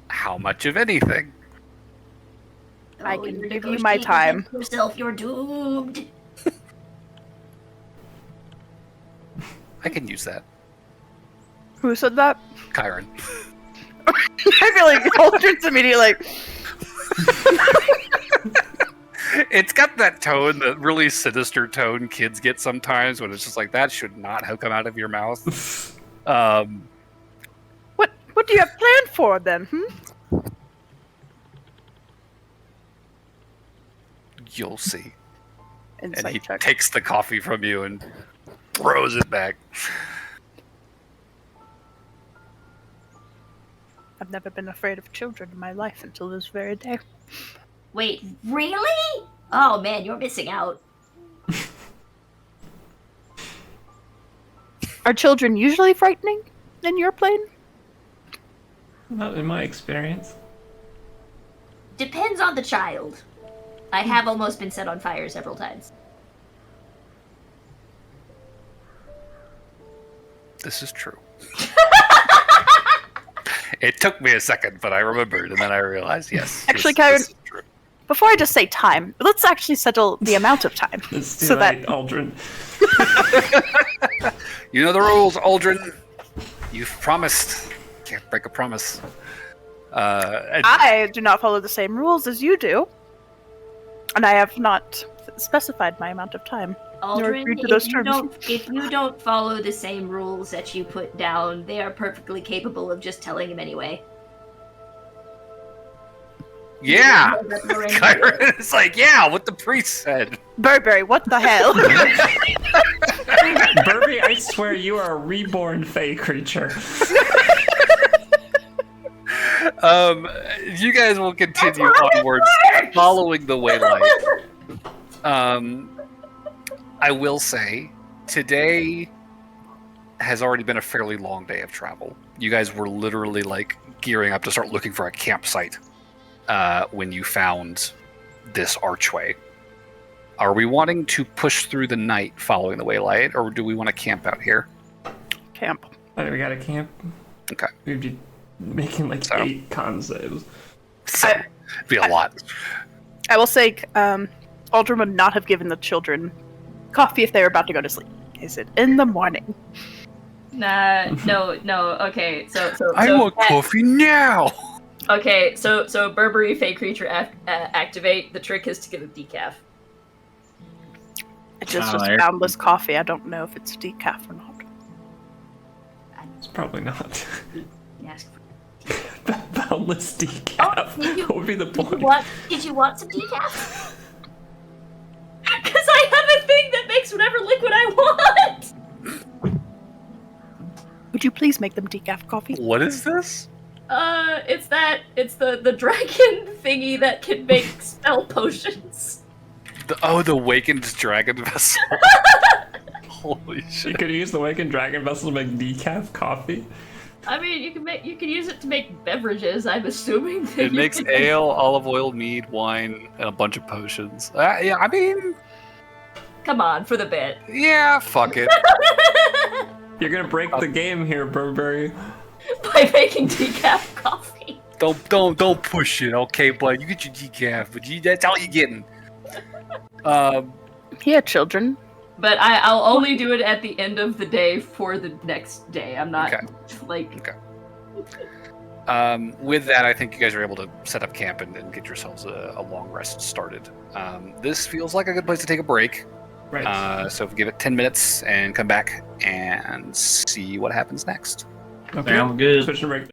How much of anything? I Oh, can you're give you my negotiating time. with yourself, you're doomed. I can use that. Who said that? Kyron. I feel like Aldrin's immediately like, It's got that tone, that really sinister tone kids get sometimes when it's just like, that should not have come out of your mouth. what do you have planned for then, You'll see. And Insight he check. takes the coffee from you and throws it back. I've never been afraid of children in my life until this very day. Wait, really? Oh man, you're missing out. Are children usually frightening in your plane? Not in my experience. Depends on the child. I have almost been set on fire several times. This is true. It took me a second, but I remembered, and then I realized, yes. Actually, this Kyron, is true. before I just say time, let's actually settle the amount of time. It's too So late, that- Aldrin. You know the rules, Aldrin. You've promised. Can't break a promise. And I do not follow the same rules as you do. And I have not specified my amount of time. Aldrin, agreed to those if you, terms. if you don't follow the same rules that you put down, they are perfectly capable of just telling him anyway. yeah. Kyron, Kyron is like, yeah, what the priest said. Burberry, what the hell? Burby, I swear you are a reborn fey creature. You guys will continue onwards, following the waylight. I will say, today has already been a fairly long day of travel. You guys were literally gearing up to start looking for a campsite when you found this archway. Are we wanting to push through the night following the waylight, or do we want to camp out here? Camp. Oh, we got a camp. Okay. We'd be making 8 con saves. So, it'd be a lot. I will say, Aldrin would not have given the children coffee if they were about to go to sleep. Is it in the morning? Nah, no, okay, so I want coffee now! Okay, so Burberry Fey Creature activate. The trick is to get a decaf. It's just there. boundless coffee. I don't know if it's decaf or not. It's probably not. Ask for Boundless decaf. Oh, did you- What would be the point? Did you want some decaf? Because I have a thing that makes whatever liquid I want! Would you please make them decaf coffee? What is this? It's the dragon thingy that can make spell potions. The Wakened Dragon Vessel. Holy You shit. could use the Wakened Dragon Vessel to make decaf coffee. I mean, you can use it to make beverages. I'm assuming that It you makes can ale, olive oil, mead, wine, and a bunch of potions. Yeah, I mean, Come on, for the bit. yeah, fuck it. You're gonna break the game here, Burberry. By making decaf coffee. Don't push it, okay, bud. You get your decaf, but that's all you're getting. Yeah, children. But I'll only do it at the end of the day for the next day. I'm not Okay. like. With that, I think you guys are able to set up camp and get yourselves a long rest started. This feels like a good place to take a break. Right. So give it 10 minutes and come back and see what happens next. Okay. Sounds good. Switch to break.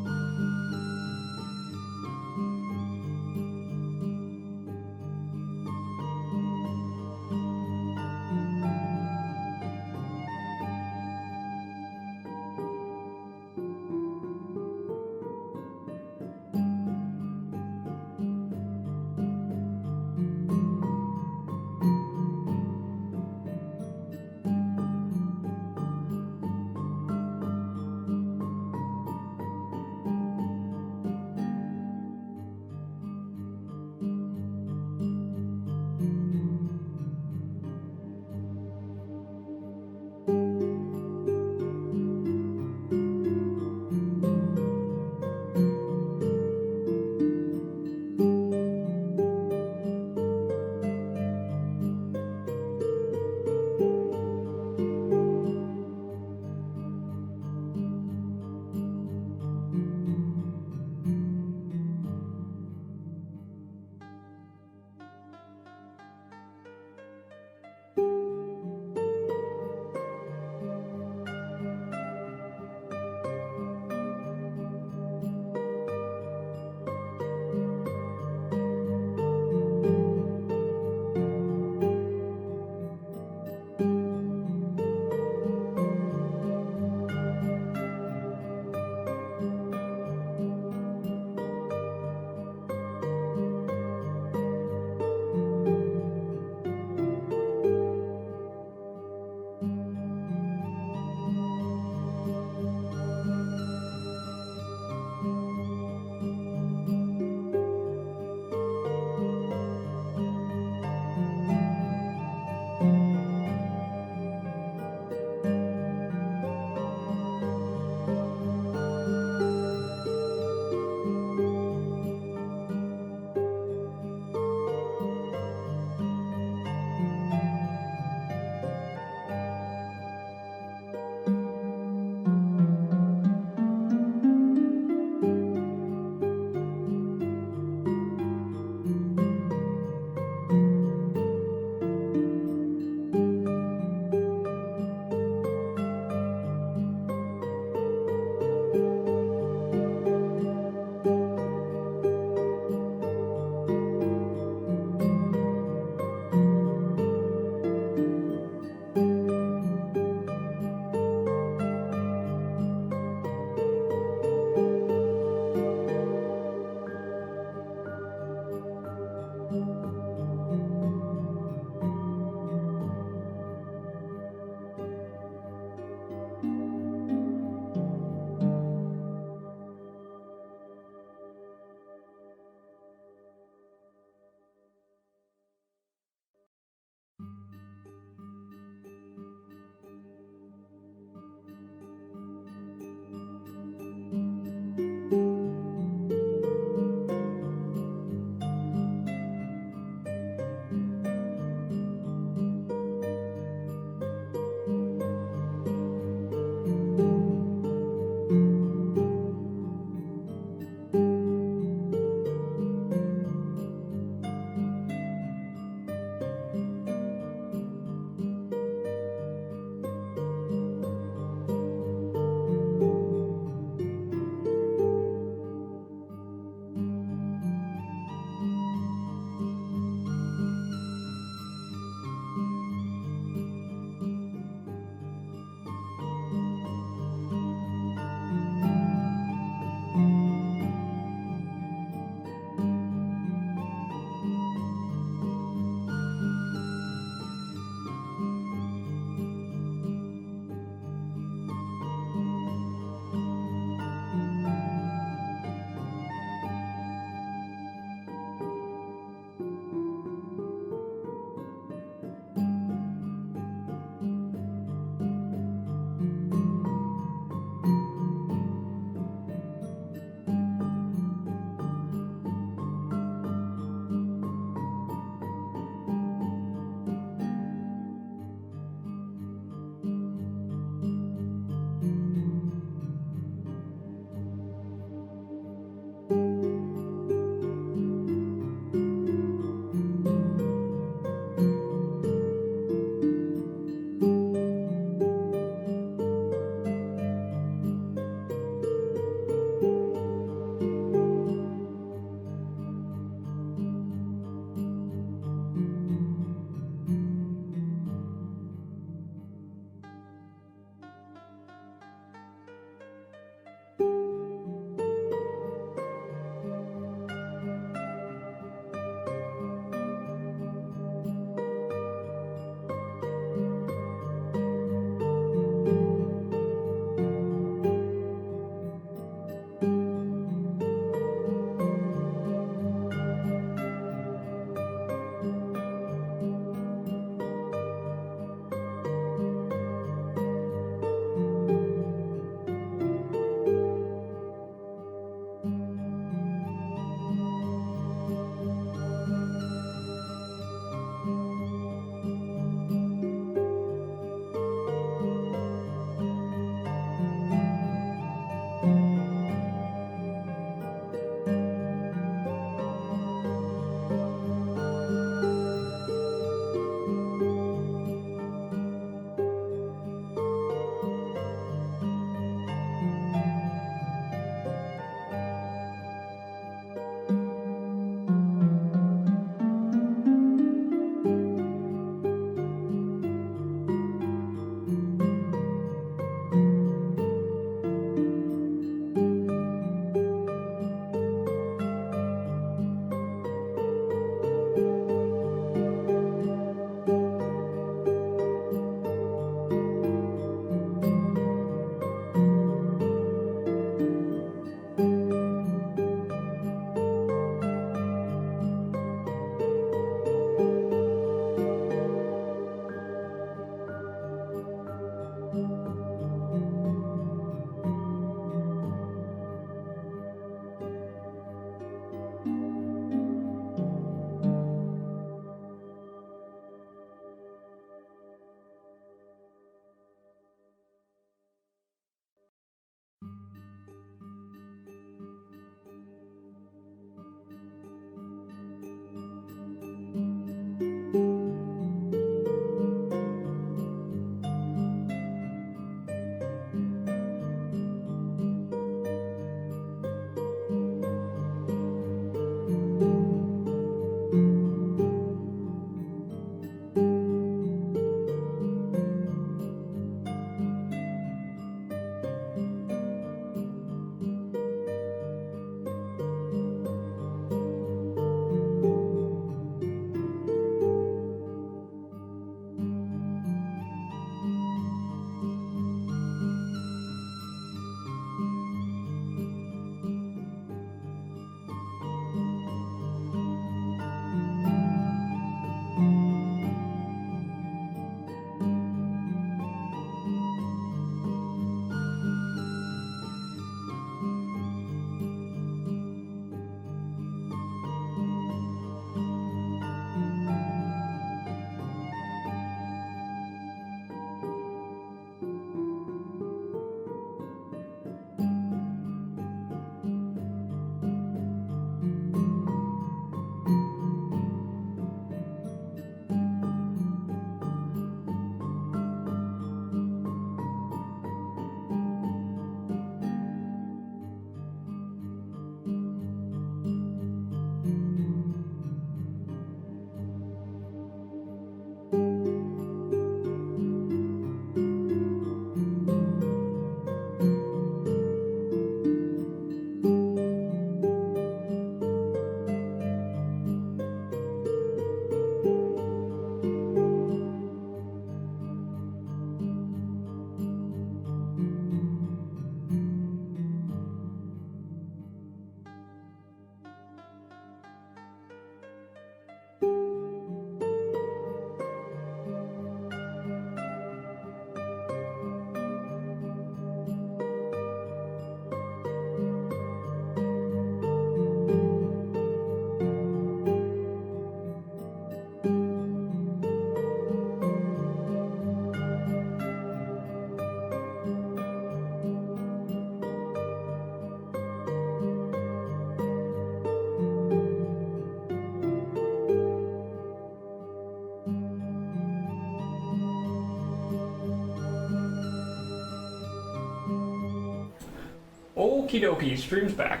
Okie dokie, stream's back.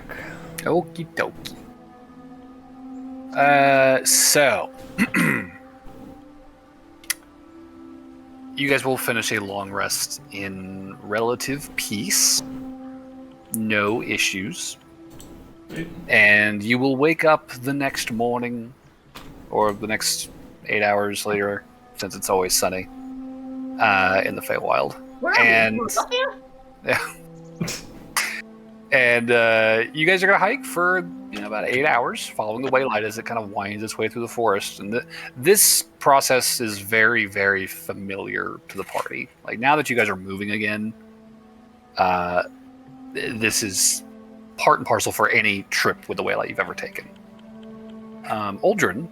Okie dokie. So you guys will finish a long rest in relative peace, no issues, and you will wake up the next morning, or the next 8 hours later, since it's always sunny, in the Feywild. Where are we? Philadelphia? Yeah. And you guys are going to hike for about 8 hours, following the waylight as it kind of winds its way through the forest. And this process is very, very familiar to the party. Like, now that you guys are moving again, this is part and parcel for any trip with the waylight you've ever taken. Uldren,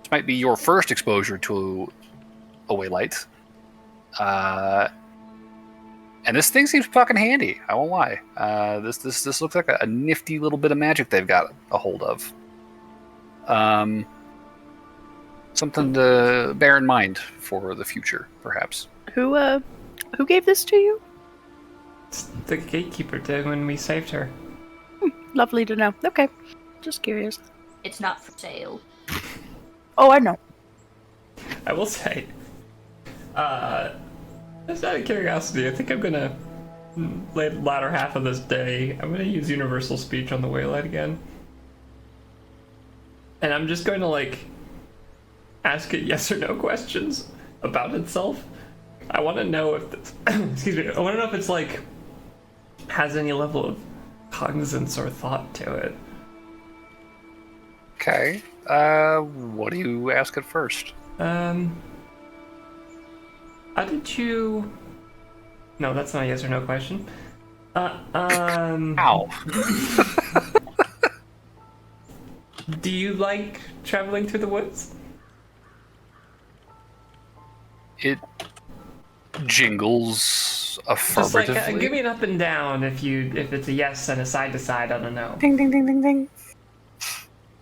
this might be your first exposure to a waylight. And this thing seems fucking handy. I won't lie. This looks like a nifty little bit of magic they've got a hold of. Something to bear in mind for the future, perhaps. Who gave this to you? The gatekeeper did when we saved her. Lovely to know. Okay. Just curious. It's not for sale. Oh, I know. I will say, just out of curiosity, I think I'm gonna, latter half of this day, I'm gonna use universal speech on the waylight again. And I'm just going to, ask it yes or no questions about itself. I want to know if this, excuse me, I want to know if it's, has any level of cognizance or thought to it. Okay. What do you ask it first? How did you... No, that's not a yes or no question. Ow. Do you like traveling through the woods? It jingles affirmatively. Just give me an up and down if it's a yes and a side to side on a no. Ding, ding, ding, ding, ding.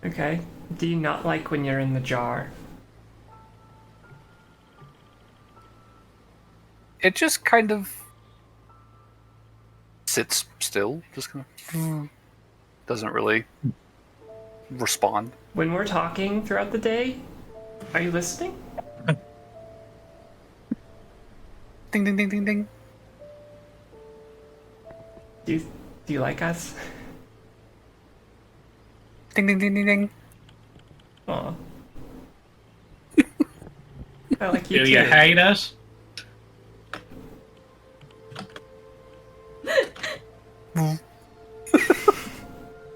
Okay. Do you not like when you're in the jar? It just kind of sits still, just kind of doesn't really respond. When we're talking throughout the day, are you listening? Ding, ding, ding, ding, ding. Do you like us? Ding, ding, ding, ding, ding. Aw. I like you Do too. you hate us?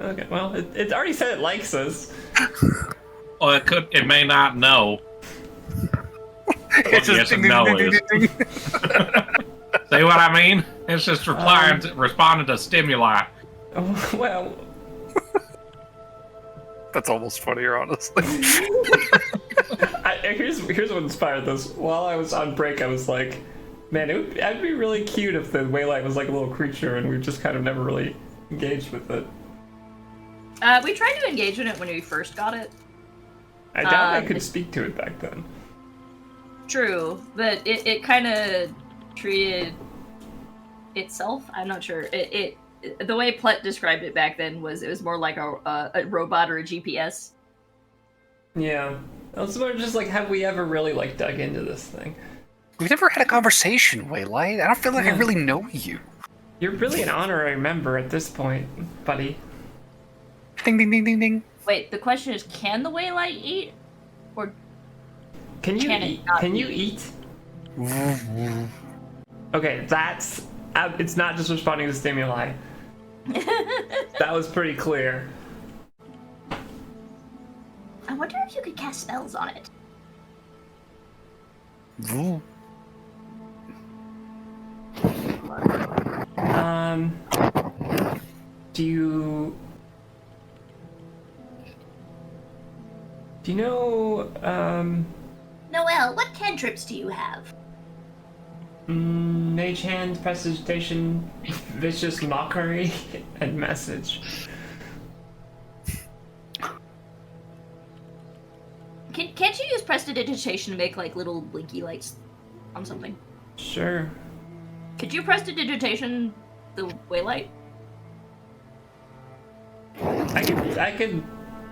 Okay, well, it already said it likes us. Well, it may not know. It's just yes ding, and ding, no ding, ding, is. ding, ding. See what I mean? It's just responding to stimuli. Oh, well, That's almost funnier, honestly. here's what inspired this. While I was on break, I was like, man, it'd be really cute if the waylight was like a little creature and we just kind of never really engaged with it. We tried to engage in it when we first got it. I doubt I could speak to it back then. True, but it kind of treated itself. I'm not sure. The way Plet described it back then was it was more like a robot or a GPS. Yeah. I was more just have we ever really dug into this thing? We've never had a conversation, Waylight. I don't feel like I really know you. You're really an honorary member at this point, buddy. Ding, ding, ding, ding, ding. Wait, the question is, can the waylight eat? Or Can you Can it eat? not Can you eat? eat? Okay, that's... It's not just responding to stimuli. That was pretty clear. I wonder if you could cast spells on it. Do you know, Noelle, what cantrips do you have? Mage Hand, Prestidigitation, Vicious Mockery, and Message. Can't you use Prestidigitation to make little blinky lights on something? Sure. Could you Prestidigitation the waylight? I can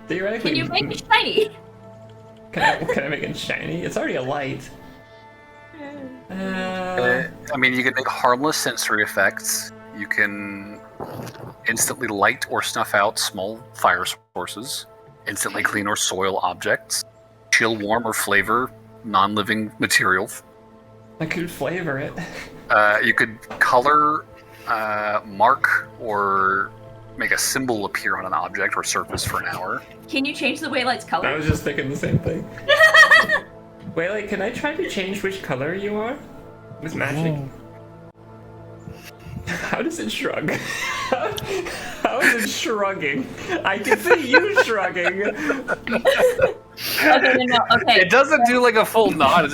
theoretically. Can you make it shiny? Can I make it shiny? It's already a light. I mean, you can make harmless sensory effects. You can instantly light or snuff out small fire sources, instantly clean or soil objects, chill, warm, or flavor non-living material. I could flavor it. You could color, mark, or make a symbol appear on an object or surface for an hour. Can you change the waylight's I color? was just thinking the same thing. Wait, can I try to change which color you are? With magic? How does it shrug? How is it shrugging? I can see you shrugging. Okay, no, okay. It doesn't do like a full nod. It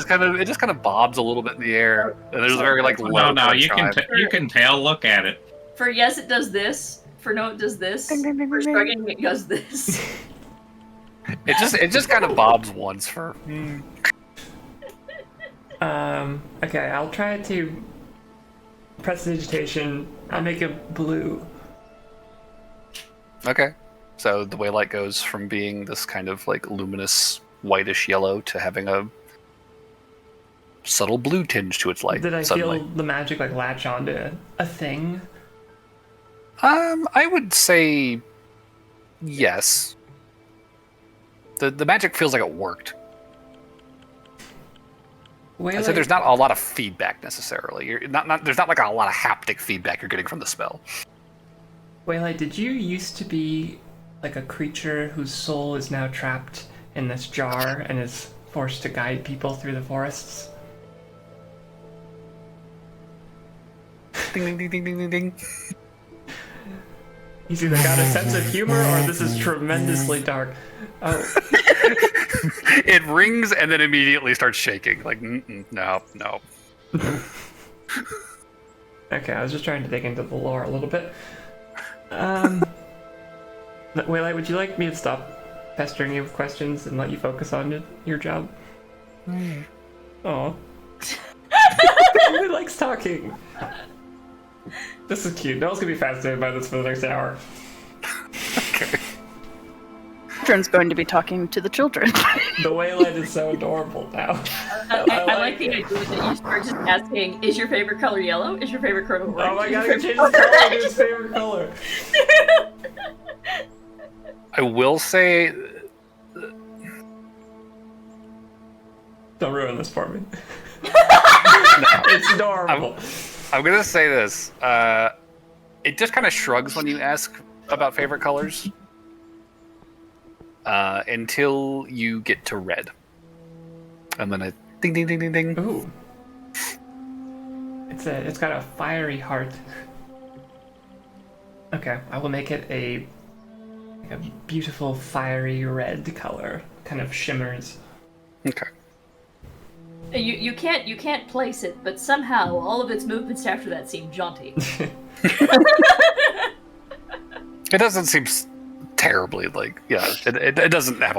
just kind of bobs a little bit in the air, and there's a very like low. No, you chime. you can tell. Look at it. For yes, it does this. For no, it does this. For shrugging, it does this. It just kind of bobs once for. Okay, I'll try to prestidigitation. I'll make it blue. Okay, so the waylight goes from being this kind of like luminous whitish yellow to having a subtle blue tinge to its light. Did I suddenly. feel the magic like latch onto a thing? I would say yes. The magic feels like it worked. I'd say there's not a lot of feedback necessarily. There's not like a lot of haptic feedback you're getting from the spell. Waylight, did you used to be like a creature whose soul is now trapped in this jar and is forced to guide people through the forests? Ding ding ding ding ding ding ding. He's either got a sense of humor or this is tremendously dark. Oh. It rings and then immediately starts shaking. Like, no. Okay, I was just trying to dig into the lore a little bit. Waylight, would you like me to stop pestering you with questions and let you focus on your job? Aw. He likes talking. This is cute. Noel's gonna be fascinated by this for the next hour. Okay. Children's going to be talking to the children. The waylight is so adorable now. I like the idea that you start just asking, is your favorite color yellow? Is your favorite color orange? Oh my god, I can change the color to his favorite color. I will say, Don't ruin this for me. no, It's adorable. I'm gonna say this. It just kind of shrugs when you ask about favorite colors. Until you get to red. And then a ding ding ding ding ding. Ooh. It's got a fiery heart. Okay, I will make it a beautiful fiery red color. Kind of shimmers. Okay. You can't place it, but somehow all of its movements after that seem jaunty. It doesn't seem terribly like, yeah, it doesn't have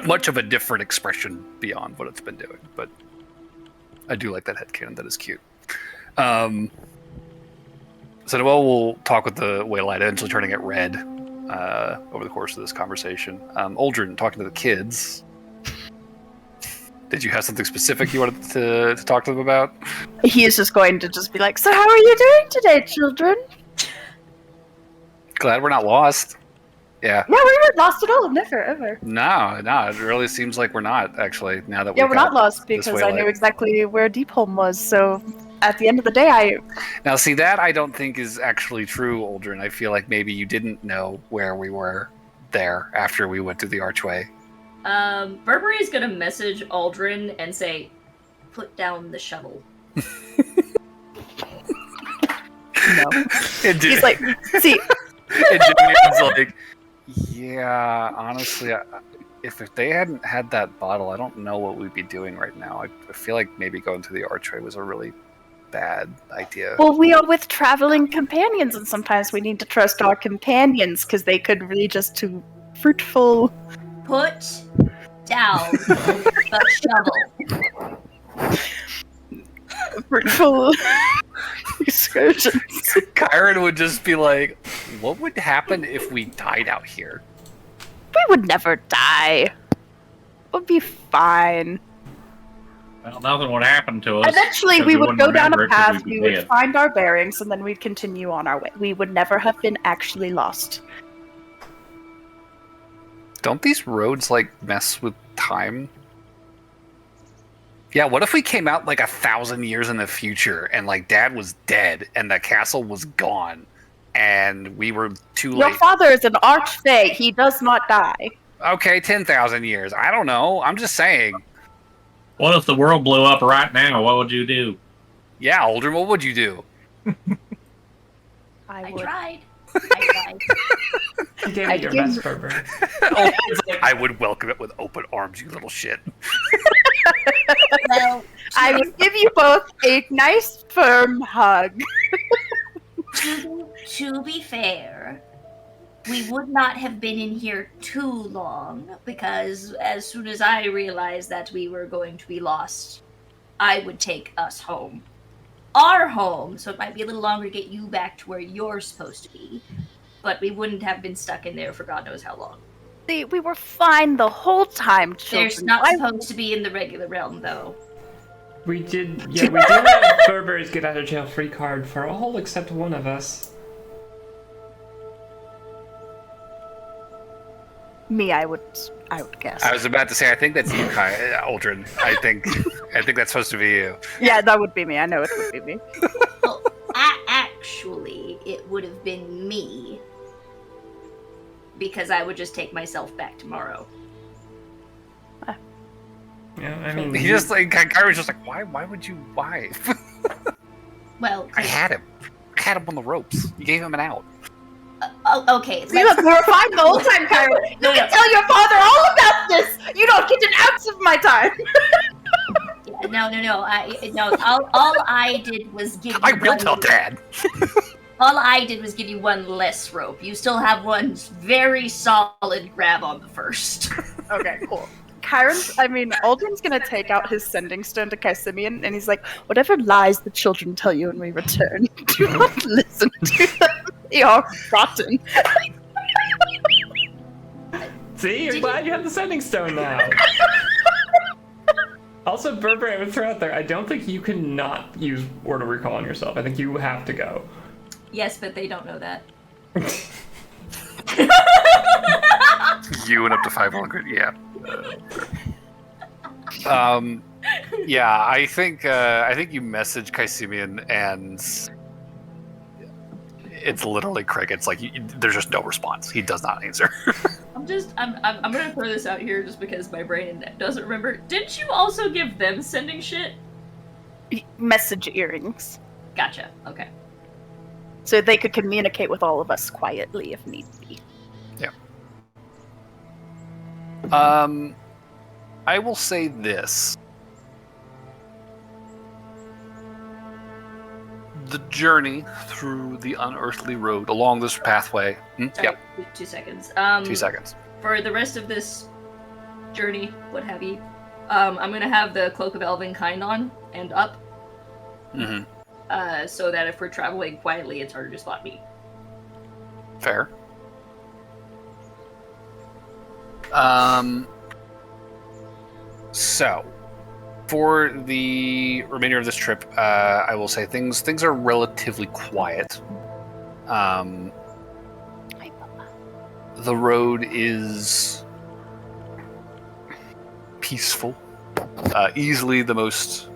much of a different expression beyond what it's been doing, but I do like that headcanon. That is cute. So Noelle will talk with the waylight, eventually turning it red over the course of this conversation. Aldrin, talking to the kids. Did you have something specific you wanted to talk to them about? He is just going to just be like, so how are you doing today, children? Glad we're not lost. Yeah. Yeah, we weren't lost at all. Never, ever. No, it really seems like we're not, actually, now that Yeah, we've we're got not lost this because I waylight. knew exactly where Deepholm was, so at the end of the day, Now, see, that I don't think is actually true, Aldrin. I feel like maybe you didn't know where we were there after we went through the archway. Burberry is gonna message Aldrin and say, put down the shovel. no. And He's like, see, and Jimmy like, yeah, honestly, if they hadn't had that bottle, I don't know what we'd be doing right now. I feel like maybe going through the archway was a really bad idea. well, we are with traveling companions, and sometimes we need to trust our companions because they could lead us to fruitful. Put down the shovel. Fruitful. excursions. Kyron would just be like, what would happen if we died out here? We would never die. We'll be fine. Well, nothing would happen to us. Eventually, 'cause we would wouldn't go down remember a it 'cause path, we'd be we would dead. find our bearings, and then we'd continue on our way. We would never have been actually lost. Don't these roads, like, mess with time? Yeah, what if we came out, like, 1,000 years in the future, and, like, Dad was dead, and the castle was gone, and we were too Your late? father is an archfey. He does not die. Okay, 10,000 years. I don't know. I'm just saying. What if the world blew up right now? What would you do? Yeah, Aldrin, what would you do? I would. tried. I tried. You gave I it your give- best, Berber. Aldrin's like, I would welcome it with open arms, you little shit. Well, I would give you both a nice, firm hug. to be fair, we would not have been in here too long because as soon as I realized that we were going to be lost, I would take us home. Our home, so it might be a little longer to get you back to where you're supposed to be, but we wouldn't have been stuck in there for God knows how long. See, we were fine the whole time, children. There's not Why- supposed to be in the regular realm, though. We did have Berber's get out of jail free card for all except one of us. Me, I would guess. I was about to say, I think that's you, Aldrin. I think that's supposed to be you. Yeah, that would be me. I know it would be me. Well, actually, it would have been me. Because I would just take myself back tomorrow. Yeah, I mean, He just like Kyrie was just like, why would you? Why? Well, I had him on the ropes. You gave him an out. okay. See, look, we were fine the whole time, Kyra. You can tell your father all about this. You don't get an ounce of my time. No. All I did was give you I will one- tell Dad. All I did was give you one less rope. You still have one very solid grab on the first. Okay, cool. Aldrin's gonna take out his sending stone to Kaisimian, and he's like, whatever lies the children tell you when we return, do not listen to them. They are rotten. see, you're glad you have the sending stone now. Also, Berber, I would throw out there, I don't think you can not use Word of Recall on yourself. I think you have to go. Yes, but they don't know that. You and up to 500, yeah. Yeah, I think you message Kaisimian and it's literally crickets. Like there's just no response. He does not answer. I'm gonna throw this out here just because my brain doesn't remember. Didn't you also give them sending shit? Message earrings. Gotcha. Okay. So they could communicate with all of us quietly if need be. Yeah. I will say this. The journey through the unearthly road along this pathway. Sorry, Yep, 2 seconds. 2 seconds. For the rest of this journey, what have you, I'm gonna have the Cloak of Elven Kind on and up, Mm-hmm. so that if we're traveling quietly, it's harder to spot me. Fair. So, for the remainder of this trip, I will say things are relatively quiet. The road is peaceful, easily the most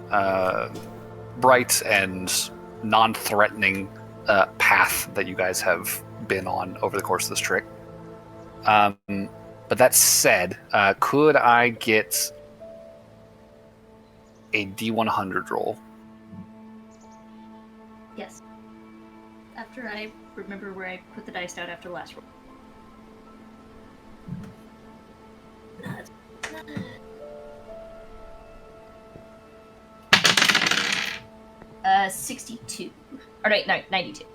bright and non-threatening path that you guys have been on over the course of this trip. But that said, could I get a D100 roll? Yes. After I remember where I put the dice down after the last roll. 62. Or wait, no, 92.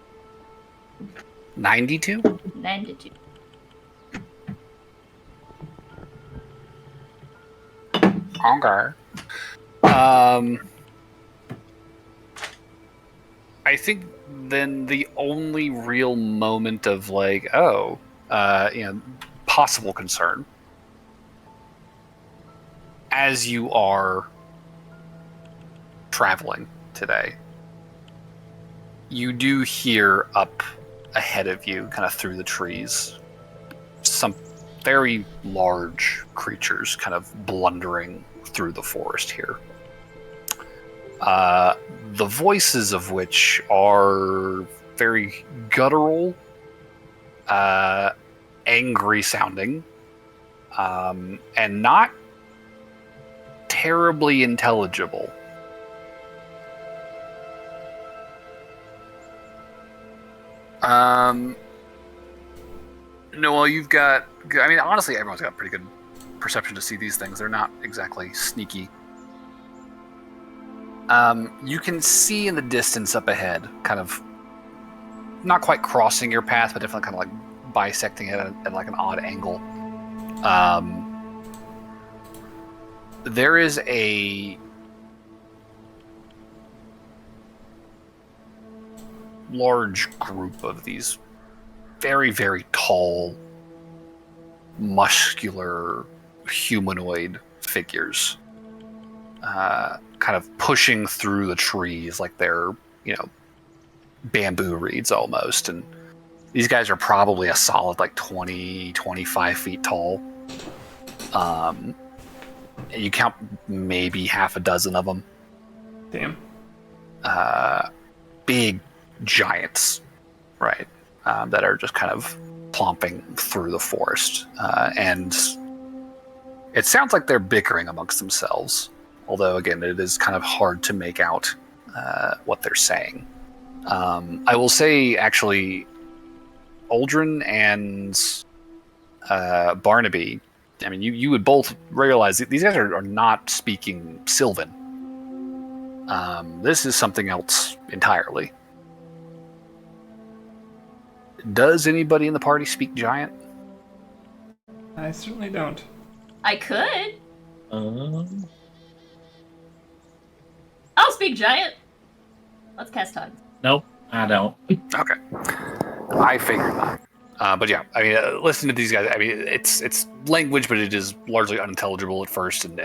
92? 92. Okay. I think then the only real moment of like, possible concern as you are traveling today, you do hear up ahead of you, kind of through the trees, some very large creatures kind of blundering through the forest here. The voices of which are very guttural, angry sounding, and not terribly intelligible. Noel, you've got... I mean, honestly, everyone's got pretty good perception to see these things. They're not exactly sneaky. You can see in the distance up ahead, kind of not quite crossing your path, but definitely kind of like bisecting it at like an odd angle. There is a large group of these very, very tall, muscular, humanoid figures, kind of pushing through the trees like they're, bamboo reeds almost. And these guys are probably a solid like 20, 25 feet tall. You count maybe half a dozen of them. Damn. Big giants, right? That are just kind of plomping through the forest. And it sounds like they're bickering amongst themselves. Although, again, it is kind of hard to make out what they're saying. I will say, actually, Aldrin and Barnaby, I mean, you would both realize that these guys are not speaking Sylvan. This is something else entirely. Does anybody in the party speak Giant? I certainly don't. I could. I'll speak Giant. Let's cast Tongues. Nope, I don't. Okay. I figured not. But yeah, I mean, listen to these guys. I mean, it's language, but it is largely unintelligible at first and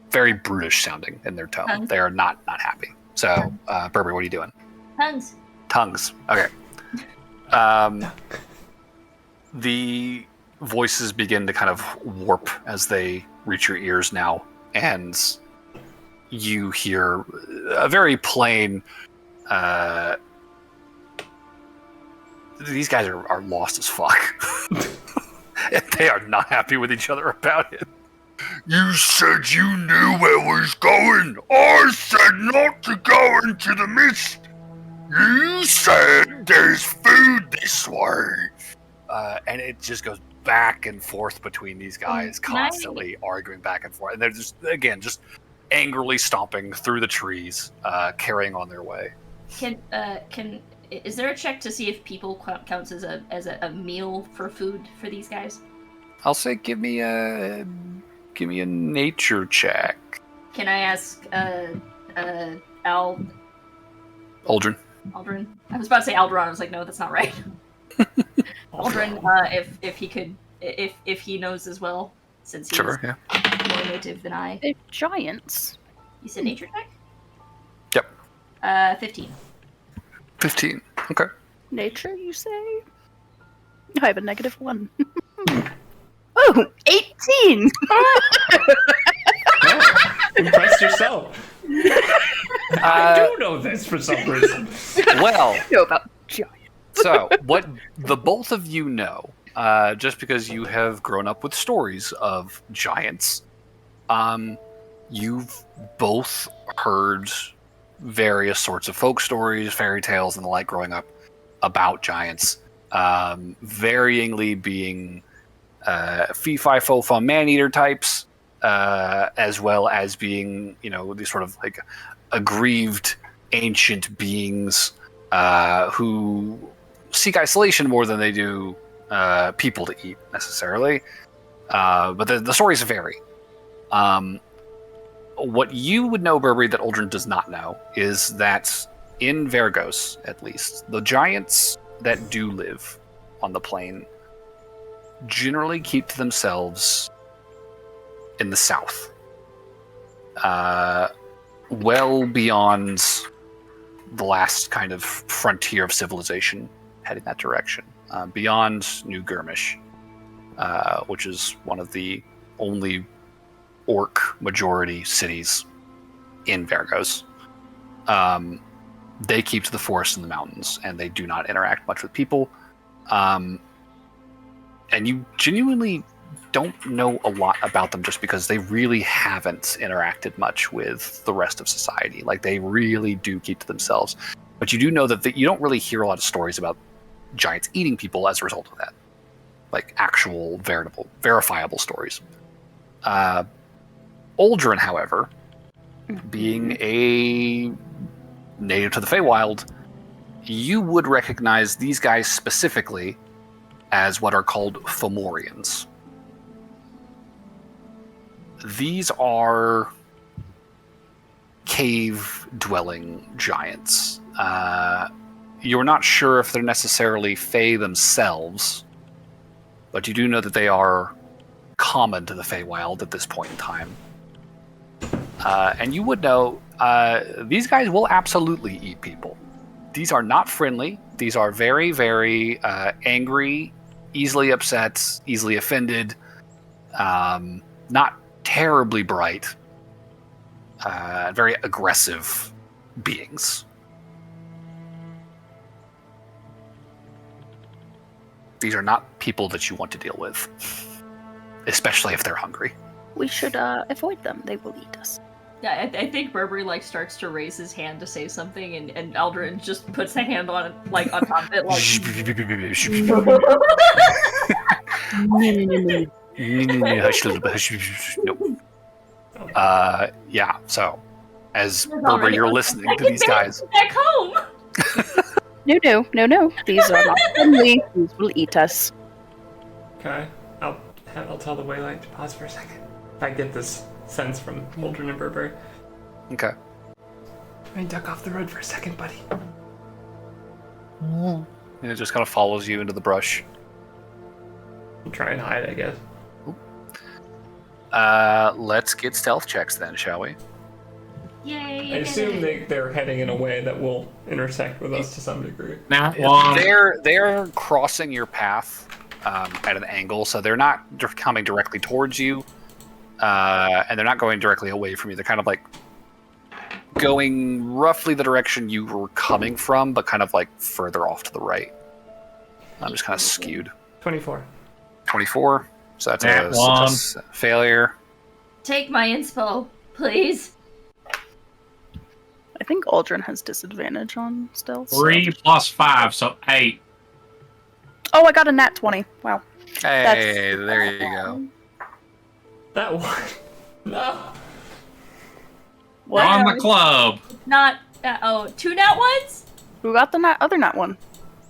very brutish sounding in their tone. Tongues. They are not happy. So, Burberry, what are you doing? Tongues. Tongues. Okay. The voices begin to kind of warp as they reach your ears now, and you hear a very plain... these guys are lost as fuck. And they are not happy with each other about it. You said you knew where I was going. I said not to go into the mist. You said there's food this way. And it just goes back and forth between these guys, constantly arguing back and forth. And they're just, again, just angrily stomping through the trees, carrying on their way. Is there a check to see if people counts as a meal for food for these guys? I'll say give me a nature check. Can I ask Aldrin? Aldrin? I was about to say Alderon. I was like, no, that's not right. Aldrin, if he could, if he knows as well, since he's more native than I. They're giants. You said nature check? Yep. 15. 15. Okay. Nature, you say? I have a -1. Oh, 18! Impress yourself. I do know this for some reason. Well, I know about giants. So, what the both of you know, just because you have grown up with stories of giants, you've both heard various sorts of folk stories, fairy tales, and the like growing up about giants, varyingly being fee-fi-fo-fum man-eater types, as well as being, these sort of like aggrieved ancient beings who seek isolation more than they do people to eat necessarily. But the stories vary. What you would know, Burberry, that Aldrin does not know is that in Vergos, at least, the giants that do live on the plane generally keep to themselves in the south. Well beyond the last kind of frontier of civilization heading that direction. Beyond New Girmish, which is one of the only orc majority cities in Vergos. They keep to the forest and the mountains, and they do not interact much with people. And you genuinely don't know a lot about them just because they really haven't interacted much with the rest of society. Like, they really do keep to themselves. But you do know that you don't really hear a lot of stories about giants eating people as a result of that. Like, actual, verifiable stories. Uldren, however, being a native to the Feywild, you would recognize these guys specifically as what are called Fomorians. These are cave-dwelling giants. You're not sure if they're necessarily Fey themselves, but you do know that they are common to the Feywild at this point in time. And you would know these guys will absolutely eat people. These are not friendly. These are very, very angry, easily upset, easily offended, not terribly bright, very aggressive beings. These are not people that you want to deal with, especially if they're hungry. We should avoid them. They will eat us. Yeah, I think Burberry like starts to raise his hand to say something, and Aldrin just puts a hand on it, like on top of it, like. Yeah. So, as Burberry, you're listening to these guys. Back home. No. These are not friendly. These will eat us. Okay, I'll tell the Waylight to pause for a second. If I get this sense from Uldren and Burberry. Okay. I mean, duck off the road for a second, buddy. And it just kind of follows you into the brush. I'll try and hide, I guess. Let's get stealth checks then, shall we? Yay! I assume they're heading in a way that will intersect with us to some degree. They're crossing your path at an angle, so they're not coming directly towards you, and they're not going directly away from you. They're kind of like going roughly the direction you were coming from, but kind of like further off to the right. I'm just kind of skewed. 24. 24. So that's a success, failure. Take my inspo, please. I think Uldren has disadvantage on stealth. 3 plus 5, so 8. Oh, I got a nat 20. Wow. Hey, there you go. That one. No. What? On the club. Not. 2 nat ones? Who got the other nat one?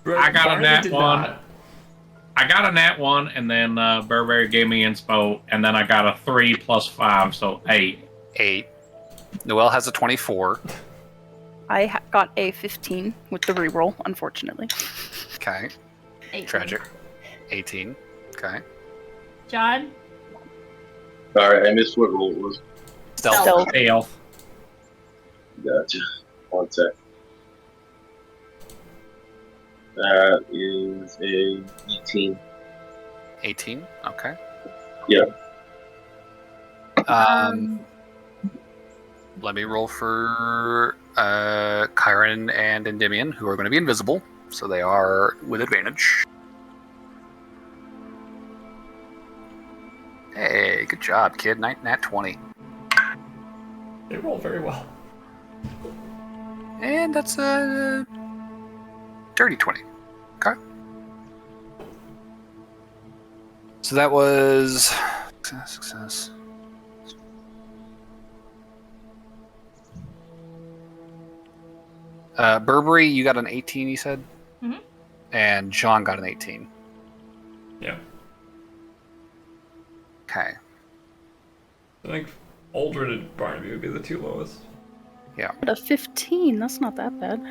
I got a Barney nat did 1. not. I got a nat 1, and then Burberry gave me inspo, and then I got a 3 plus 5, so 8. 8. Noelle has a 24. I got a 15 with the reroll, unfortunately. Okay. 18. Tragic. 18. Okay. John? Sorry, I missed what roll it was. Stealth. Stealth. Gotcha. One sec. That is a 18. 18. Okay. Yeah. Let me roll for Kyron and Endymion, who are going to be invisible, so they are with advantage. Hey, good job, kid. Nat 20. They roll very well. And that's a dirty 20. Okay. So that was success. Burberry, you got an 18, you said? Mhm. And John got an 18. Yeah. Okay. I think Uldren and Barnaby would be the two lowest. But a 15, that's not that bad.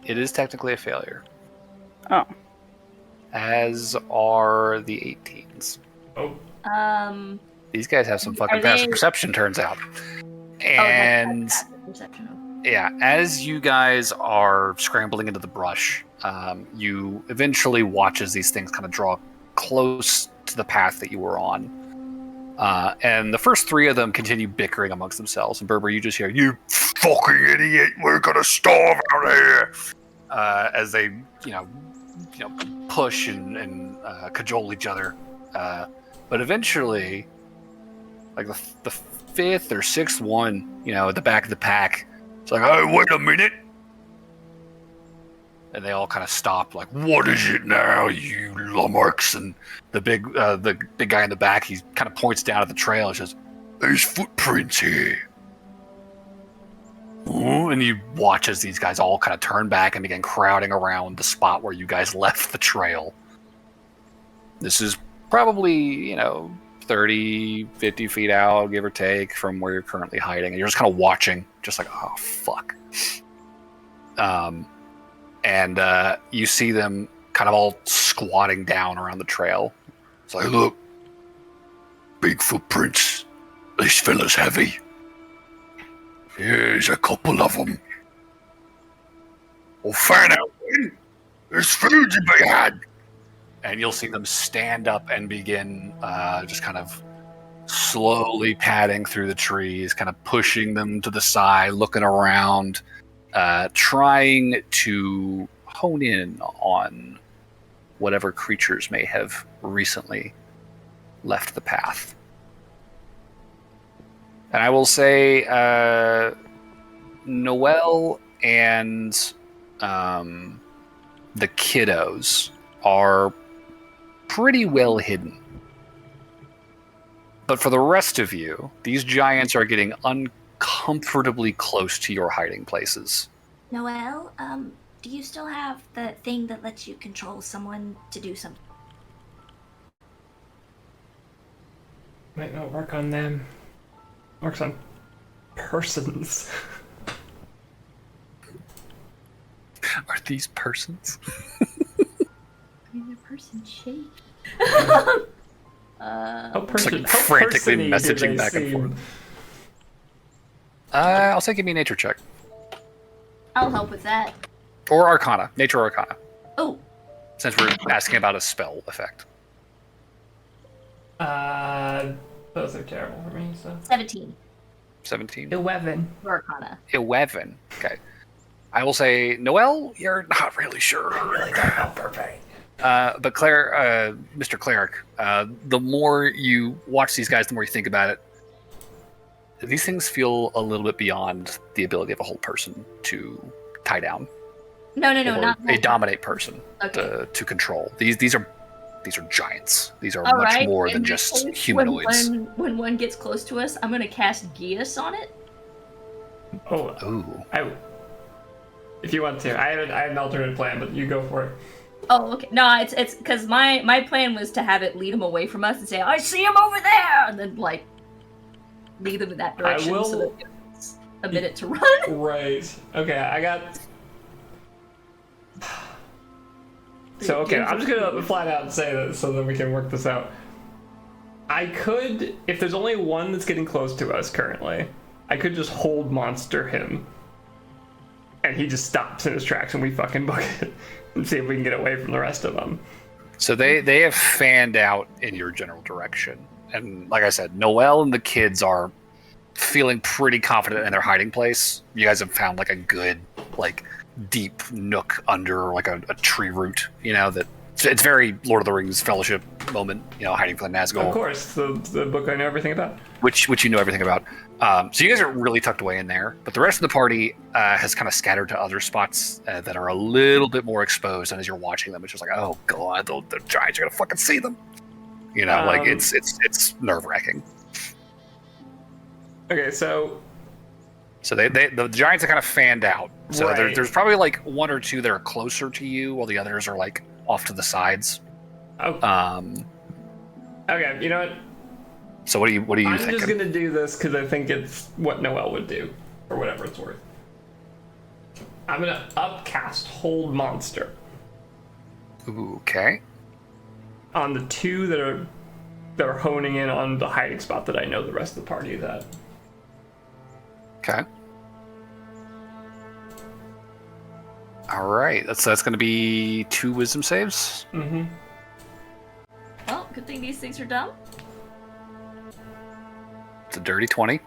It is technically a failure. Oh. As are the 18s. Oh, These guys have some Are fucking passive they- perception, turns out. Oh, And that's perception. yeah, as you guys are scrambling into the brush, you eventually watch as these things kind of draw close to the path that you were on. And the first three of them continue bickering amongst themselves. And Berber, you just hear, "You fucking idiot! We're gonna starve out here!" As they, push and cajole each other. But eventually, like the fifth or sixth one, at the back of the pack, it's like, "Oh, wait a minute!" And they all kind of stop, like, "What is it now, you lummox?" And the big guy in the back, he kind of points down at the trail and says, "There's footprints here." Ooh, and you watch as these guys all kind of turn back and begin crowding around the spot where you guys left the trail. This is probably, 30, 50 feet out, give or take, from where you're currently hiding. And you're just kind of watching, just like, oh, fuck. And you see them kind of all squatting down around the trail. It's like, "Look, big footprints. This fella's heavy. Here's a couple of them. We'll find out when. There's food to be had." And you'll see them stand up and begin just kind of slowly padding through the trees, kind of pushing them to the side, looking around, trying to hone in on whatever creatures may have recently left the path. And I will say, Noelle and the kiddos are pretty well hidden. But for the rest of you, these giants are getting uncomfortably close to your hiding places. Noelle, do you still have the thing that lets you control someone to do something? might not work on them. Works on persons. Are these persons? In a person shape. How It's like how frantically person-y do messaging they back and seem? forth. I'll say give me a nature check. I'll help with that. Or Arcana. Nature or Arcana. Oh, Since we're asking about a spell effect. Those are terrible for me, so. 17. 17. 11. Arcana. 11. Okay. I will say, Noelle, you're not really sure. I really don't know Burbank. But Claire, Mr. Cleric, the more you watch these guys, the more you think about it. These things feel a little bit beyond the ability of a whole person to tie down. No, or not a dominate person Okay. to control. These are giants. These are All much right, more in than that just case, humanoids. When one gets close to us, I'm gonna cast Geas on it. Oh, Ooh. if you want to. I had an alternate plan, but you go for it. Oh, okay. No, it's because my plan was to have it lead them away from us and say, "I see him over there," and then like lead them in that direction will- so that it's a minute to run. Right. Okay, I got... So, okay, I'm just gonna flat out say that so that we can work this out. I could, if there's only one that's getting close to us currently, I could just hold monster him. And he just stops in his tracks and we fucking book it. And see if we can get away from the rest of them. So they have fanned out in your general direction. And like I said, Noelle and the kids are feeling pretty confident in their hiding place. You guys have found like a good, like, deep nook under like a tree root, that it's very Lord of the Rings Fellowship moment, hiding from the Nazgul. Of course, the book I know everything about. Which you know everything about. So you guys are really tucked away in there, but the rest of the party has kind of scattered to other spots that are a little bit more exposed. And as you're watching them, it's just like, oh god, the giants are gonna fucking see them. Like it's nerve wracking. Okay, so the giants are kind of fanned out. So Right. there's probably like one or two that are closer to you, while the others are like off to the sides. oh, Um, okay, you know what? So what do you I'm thinking? just gonna do this because I think it's what Noelle would do, or whatever it's worth. I'm gonna upcast Hold Monster Ooh, okay. on the two that are honing in on the hiding spot that I know the rest of the party is at. Okay. All right. That's going to be 2 wisdom saves. Mm-hmm. Well, good thing these things are dumb. It's a dirty 20.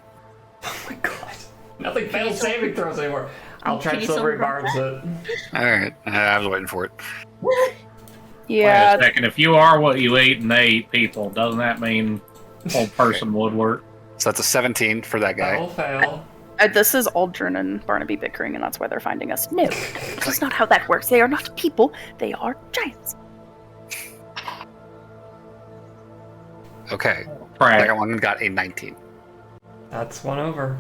Oh my god. Nothing fails saving throws anymore. I'll try Can you Silvery silver Barbs it. All right. I was waiting for it. Yeah, Wait a second. If you are what you eat and they eat people, doesn't that mean whole person would work? So that's a 17 for that guy. That'll fail. this is Aldrin and Barnaby bickering, and that's why they're finding us. No, that's not how that works. They are not people. They are giants. Okay. Right. Second one got a 19. That's one over.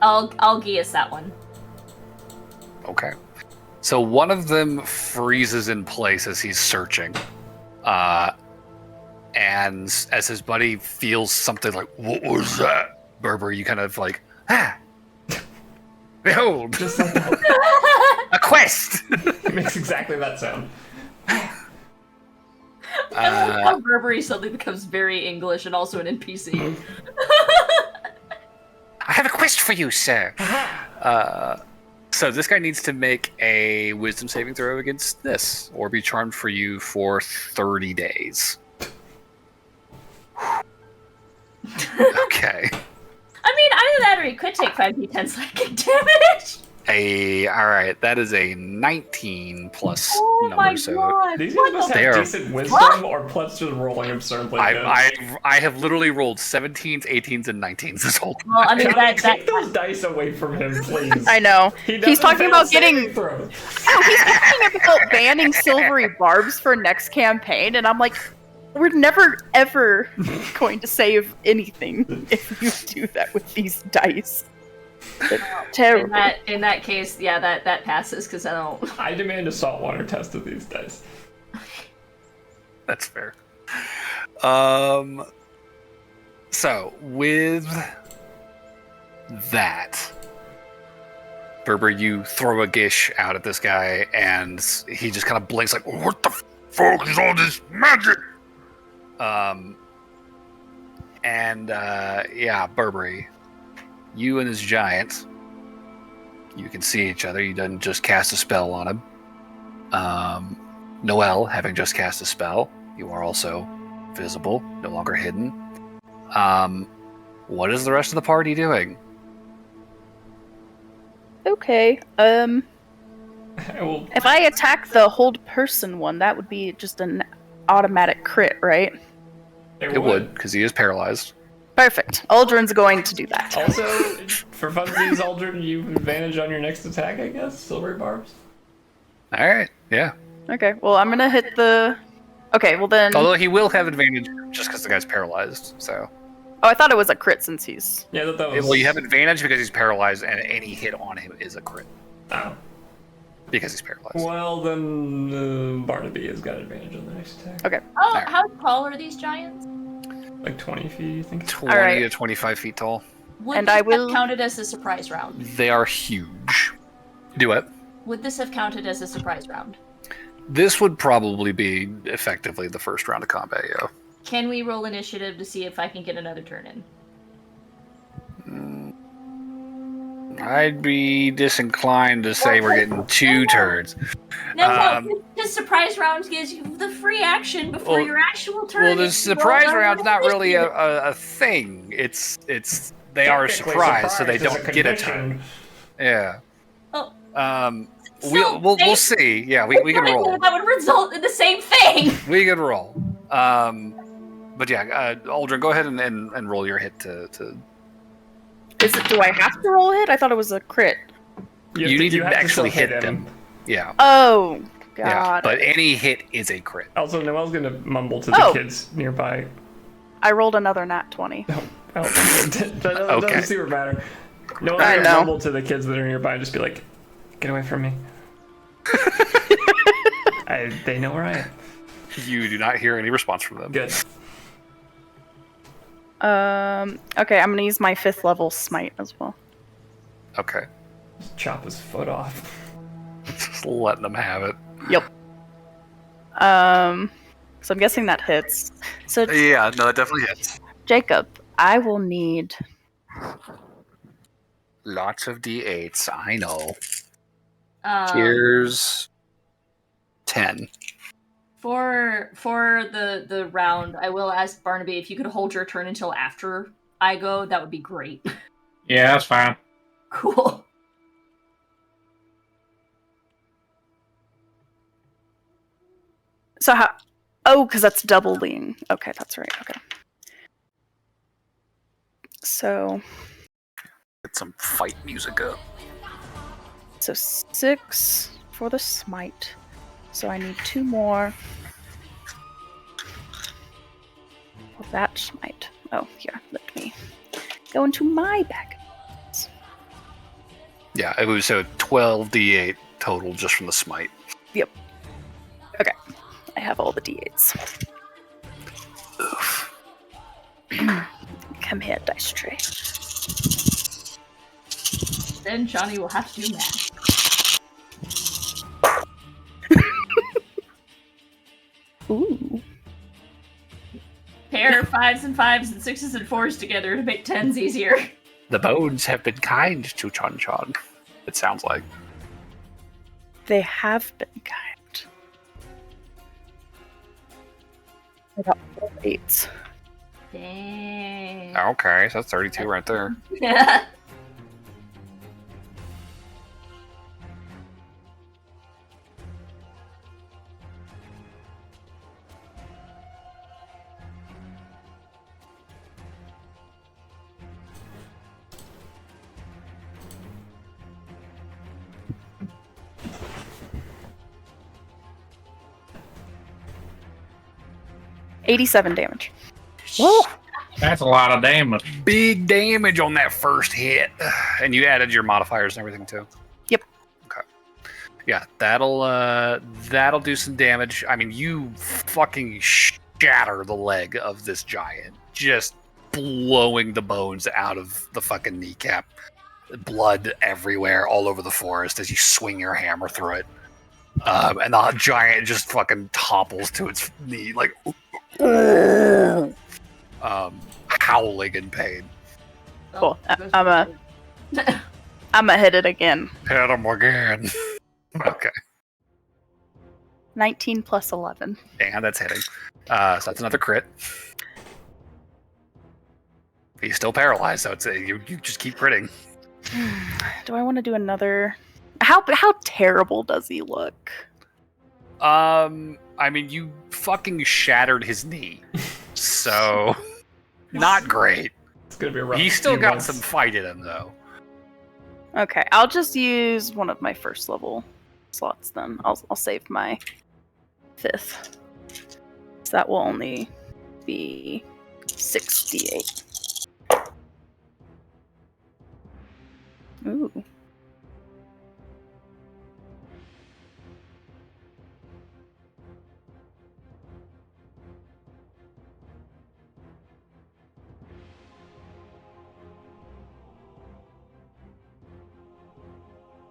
I'll Gius that one. Okay. So one of them freezes in place as he's searching. And as his buddy feels something like, what was that? Berber, you kind of like, behold, Just like that. a quest! It makes exactly that sound. I love how Burberry suddenly becomes very English and also an NPC. I have a quest for you, sir. So this guy needs to make a wisdom saving throw against this, or be charmed for you for 30 days. Okay. I mean, either that or he could take 5d10 psychic damage. All right, that is a 19 plus Oh my number, so god. These guys must They have are- decent wisdom, or plus just rolling absurdly good. I have literally rolled 17s, 18s, and 19s this whole time. Well, I mean, Take those dice away from him, please. I know. He He's doesn't talking fail about saving getting. throws. No, he's talking about banning Silvery Barbs for next campaign, and I'm like, we're never ever going to save anything if you do that with these dice. It's terrible. In that case, yeah, that passes because I don't. I demand a saltwater test of these dice. That's fair. So with that, Berber, you throw a gish out at this guy, and he just kind of blinks like, "What the fuck is all this magic?" Yeah, Burberry, you and this giant, you can see each other. You didn't just cast a spell on him. Noelle, having just cast a spell, you are also visible, no longer hidden. What is the rest of the party doing? Okay. I will. If I attack the hold person one, that would be just an automatic crit, right? It would, because he is paralyzed. Perfect. Aldrin's going to do that. Also, for funsies, Aldrin, you have advantage on your next attack, I guess? Silvery Barbs? All right, yeah. Okay, well, I'm gonna hit the... Okay, well then... Although he will have advantage just because the guy's paralyzed, so... Oh, I thought it was a crit since he's... Yeah, that was... Well, you have advantage because he's paralyzed, and any hit on him is a crit. Oh. Because he's paralyzed. Well, then Barnaby has got advantage on the next attack. Okay. How tall are these giants? Like 20 feet, you think? 20 Alright. to 25 feet tall. Would And this I have will- counted as a surprise round? They are huge. Do what? Would this have counted as a surprise round? This would probably be effectively the first round of combat, yeah. Can we roll initiative to see if I can get another turn in? I'd be disinclined to say we're getting 2 turns. No, the surprise round gives you the free action before Well- your actual turn. Well, the if you roll surprise another round's not really initiative. a thing. They are a Technically, surprise, so they is a don't get a condition. turn. Yeah. Oh. We'll they- see. Yeah, we can roll. That would result in the same thing. We can roll. But yeah, Aldrin, go ahead and roll your hit to. Do I have to roll a hit? I thought it was a crit. You need to have actually still hit them. Yeah. Oh, Yeah. God. But any hit is a crit. Also, Noelle's gonna mumble to the Oh. kids nearby. I rolled another nat 20. Oh, that doesn't Okay. super matter. Noelle's I gonna know. mumble to the kids that are nearby and just be like, get away from me. They know where I am. You do not hear any response from them. Good. Okay, I'm gonna use my 5th level smite as well. Okay. Just chop his foot off. Just letting them have it. Yep. So I'm guessing that hits. So Yeah, no, it definitely hits. Jacob, I will need Lots of D8s, I know. Um, Here's 10. For the round, I will ask Barnaby if you could hold your turn until after I go. That would be great. Yeah, that's fine. Cool. So how? Oh, because that's doubling. Okay, that's right. Okay. So Get some fight music up. 6 for the smite. So I need 2 more for that smite. Oh, here, let me go into my bag. Yeah, it was so 12 D8 total just from the smite. Yep. Okay, I have all the d8s. Oof. Come here, dice tray. Then Johnny will have to do math. Ooh. Pair 5s and 5s and 6s and 4s together to make 10s easier. The bones have been kind to Chon Chon, it sounds like. They have been kind. I got 4 8s. Dang. Okay, so that's 32 right there. Yeah. $87 damage. Whoa! That's a lot of damage. Big damage on that first hit. And you added your modifiers and everything too. Yep. Okay. Yeah, that'll do some damage. I mean, you fucking shatter the leg of this giant, just blowing the bones out of the fucking kneecap. Blood everywhere, all over the forest as you swing your hammer through it. And the giant just fucking topples to its knee, like howling in pain. Cool. I'm gonna hit it again. Hit him again. Okay. 19 plus 11. And that's hitting. So that's another crit. He's still paralyzed, so it's you just keep critting. Do I want to do another? How terrible does he look? I mean, you fucking shattered his knee, so not great. It's gonna be a rough. He's still few got months. some fight in him, though. Okay, I'll just use one of my 1st level slots then. I'll save my 5th. So that will only be 68. Ooh.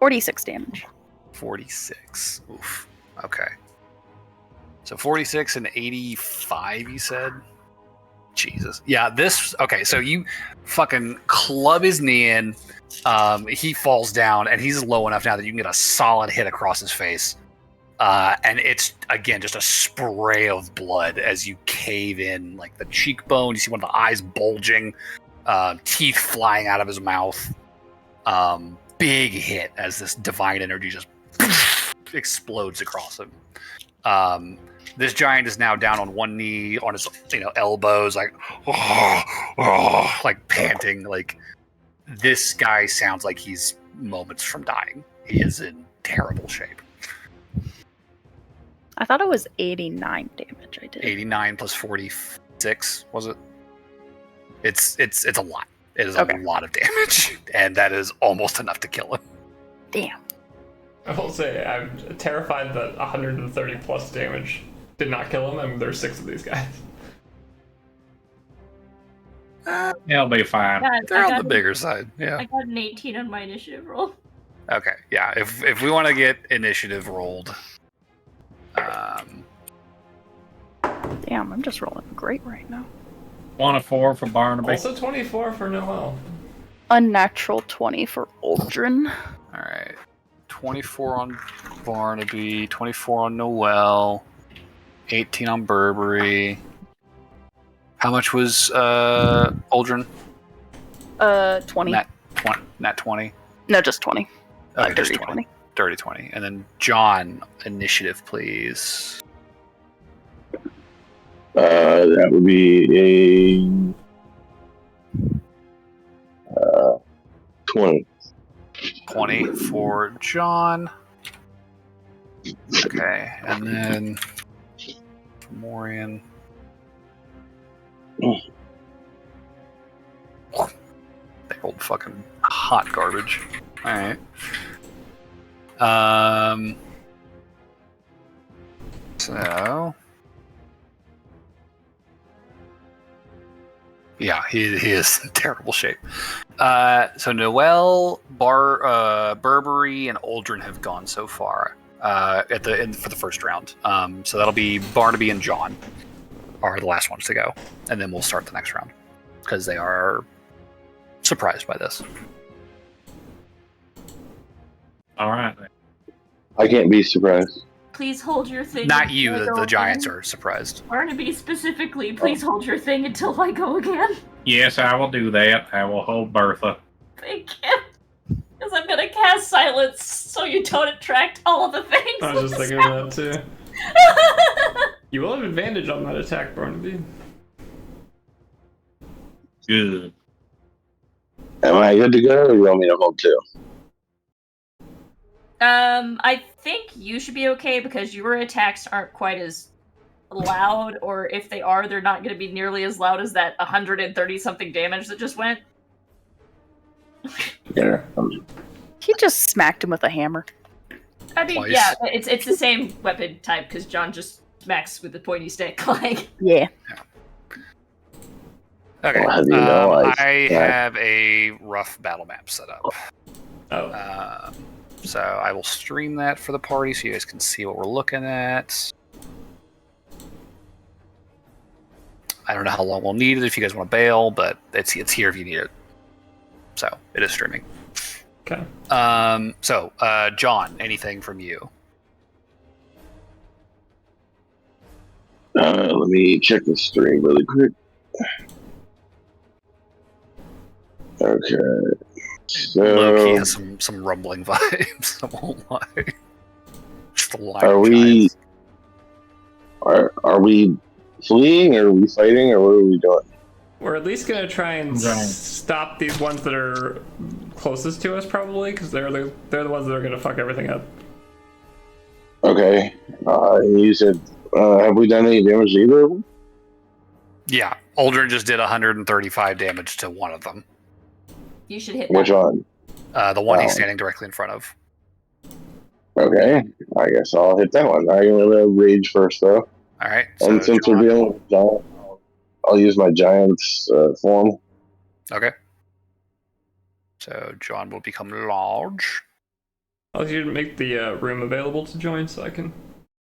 $46 damage. 46. Oof. Okay. So 46 and 85, you said? Jesus. Yeah, this... Okay, so you fucking club his knee in. He falls down, and he's low enough now that you can get a solid hit across his face. And it's, again, just a spray of blood as you cave in, like, the cheekbone. You see one of the eyes bulging, teeth flying out of his mouth. Big hit as this divine energy just explodes across him. This giant is now down on one knee, on his elbows, like like panting. Like, this guy sounds like he's moments from dying. He is in terrible shape. I thought it was 89 damage I did. 89 plus 46, was it? It's a lot. It is Okay. a lot of damage, and that is almost enough to kill him. Damn. I will say I'm terrified that 130 plus damage did not kill him, and there's 6 of these guys. It'll be fine. They're on the bigger side. Yeah. I got an 18 on my initiative roll. Okay. Yeah. If we want to get initiative rolled, Damn, I'm just rolling great right now. 1 of 4 for Barnaby. Also 24 for Noel. Unnatural 20 for Aldrin. all right. 24 on Barnaby, 24 on Noel, 18 on Burberry. How much was Aldrin? 20. Nat 20. No, just 20. Okay, just Dirty 20. Dirty 20. And then John, initiative, please. That would be a 20. 20 for John. Okay, and then Morian. They old fucking hot garbage. Alright. So yeah, he is in terrible shape. So Noel, Burberry, and Aldrin have gone so far for the first round. So that'll be Barnaby and John are the last ones to go, and then we'll start the next round because they are surprised by this. All right. I can't be surprised. Please hold your thing. Not until you, I go the giants again. are surprised. Barnaby specifically, please hold your thing until I go again. Yes, I will do that. I will hold Bertha. Thank you. Because I'm gonna cast silence so you don't attract all of the things. I was just thinking of that too. You will have advantage on that attack, Barnaby. Good. Am I good to go, or you want me to hold too? I think you should be okay because your attacks aren't quite as loud, or if they are, they're not going to be nearly as loud as that 130 something damage that just went. Yeah. He just smacked him with a hammer. I mean, Twice. yeah, it's the same weapon type because John just smacks with the pointy stick. Like, Yeah. Okay. Well, how do you know I have a rough battle map set up. Oh. So I will stream that for the party so you guys can see what we're looking at. I don't know how long we'll need it if you guys want to bail, but it's here if you need it. So it is streaming. Okay. So John, anything from you? Let me check the stream really quick. Okay. Loki So, has some rumbling vibes. I won't lie. Just a line are of we giants. are we fleeing, or are we fighting, or what are we doing? We're at least gonna try and stop these ones that are closest to us, probably, because they're the ones that are gonna fuck everything up. Okay. You said, have we done any damage to either of them? Yeah, Aldrin just did 135 damage to one of them. you should hit Which that. one? The one he's Oh. standing directly in front of. Okay. I guess I'll hit that one. I'm gonna rage first, though. All right. And So since we're John, dealing with giant, I'll use my giant's form. okay. So John will become large. I'll you make the room available to join so I can.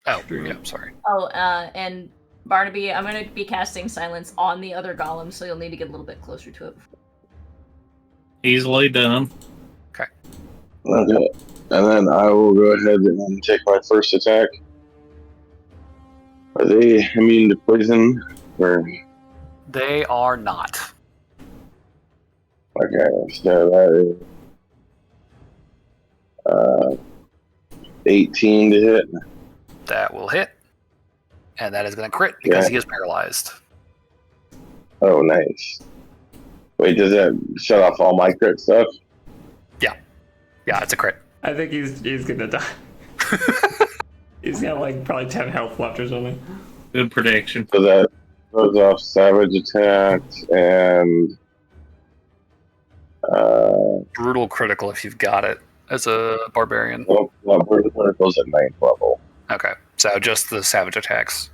Oh, Stream yeah. it. Sorry. Oh, and Barnaby, I'm going to be casting silence on the other golem, so you'll need to get a little bit closer to it. Easily done. Okay. And then I will go ahead and take my first attack. Are they immune to poison? Or They are not. okay, so that is 18 to hit. That will hit. And that is going to crit because Yeah. he is paralyzed. Oh, nice. Wait, does that shut off all my crit stuff? Yeah, it's a crit. I think he's gonna die. He's got like probably 10 health left or something. Good prediction. So that goes off savage attacks and Brutal critical if you've got it as a barbarian. well, verticals at 9th level. Okay. So just the savage attacks.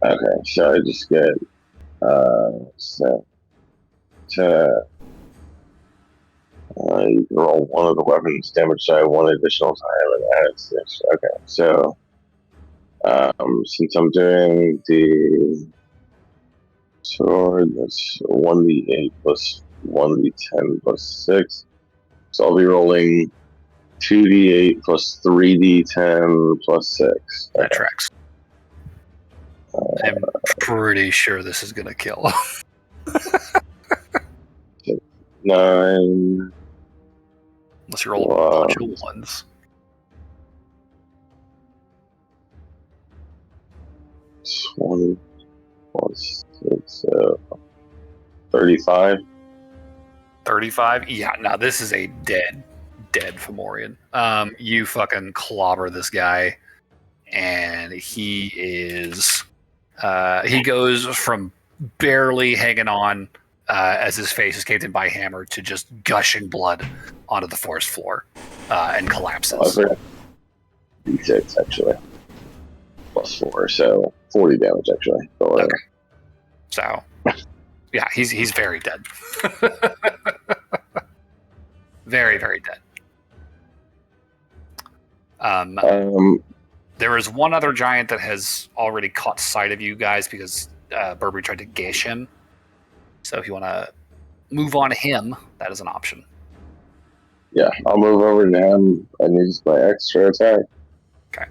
Okay, so I just get So you can roll one of the weapons damage die 1 additional time and add 6. Okay, so since I'm doing the sword, that's 1d8 plus 1d10 plus 6. So I'll be rolling 2d8 plus 3d10 plus 6. That tracks. I'm pretty sure this is gonna kill. 9. Unless you roll a bunch of ones. 20 plus 6, 35. 35? Yeah, no, this is a dead Fomorian. You fucking clobber this guy, and he is he goes from barely hanging on as his face is caved in by a hammer to just gushing blood onto the forest floor and collapses. D6 actually. Plus 4, so 40 damage actually. Okay. So yeah, he's very dead. Very, very dead. There is one other giant that has already caught sight of you guys because Burberry tried to gash him. So if you want to move on him, that is an option. Yeah, I'll move over to him and use my extra attack. Okay.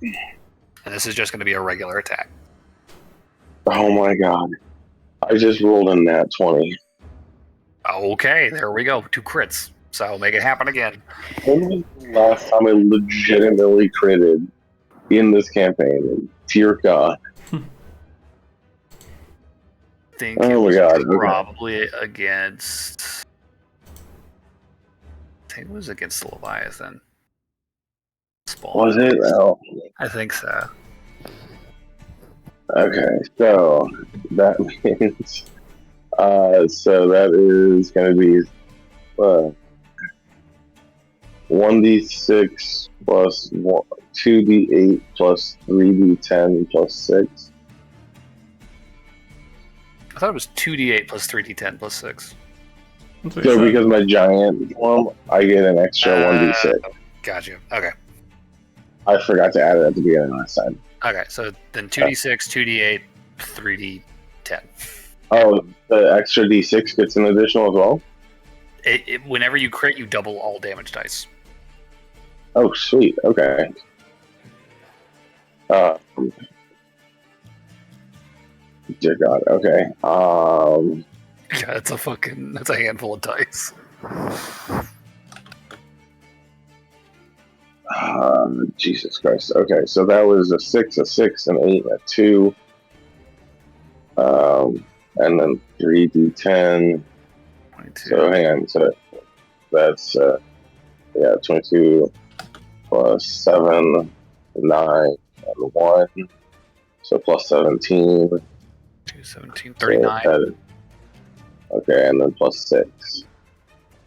And this is just going to be a regular attack. Oh my god. I just rolled in that 20. Okay, there we go. 2 crits. So make it happen again. When was the last time I legitimately critted in this campaign? Dear God. I think Oh it my was God, okay. probably against... I think it was against the Leviathan. Spawn. Was it? Oh. I think so. Okay, so that means... so that is going to be 1d6 plus 2d8 plus 3d10 plus 6. I thought it was 2d8 plus 3d10 plus 6. So because my giant form, I get an extra 1d6. Gotcha. Okay. I forgot to add it at the beginning last time. Okay, so then 2d6, 2d8, 3d10. Oh, the extra d6 gets an additional as well? Whenever you crit, you double all damage dice. Oh, sweet. Okay. Dear God. Okay. Yeah, that's a handful of dice. Jesus Christ. Okay, so that was a 6, an 8, a 2. And then 3d10. 22. So hang on. So that's 22 plus 7, 9, and 1. So plus 17. 2, 17, 39. So okay, and then plus 6.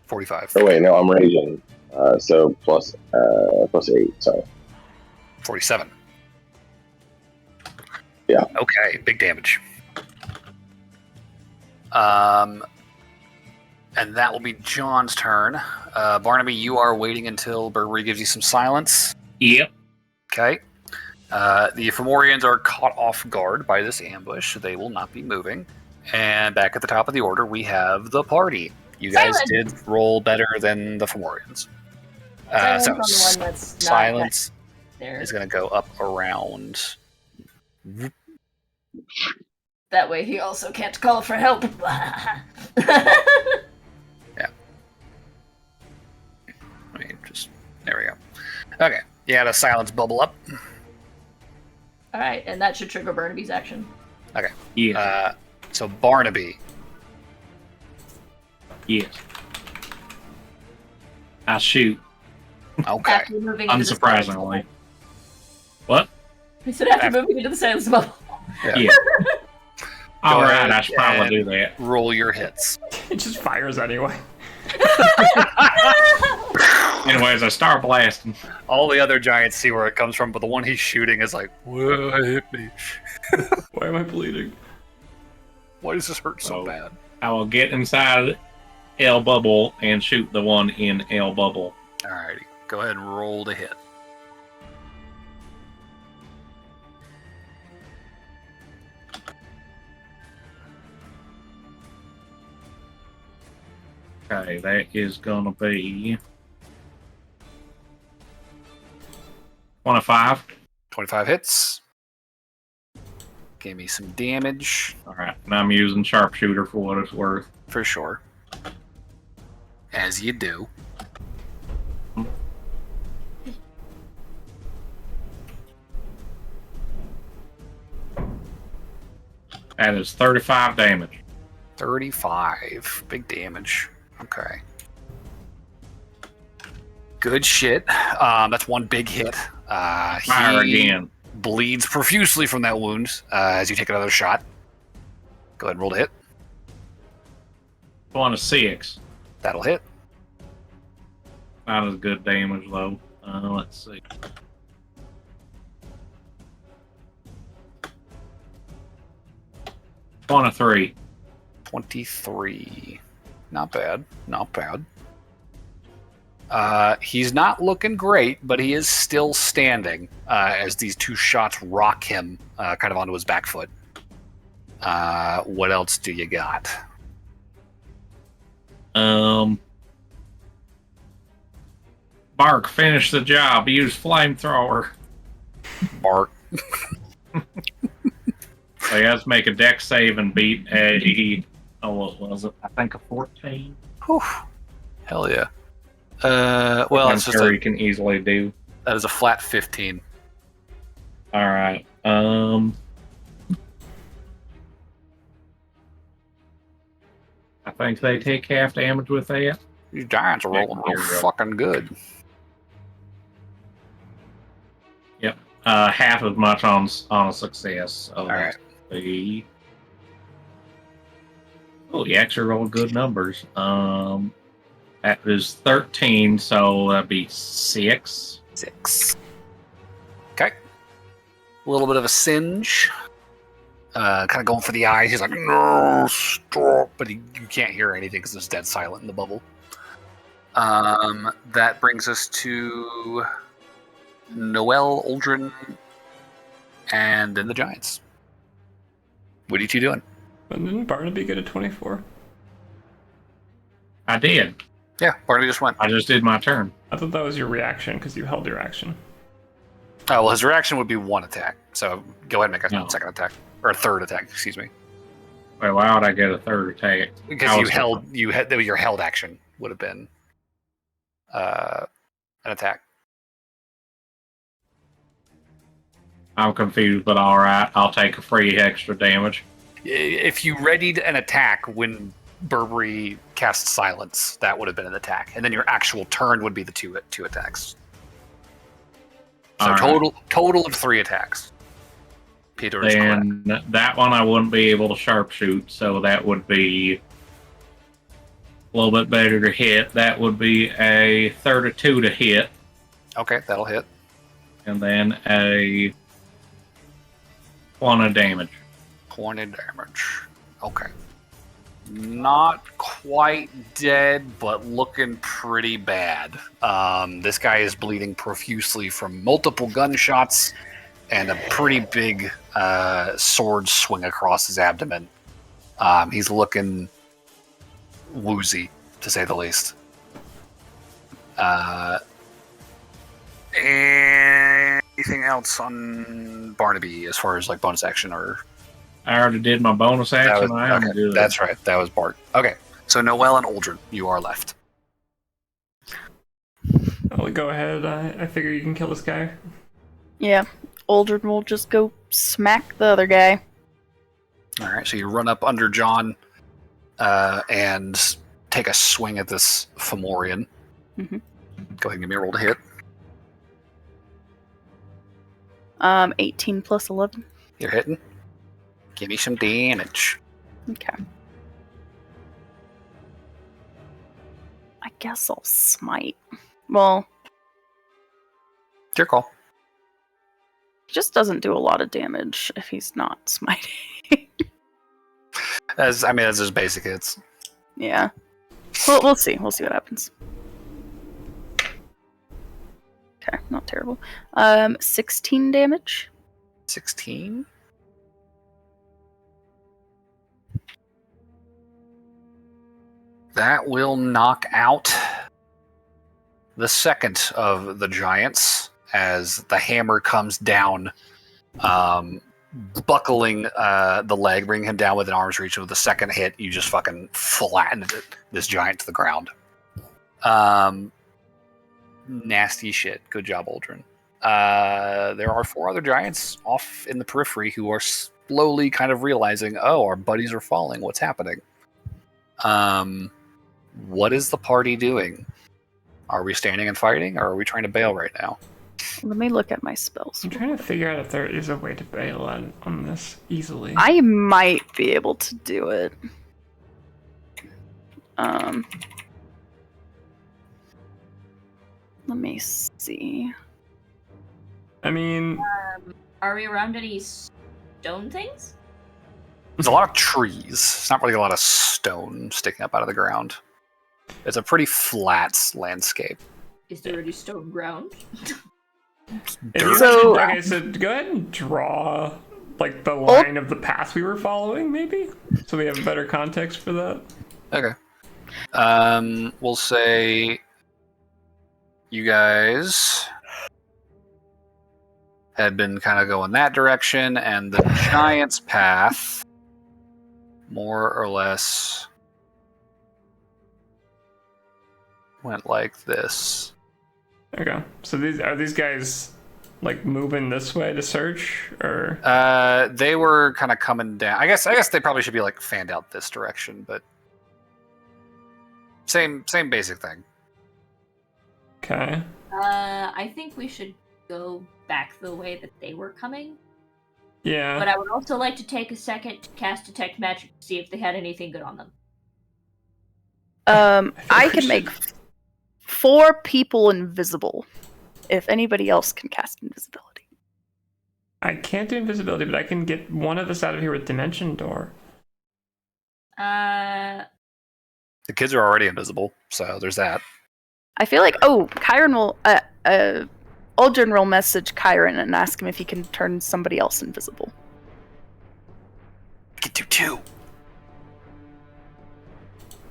45. Oh wait, no, I'm raging. So plus 8. Sorry. 47. Yeah. Okay, big damage. And that will be John's turn. Barnaby, you are waiting until Burberry gives you some silence. Yep. Okay. The Fomorians are caught off guard by this ambush. They will not be moving. And back at the top of the order, we have the party. You guys did roll better than the Fomorians. Silence on the one that's not silence there. is going to go up around. That way he also can't call for help. Yeah. I mean, there we go. Okay. Yeah, the silence bubble up. Alright, and that should trigger Burnaby's action. Okay. Yeah. So Barnaby. Yes. I shoot. Okay. After moving into the silence Unsurprisingly. bubble. What? I said after moving into the silence bubble. Yeah. All right, I should probably do that. Roll your hits. It just fires anyway. Anyways, I start blasting. All the other giants see where it comes from, but the one he's shooting is like, whoa, it hit me. Why am I bleeding? Why does this hurt so Oh. bad? I will get inside L bubble and shoot the one in L bubble. Alrighty, go ahead and roll to hit. Okay, that is gonna be 25. 25 hits. Give me some damage. Alright, and I'm using sharpshooter for what it's worth. For sure. As you do. That is 35 damage. 35. Big damage. Okay. Good shit. That's one big hit. Fire He again. bleeds profusely from that wound as you take another shot. Go ahead and roll to hit. One to 6. That'll hit. Not as good damage though. Let's see. One to 3. 23. Not bad. Not bad. He's not looking great, but he is still standing as these two shots rock him kind of onto his back foot. What else do you got? Bark, finish the job. Use flamethrower. Bark. So he has to make a dex save and beat a. Oh, what was it? I think a 14. Whew. Hell yeah. Well, I'm it's just sure he can easily do. that is a flat 15. All right. I think they take half damage with that. These giants are rolling real fucking good. Yep. Half as much on a success. So right. The. Oh, you actually rolled good numbers. That is 13, so that'd be 6. 6. Okay. A little bit of a singe. Kind of going for the eyes. He's like, no, stop. But you can't hear anything because it's dead silent in the bubble. That brings us to Noel, Uldren, and then the Giants. What are you two doing? And didn't Barnaby get a 24? I did. Yeah, Barney just went. I just did my turn. I thought that was your reaction because you held your action. Oh, well, his reaction would be one attack. So go ahead and make a No. second attack. Or a third attack, excuse me. Wait, why would I get a third attack? Because your held action would have been an attack. I'm confused, but all right. I'll take a free extra damage. If you readied an attack when Burberry cast silence, that would have been an attack, and then your actual turn would be the two attacks. So All right. total of 3 attacks. Peter is correct. Then that one I wouldn't be able to sharpshoot, so that would be a little bit better to hit. That would be a 32 to hit, Okay, that'll hit. and then a 1 of damage. 20 damage. Okay. Not quite dead, but looking pretty bad. This guy is bleeding profusely from multiple gunshots and a pretty big sword swing across his abdomen. He's looking woozy, to say the least. Anything else on Barnaby as far as like bonus action or? I already did my bonus action. I am good. That's right. That was Bart. Okay, so Noel and Uldren, you are left. I'll go ahead. I figure you can kill this guy. Yeah, Uldren will just go smack the other guy. All right, so you run up under John and take a swing at this Fomorian. Mhm. Go ahead and give me a roll to hit. 18 plus 11. You're hitting. Give me some damage. Okay. I guess I'll smite. Well, Your call. he just doesn't do a lot of damage if he's not smiting. As his basic hits. Yeah. We'll see. We'll see what happens. Okay, not terrible. 16 damage. 16. That will knock out the second of the giants as the hammer comes down, buckling the leg, bringing him down within arm's reach. With the second hit, you just fucking flattened this giant to the ground. Nasty shit. Good job, Aldrin. There are 4 other giants off in the periphery who are slowly kind of realizing, oh, our buddies are falling. What's happening? What is the party doing? Are we standing and fighting, or are we trying to bail right now? Let me look at my spells. I'm trying to figure out if there is a way to bail on this easily. I might be able to do it. Let me see. I mean, Are we around any stone things? There's a lot of trees. It's not really a lot of stone sticking up out of the ground. It's a pretty flat landscape. Is there any stone ground? So- okay, so go ahead and draw like the line of the path we were following, maybe, so we have a better context for that. Okay. We'll say you guys had been kind of going that direction, and the giant's path, more or less, went like this. Okay, so these guys like moving this way to search, or They were kind of coming down. I guess they probably should be like fanned out this direction, but same basic thing. okay? I think we should go back the way that they were coming. Yeah. But I would also like to take a second to cast Detect Magic to see if they had anything good on them. I we can should- make 4 people invisible. If anybody else can cast invisibility. I can't do invisibility, but I can get one of us out of here with Dimension Door. The kids are already invisible, so there's that. I feel like Kyron will Aldrin will message Kyron and ask him if he can turn somebody else invisible. I can do 2.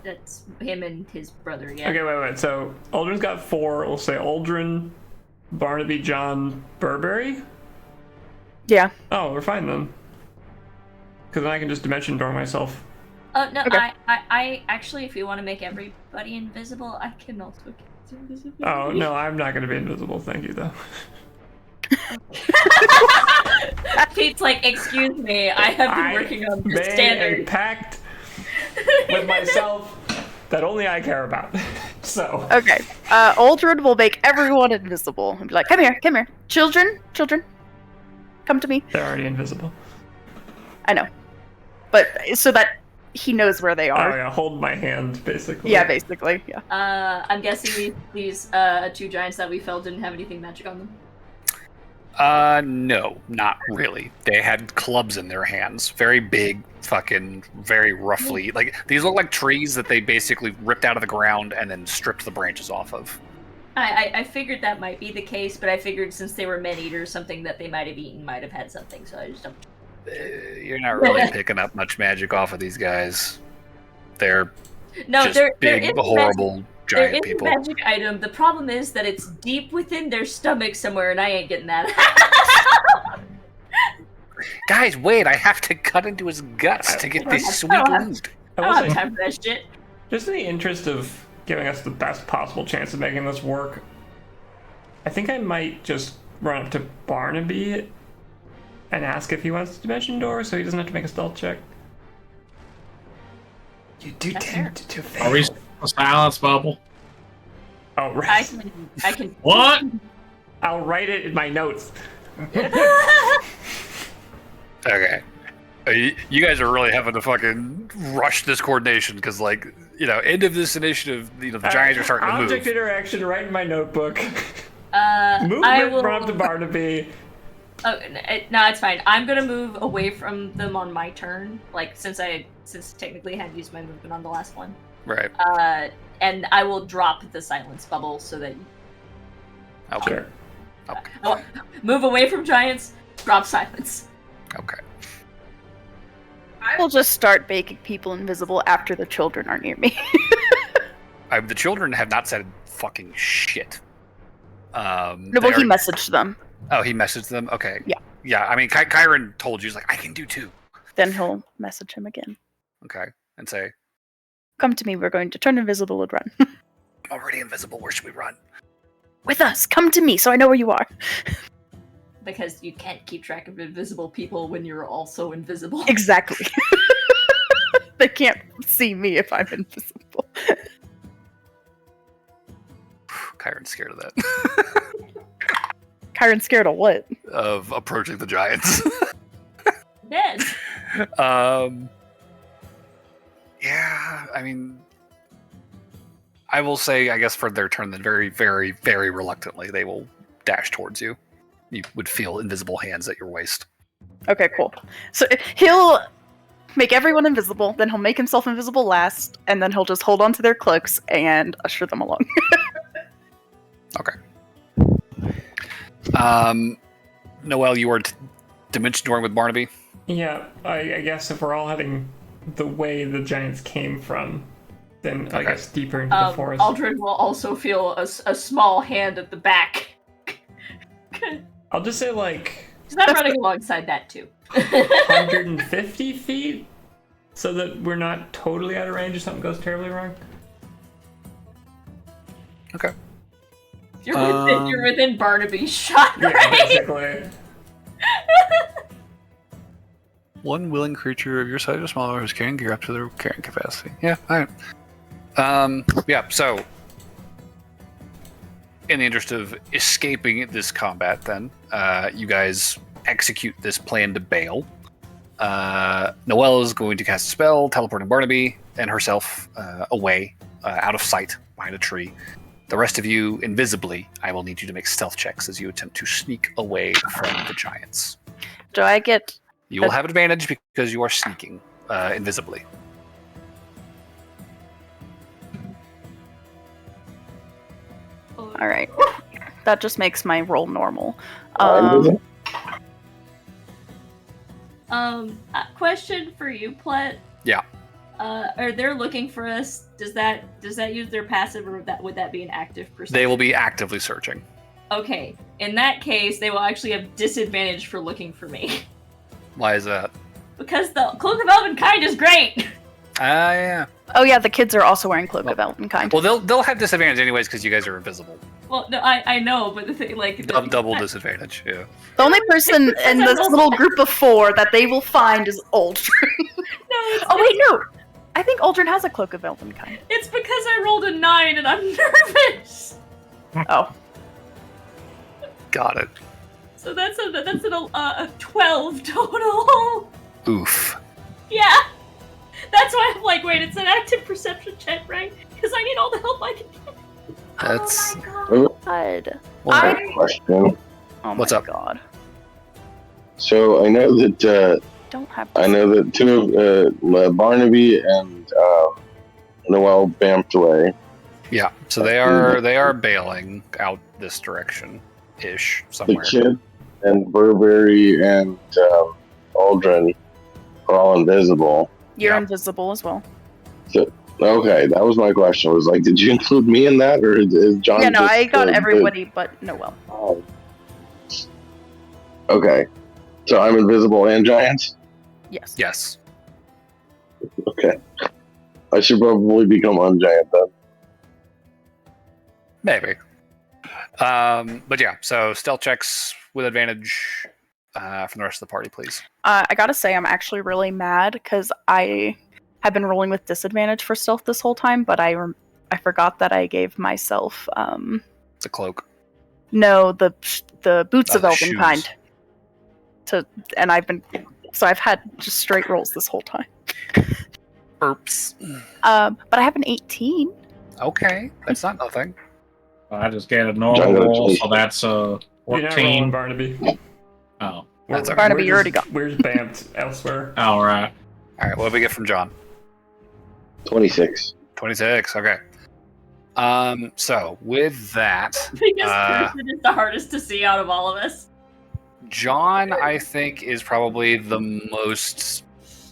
That's him and his brother, yeah. Okay, wait. So Aldrin's got 4. We'll say Aldrin, Barnaby, John, Burberry. Yeah. Oh, we're fine then. Because then I can just Dimension Door myself. No, Okay. I actually, if you want to make everybody invisible, I can also cast invisibility. Oh no, I'm not going to be invisible. Thank you though. Pete's like, excuse me, I have been I working on this made a standard. pact with myself that only I care about. So. Okay. Aldrin will make everyone invisible and be like, "Come here, children, come to me." They're already invisible. I know, but so that he knows where they Oh are. yeah, hold my hand, basically. Yeah, basically. Yeah. I'm guessing these 2 giants that we felled didn't have anything magic on them. No, not really. They had clubs in their hands. Very big, fucking, very roughly. Like, these look like trees that they basically ripped out of the ground and then stripped the branches off of. I figured that might be the case, but I figured since they were men-eaters, something that they might have eaten might have had something, so I just don't... You're not really picking up much magic off of these guys. They're No, just there big, is horrible, there giant is people. a magic item. The problem is that it's deep within their stomach somewhere, and I ain't getting that. Guys, wait, I have to cut into his guts to get this sweet loot. I I don't will have say, time for that shit. just in the interest of giving us the best possible chance of making this work, I think I might just run up to Barnaby and ask if he wants to Dimension Door so he doesn't have to make a stealth check. You do That's tend to fail. Are we a silence bubble? Oh, I right. can. What? I'll write it in my notes. Okay. You guys are really having to fucking rush this coordination because, like, end of this initiative, the Giants are starting to move. Object interaction, right in my notebook. I Movement will. prompt to Barnaby. Oh, no, it's fine. I'm gonna move away from them on my turn, since technically I had used my movement on the last one. Right. And I will drop the silence bubble so that. Okay. Sure. Okay. Move away from giants. Drop silence. Okay. I will just start making people invisible after the children are near me. The children have not said fucking shit. No, but he messaged them. Oh, he messaged them? Okay. Yeah. Yeah, I mean, Kyron told you, he's like, I can do 2. Then he'll message him again. Okay. And say, Come to me, we're going to turn invisible and run. I'm already invisible, where should we run? With us, come to me so I know where you are. Because you can't keep track of invisible people when you're also invisible. Exactly. They can't see me if I'm invisible. Kyron's scared of that. Kyron's scared of what? Of approaching the giants. Dead. Yeah, I mean, I will say, I guess for their turn, then very, very, very reluctantly, they will dash towards you. You would feel invisible hands at your waist. Okay, cool. So he'll make everyone invisible, then he'll make himself invisible last, and then he'll just hold on to their cloaks and usher them along. Okay. Noelle, you are dimension dooring with Barnaby? Yeah, I guess if we're all heading the way the giants came from, then I guess deeper into the forest. Aldrin will also feel a small hand at the back. I'll just say He's not running alongside that too. 150 feet, so that we're not totally out of range if something goes terribly wrong. Okay. You're within Barnaby's shot range. Yeah, basically. One willing creature of your size or smaller who's carrying gear up to their carrying capacity. Yeah, alright. Yeah, so in the interest of escaping this combat, then, you guys execute this plan to bail. Noelle is going to cast a spell, teleporting Barnaby and herself away, out of sight, behind a tree. The rest of you, invisibly, I will need you to make stealth checks as you attempt to sneak away from the giants. Do I get... You will have advantage because you are sneaking invisibly. Alright. That just makes my roll normal. Question for you, Plet. Yeah. Are they looking for us? Does that use their passive, or would that be an active perception? They will be actively searching. Okay. In that case, they will actually have disadvantage for looking for me. Why is that? Because the Cloak of Elvenkind is great! Yeah. Oh yeah, the kids are also wearing Cloak of Elvenkind. Well, they'll have disadvantage anyways because you guys are invisible. Well, no, I know, but the thing, Double disadvantage, yeah. The only person in this little group of 4 that they will find is Aldrin. Oh wait, no! I think Aldrin has a Cloak of Elvenkind. It's because I rolled a 9 and I'm nervous! Oh. Got it. So that's a 12 total. Oof. Yeah. That's why I'm like, wait, it's an active perception check, right? Because I need all the help I can get. That's... Oh my god. Question. Oh What's my up? god. So I know that Don't have I know that 2 of Barnaby and Noelle bamped away. Yeah, so they are bailing out this direction-ish The somewhere. kid and Burberry and Aldrin are all invisible. You're Yeah. invisible as well. So, okay, that was my question. Was like, did you include me in that, or is John? Yeah, no, just, I got everybody but Noelle. Oh. Okay, so I'm invisible and giant. Yes. Yes. Okay, I should probably become ungiant then. Maybe. But yeah, so stealth checks with advantage from the rest of the party, please. I gotta say, I'm actually really mad because I have been rolling with disadvantage for stealth this whole time, but I forgot that I gave myself The cloak. no the boots of the Elvenkind. shoes. I've had just straight rolls this whole time. Oops. But I have an 18. Okay, that's not nothing. I just get a normal Jungle roll, Chase. so that's You're not rolling, 14. Barnaby. Oh, That's all right. Barnaby, you already got. We're bamped elsewhere. all right. All right, what do we get from John? 26. 26. Okay. So with that, Biggest person is the hardest to see out of all of us. John, I think, is probably the most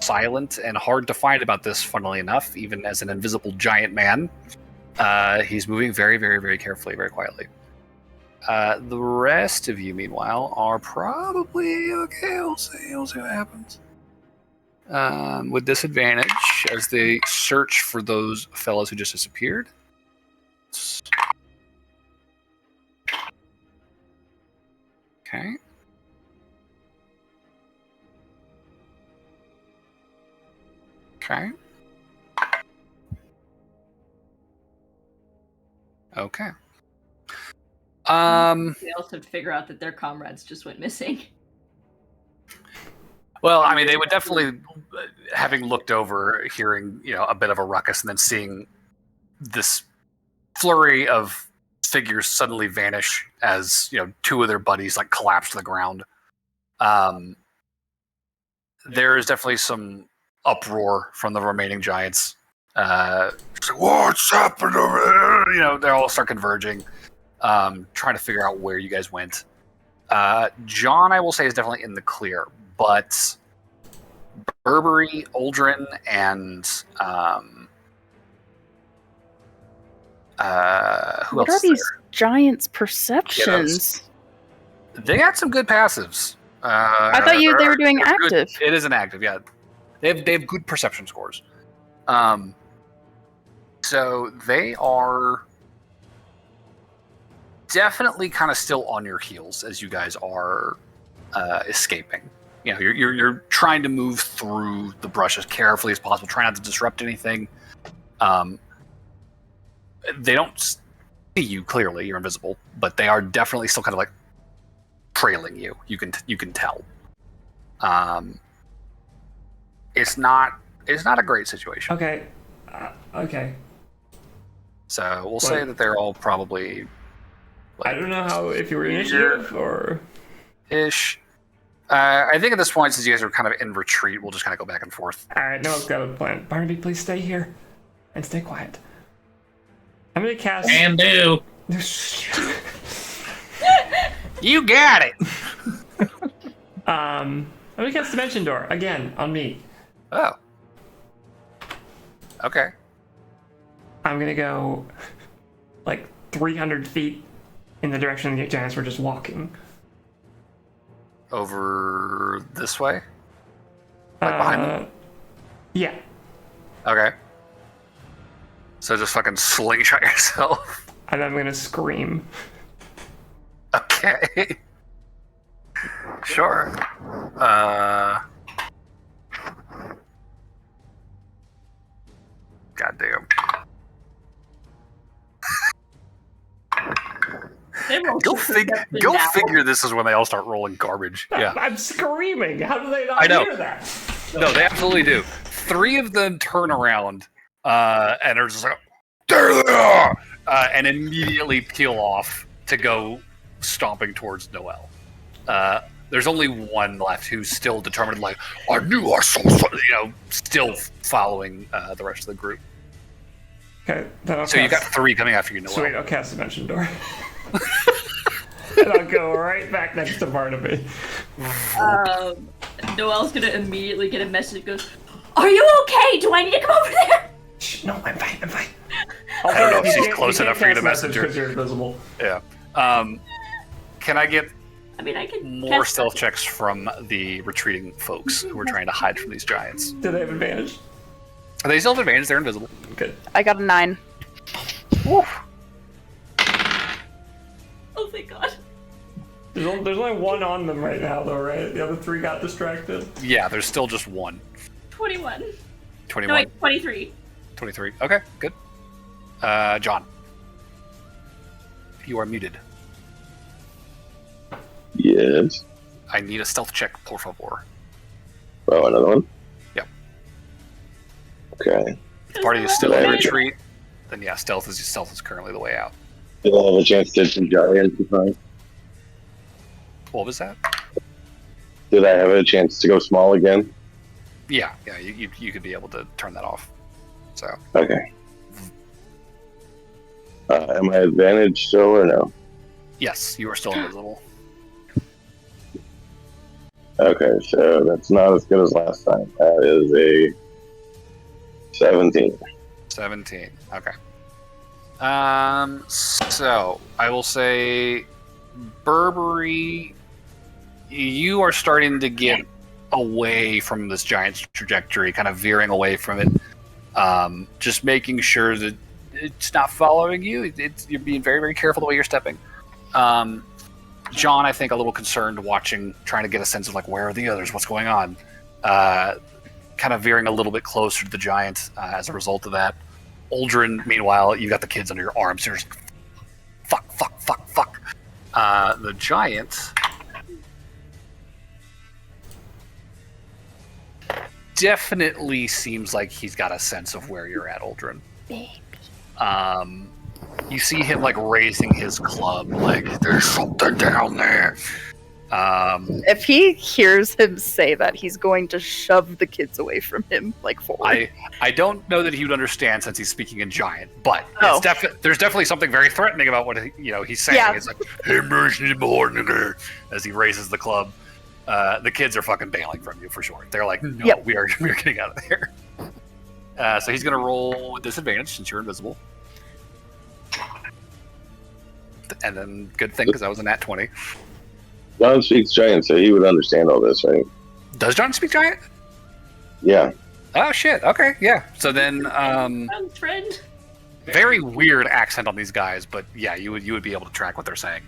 silent and hard to find about this, funnily enough, even as an invisible giant man. He's moving very, very, very carefully, very quietly. The rest of you, meanwhile, are probably okay. We'll see what happens. With disadvantage as they search for those fellows who just disappeared. Okay. Okay. Okay. They also have to figure out that their comrades just went missing. Well, I mean, they would definitely, having looked over, hearing, a bit of a ruckus, and then seeing this flurry of figures suddenly vanish as, two of their buddies, collapse to the ground. There is definitely some uproar from the remaining giants. It's like, what's happened over there? They all start converging, trying to figure out where you guys went. John, I will say, is definitely in the clear, but Burberry, Aldrin, and who What else are is these there? giants' perceptions? They got some good passives. I thought they were doing they're good. active. It is an active, yeah. They have good perception scores. So they are definitely kind of still on your heels as you guys are escaping. You're trying to move through the brush as carefully as possible, trying not to disrupt anything. They don't see you clearly; you're invisible, but they are definitely still kind of trailing you. You can tell. It's not a great situation. Okay. Okay. So we'll say that they're all probably. I don't know if you were initiative or ish. I think at this point, since you guys are kind of in retreat, we'll just kind of go back and forth. Alright, Noah's got a plan. Barnaby, please stay here. And stay quiet. I'm gonna cast And do. You got it! I'm gonna cast Dimension Door again on me. Oh. Okay. I'm gonna go 300 feet in the direction the giants were just walking. Over this way? Behind them? Yeah. Okay. So just fucking slingshot yourself. And I'm gonna scream. Okay. Sure. Goddamn. Go figure this is when they all start rolling garbage. Yeah. I'm screaming. How do they not hear that? No, they absolutely do. 3 of them turn around and are just like, there they are! And immediately peel off to go stomping towards Noel. There's only one left who's still determined, I knew I saw something, still following the rest of the group. Okay, then So you got 3 coming after you, Noel. Sweet, I'll cast Dimension Door. And I'll go right back next to Barnaby. Noelle's gonna immediately get a message that goes, are you okay? Do I need to come over there? Shh, no, I'm fine. I don't know if she's close enough for you to message her. Because you're invisible. Yeah. Can I get I can more cast stealth checks from the retreating folks who are trying to hide from these giants? Do they have advantage? They still have advantage, they're invisible. Good. I got a 9. Oh thank God. There's only one on them right now, though, right? The other 3 got distracted. Yeah, there's still just one. 21. 21. No, wait, 23. 23. Okay, good. John. You are muted. Yes. I need a stealth check, por favor. Oh, another one? Yep. Okay. If the party is still in Right. retreat, then yeah, stealth is currently the way out. Do I have a chance to do giant define? What was that? Did I have a chance to go small again? Yeah, you could be able to turn that off. So Okay. Am I advantaged still or no? yes, you are still invisible. Okay, so that's not as good as last time. That is a 17. 17. Okay. So I will say, Burberry, you are starting to get away from this giant's trajectory, kind of veering away from it. Just making sure that it's not following you. You're being very, very careful the way you're stepping. John, I think, a little concerned watching, trying to get a sense of like, where are the others? What's going on? Kind of veering a little bit closer to the giant as a result of that. Aldrin, meanwhile, you got the kids under your arms. You're just fuck. The giant definitely seems like he's got a sense of where you're at, Aldrin. Baby. You see him like raising his club, like there's something down there. If he hears him say that, he's going to shove the kids away from him, like forward. I don't know that he would understand since he's speaking in giant, but Oh. there's definitely something very threatening about what he's saying. Yeah. It's like, hey, mercy, as he raises the club. The kids are fucking bailing from you for sure. They're like, no, Yep. we're getting out of there. So he's gonna roll with disadvantage since you're invisible. And then good thing because that was a nat 20. John speaks giant, so he would understand all this, right? Does John speak giant? Yeah. Oh shit. Okay, yeah. So then, Friend. very weird accent on these guys, but yeah, you would be able to track what they're saying.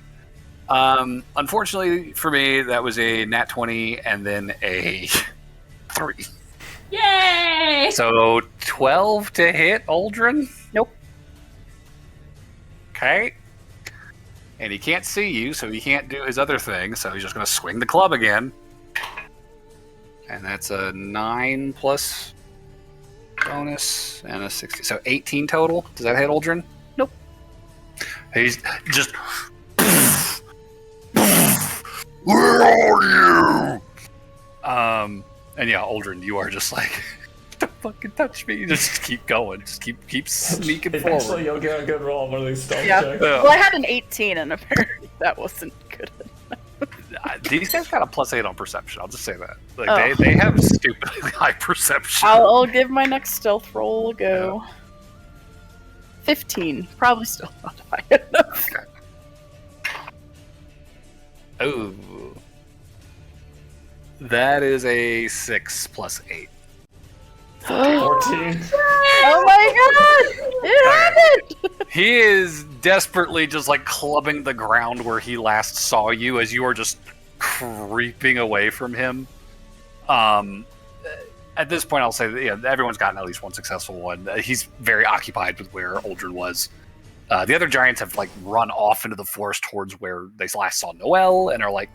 Unfortunately for me, that was a nat 20 and then a 3. Yay! So 12 to hit Aldrin. Nope. Okay. And he can't see you, so he can't do his other thing, so he's just going to swing the club again. And that's a 9 plus bonus and a 60. So 18 total. Does that hit Aldrin? Nope. He's just... Where are you? And yeah, Aldrin, you are just like... Don't fucking touch me. Just keep going. Just keep sneaking forward. Eventually, you'll get a good roll on one of these stealth Yeah. checks. Well, I had an 18, and apparently that wasn't good. These guys got a +8 on perception. I'll just say that. Like Oh. they have stupidly high perception. I'll give my next stealth roll a go. 15. Probably still not high enough. Oh, that is a 6 plus 8. 14. Oh my god! It happened! He is desperately just like clubbing the ground where he last saw you as you are just creeping away from him. At this point, I'll say that everyone's gotten at least one successful one. He's very occupied with where Aldrin was. The other giants have like run off into the forest towards where they last saw Noelle and are like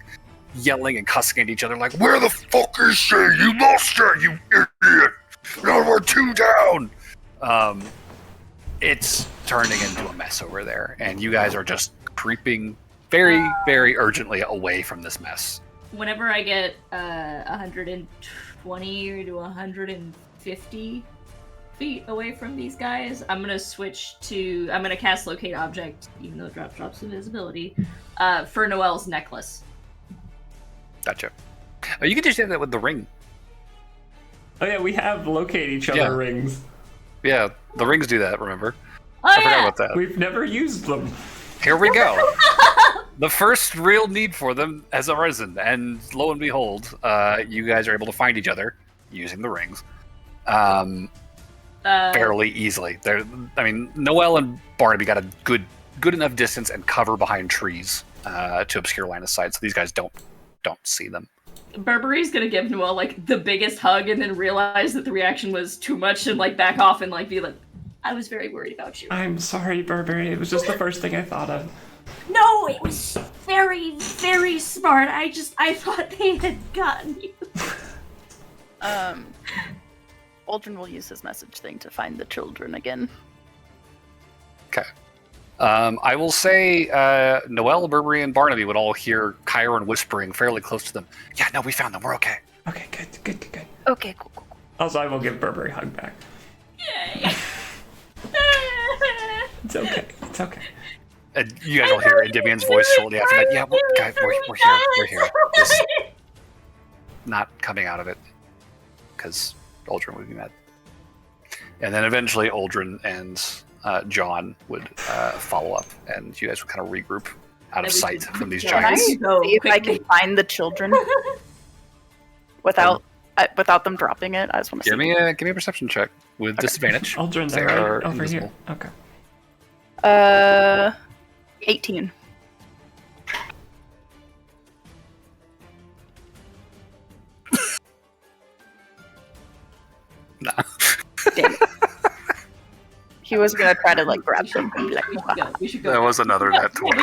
yelling and cussing at each other, like, "Where the fuck is she? You lost her, you idiot! Now we're 2 down." It's turning into a mess over there, and you guys are just creeping very, very urgently away from this mess. Whenever I get 120 to 150 feet away from these guys, I'm gonna cast Locate Object, even though it drops invisibility, for Noelle's necklace. Gotcha. You can just do that with the ring. Oh yeah, we have locate each other Yeah. rings. Yeah, the rings do that, remember? Oh I forgot yeah! about that. We've never used them. Here we go. The first real need for them has arisen, and lo and behold, you guys are able to find each other using the rings fairly easily. Noelle and Barnaby got a good enough distance and cover behind trees to obscure line of sight, so these guys don't see them. Burberry's gonna give Noelle like the biggest hug and then realize that the reaction was too much and like back off and like be like, I was very worried about you. I'm sorry, Burberry. It was just the first thing I thought of. No, it was very, very smart. I thought they had gotten you. Aldrin will use his message thing to find the children again. Okay. I will say Noelle, Burberry, and Barnaby would all hear Chiron whispering fairly close to them. Yeah, no, we found them. We're okay. Okay, good. Okay, cool. Also, I will give Burberry a hug back. Yay! It's okay. And you guys will hear Endymion's voice shortly after that. Yeah, guys, we're here. We're here. Just not coming out of it because Aldrin would be mad. And then eventually Aldrin and John would follow up, and you guys would kind of regroup out of sight from these Can I giants. see if I can find the children without them dropping it? I just want to Give me a perception check with disadvantage. Aldrin's They already are over invisible. here. Okay. 18. Nah. Damn it. He was gonna try to grab them and be like, We should go. That was another net 20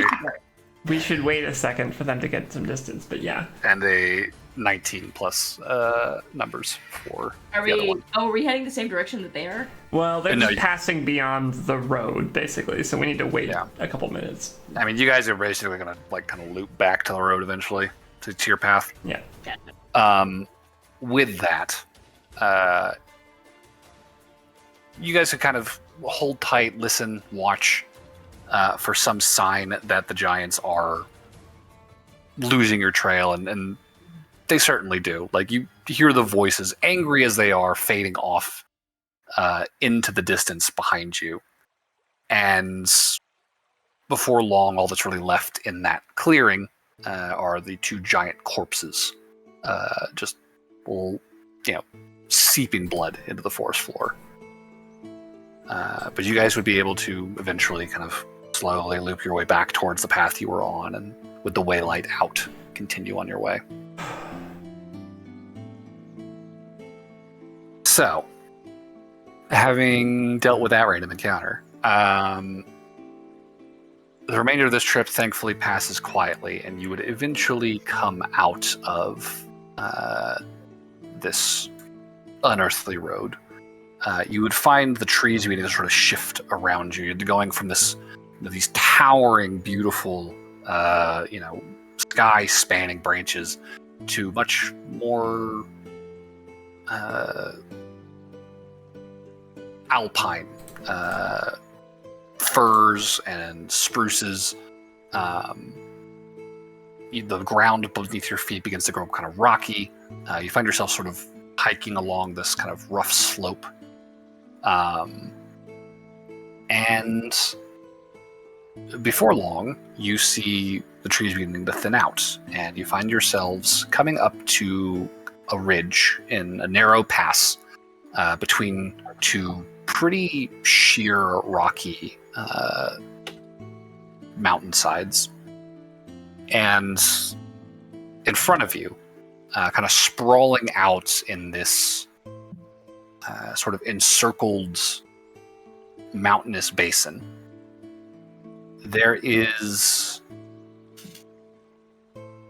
We should wait a second for them to get some distance, but yeah. and a 19 plus numbers for Are the other we? one. Oh, are we heading the same direction that they are? Well, they're No, just you- passing beyond the road, basically, so we need to wait a couple minutes. I mean, you guys are basically going to kind of loop back to the road eventually to your path. Yeah. With that, you guys can kind of hold tight, listen, watch for some sign that the giants are losing your trail, and they certainly do. You hear the voices, angry as they are, fading off into the distance behind you. And before long, all that's really left in that clearing are the two giant corpses, just seeping blood into the forest floor. But you guys would be able to eventually kind of slowly loop your way back towards the path you were on, and with the waylight out, continue on your way. So, having dealt with that random encounter, the remainder of this trip thankfully passes quietly, and you would eventually come out of this unearthly road. You would find the trees beginning to sort of shift around you. You're going from these towering, beautiful, sky-spanning branches to much more alpine firs and spruces. The ground beneath your feet begins to grow kind of rocky. You find yourself sort of hiking along this kind of rough slope. And before long, you see the trees beginning to thin out, and you find yourselves coming up to a ridge in a narrow pass between two pretty sheer, rocky mountainsides. And in front of you, kind of sprawling out in this sort of encircled mountainous basin, there is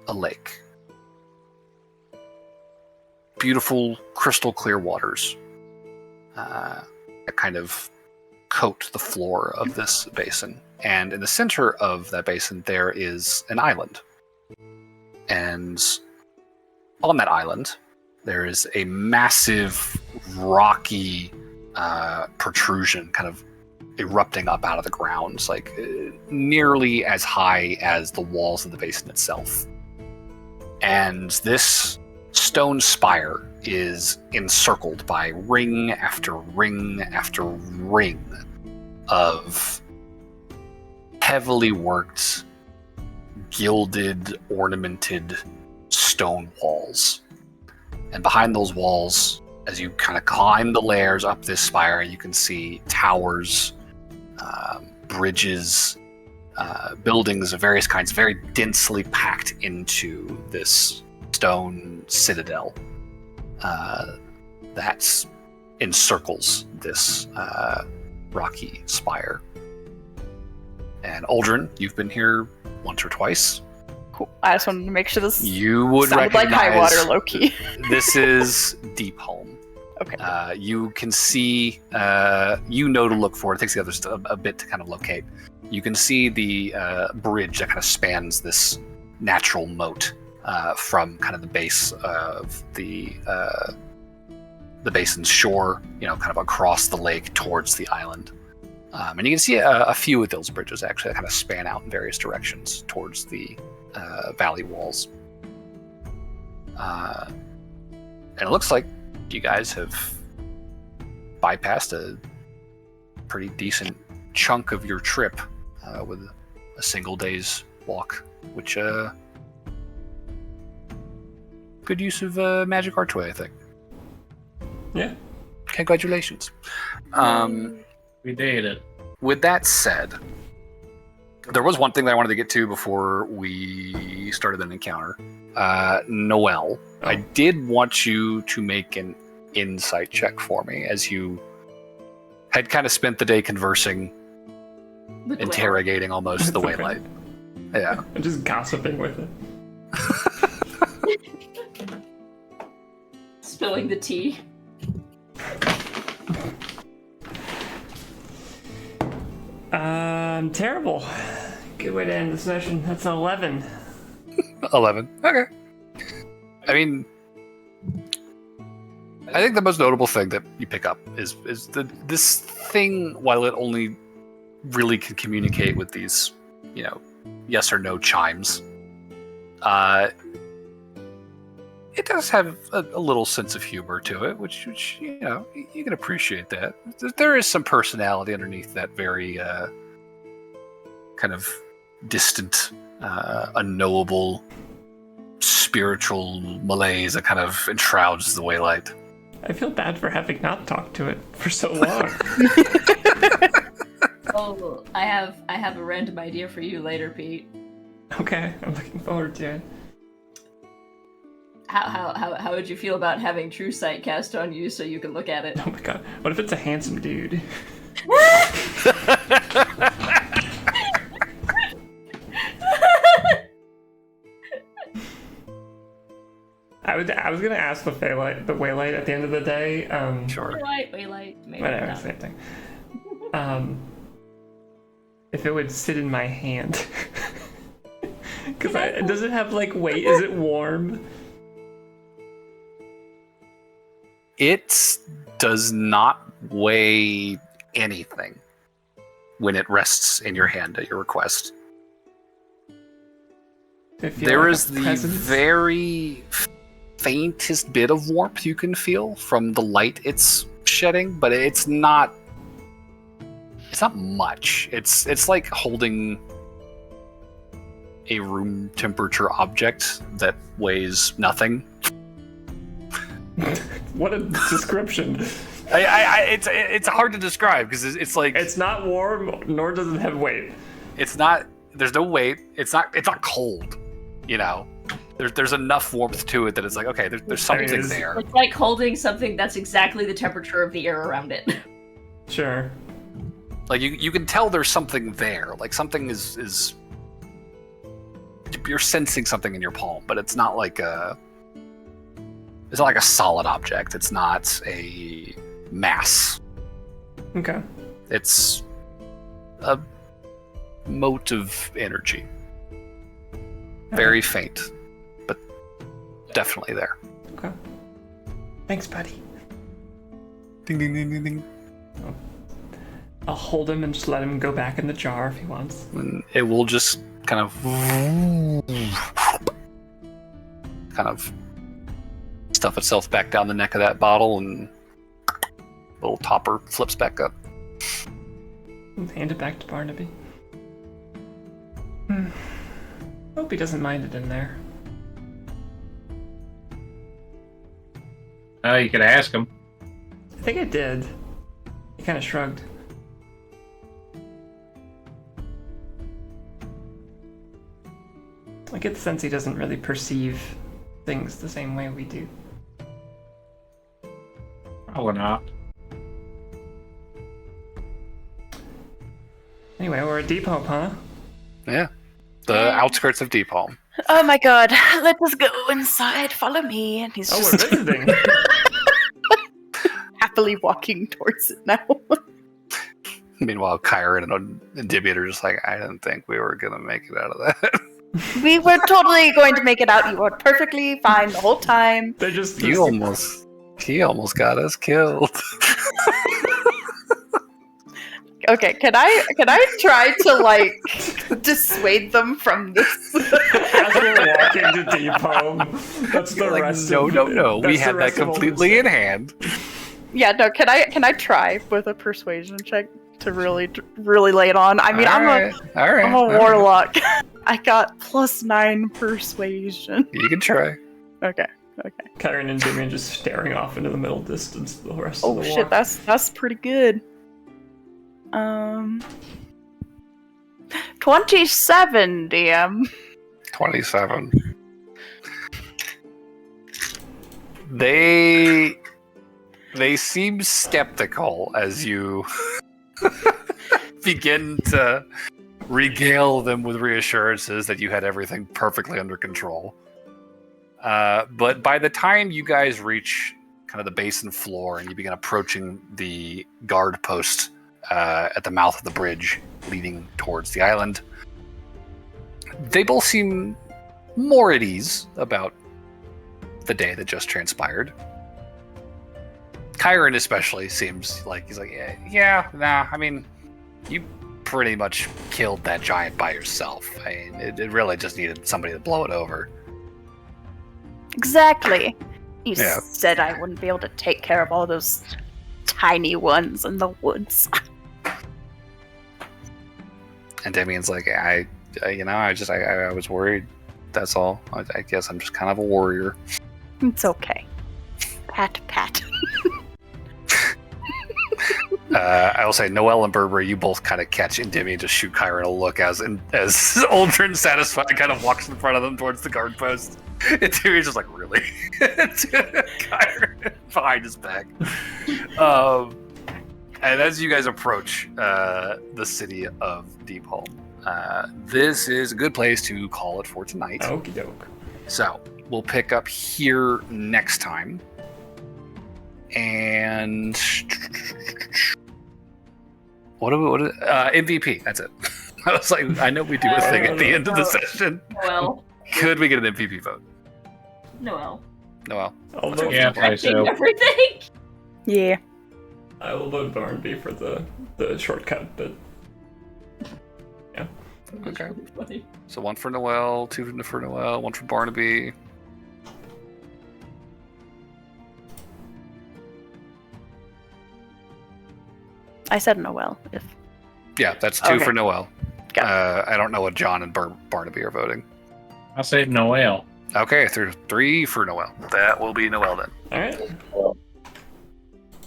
a lake. Beautiful crystal clear waters that kind of coat the floor of this basin. And in the center of that basin, there is an island. And on that island, there is a massive rocky protrusion kind of erupting up out of the ground, nearly as high as the walls of the basin itself. And this stone spire is encircled by ring after ring after ring of heavily worked, gilded, ornamented stone walls. And behind those walls, as you kind of climb the layers up this spire, you can see towers, bridges, buildings of various kinds, very densely packed into this stone citadel that encircles this rocky spire. And Aldrin, you've been here once or twice. Cool. I just wanted to make sure this You would sounded like recognize high water, low-key. this is Deep Home. Okay. You can see, you know to look for. It takes the others a bit to kind of locate. You can see the bridge that kind of spans this natural moat from kind of the base of the basin's shore, kind of across the lake towards the island. And you can see a few of those bridges actually that kind of span out in various directions towards the valley walls. And it looks like you guys have bypassed a pretty decent chunk of your trip with a single day's walk, which good use of magic archway, I think. Yeah. Congratulations. We did it. With that said, there was one thing that I wanted to get to before we started an encounter. Noelle, I did want you to make an insight check for me, as you had kind of spent the day conversing, interrogating almost the Waylight. Yeah. I'm just gossiping with it. Spilling the tea. Terrible. Good way to end the session. That's 11. 11. Okay. I mean, I think the most notable thing that you pick up is this thing, while it only really can communicate with these, yes or no chimes, it does have a little sense of humor to it, which you can appreciate that. There is some personality underneath that very kind of distant, unknowable, spiritual malaise that kind of enshrouds the Waylight. I feel bad for having not talked to it for so long. Oh, I have a random idea for you later, Pete. Okay, I'm looking forward to it. How would you feel about having True Sight cast on you so you can look at it? Oh my god, what if it's a handsome dude? I was gonna ask the Waylight at the end of the day. Sure. Waylight, maybe Whatever, not. same thing. If it would sit in my hand, because does it have weight? Is it warm? It does not weigh anything when it rests in your hand at your request. There is the very faintest bit of warmth you can feel from the light it's shedding, but it's not much. It's like holding a room temperature object that weighs nothing. What a description. It's hard to describe because it's like it's not warm, nor does it have weight. It's not. There's no weight. It's not cold. There's enough warmth to it that it's like, okay, there's something there. It's like holding something that's exactly the temperature of the air around it. Sure. Like you can tell there's something there. Like something is. You're sensing something in your palm, but it's not like a. It's not like a solid object. It's not a mass. Okay. It's a mote of energy. Very faint, but definitely there. Okay. Thanks, buddy. Ding, ding, ding, ding, ding. I'll hold him and just let him go back in the jar if he wants. And it will just kind of stuff itself back down the neck of that bottle, and little topper flips back up. Hand it back to Barnaby. Hope he doesn't mind it in there. You could ask him. I think I did. He kind of shrugged. I get the sense he doesn't really perceive things the same way we do. Probably not. Anyway, we're at Deep Hope, huh? Yeah. The outskirts of Deep Home. Oh my god, let us go inside. Follow me. And he's Oh, just we're visiting. walking towards it now. Meanwhile, Kyron and Dibiot are just like, I didn't think we were gonna make it out of that. We were totally going to make it out. You were perfectly fine the whole time. They just He almost got us killed. Okay, can I try to like dissuade them from this? as we're walking to Deep Home. That's the Like, rest. no. That's We the had that rest of completely in Olden's hand. Yeah, no. Can I try with a persuasion check to really lay it on? I mean, I'm a warlock. I got +9 persuasion. You can try. Okay. Kyron and Jimmy just staring off into the middle distance the rest of Oh the shit, walk. that's pretty good. 27, DM. 27. They seem skeptical as you begin to regale them with reassurances that you had everything perfectly under control. But by the time you guys reach kind of the basin floor and you begin approaching the guard post at the mouth of the bridge leading towards the island, they both seem more at ease about the day that just transpired. Kyron especially seems like he's like, I mean, you pretty much killed that giant by yourself. I mean, it really just needed somebody to blow it over. Exactly. You Yeah. said I wouldn't be able to take care of all those tiny ones in the woods. And Damien's like, I was worried. That's all. I guess I'm just kind of a warrior. It's okay. Pat. I will say, Noelle and Burberry, you both kind of catch Endymion just shoot Kyron a look as Aldrin, satisfied, kind of walks in front of them towards the guard post. And Tyrion's just like, really? Kyron behind his back. And as you guys approach the city of Deepholm, this is a good place to call it for tonight. Okie doke. So we'll pick up here next time. And what MVP, that's it. I was like, I know we do a thing at the end of the session. Noel. Could we get an MVP vote? Noel. Noel. I'll vote, Yeah, probably so. Everything. Yeah. I will vote Barnaby for the shortcut, but Okay. Funny. So 1 for Noel, 2 for Noel, 1 for Barnaby. I said Noel. If Yeah, that's 2 Okay. for Noel. Got I don't know what John and Barnaby are voting. I say Noel. Okay, 3 for Noel. That will be Noel then.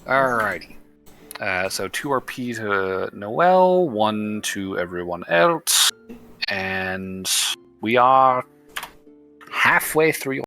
all right. Alrighty. So 2 RP to Noel, 1 to everyone else. And we are halfway through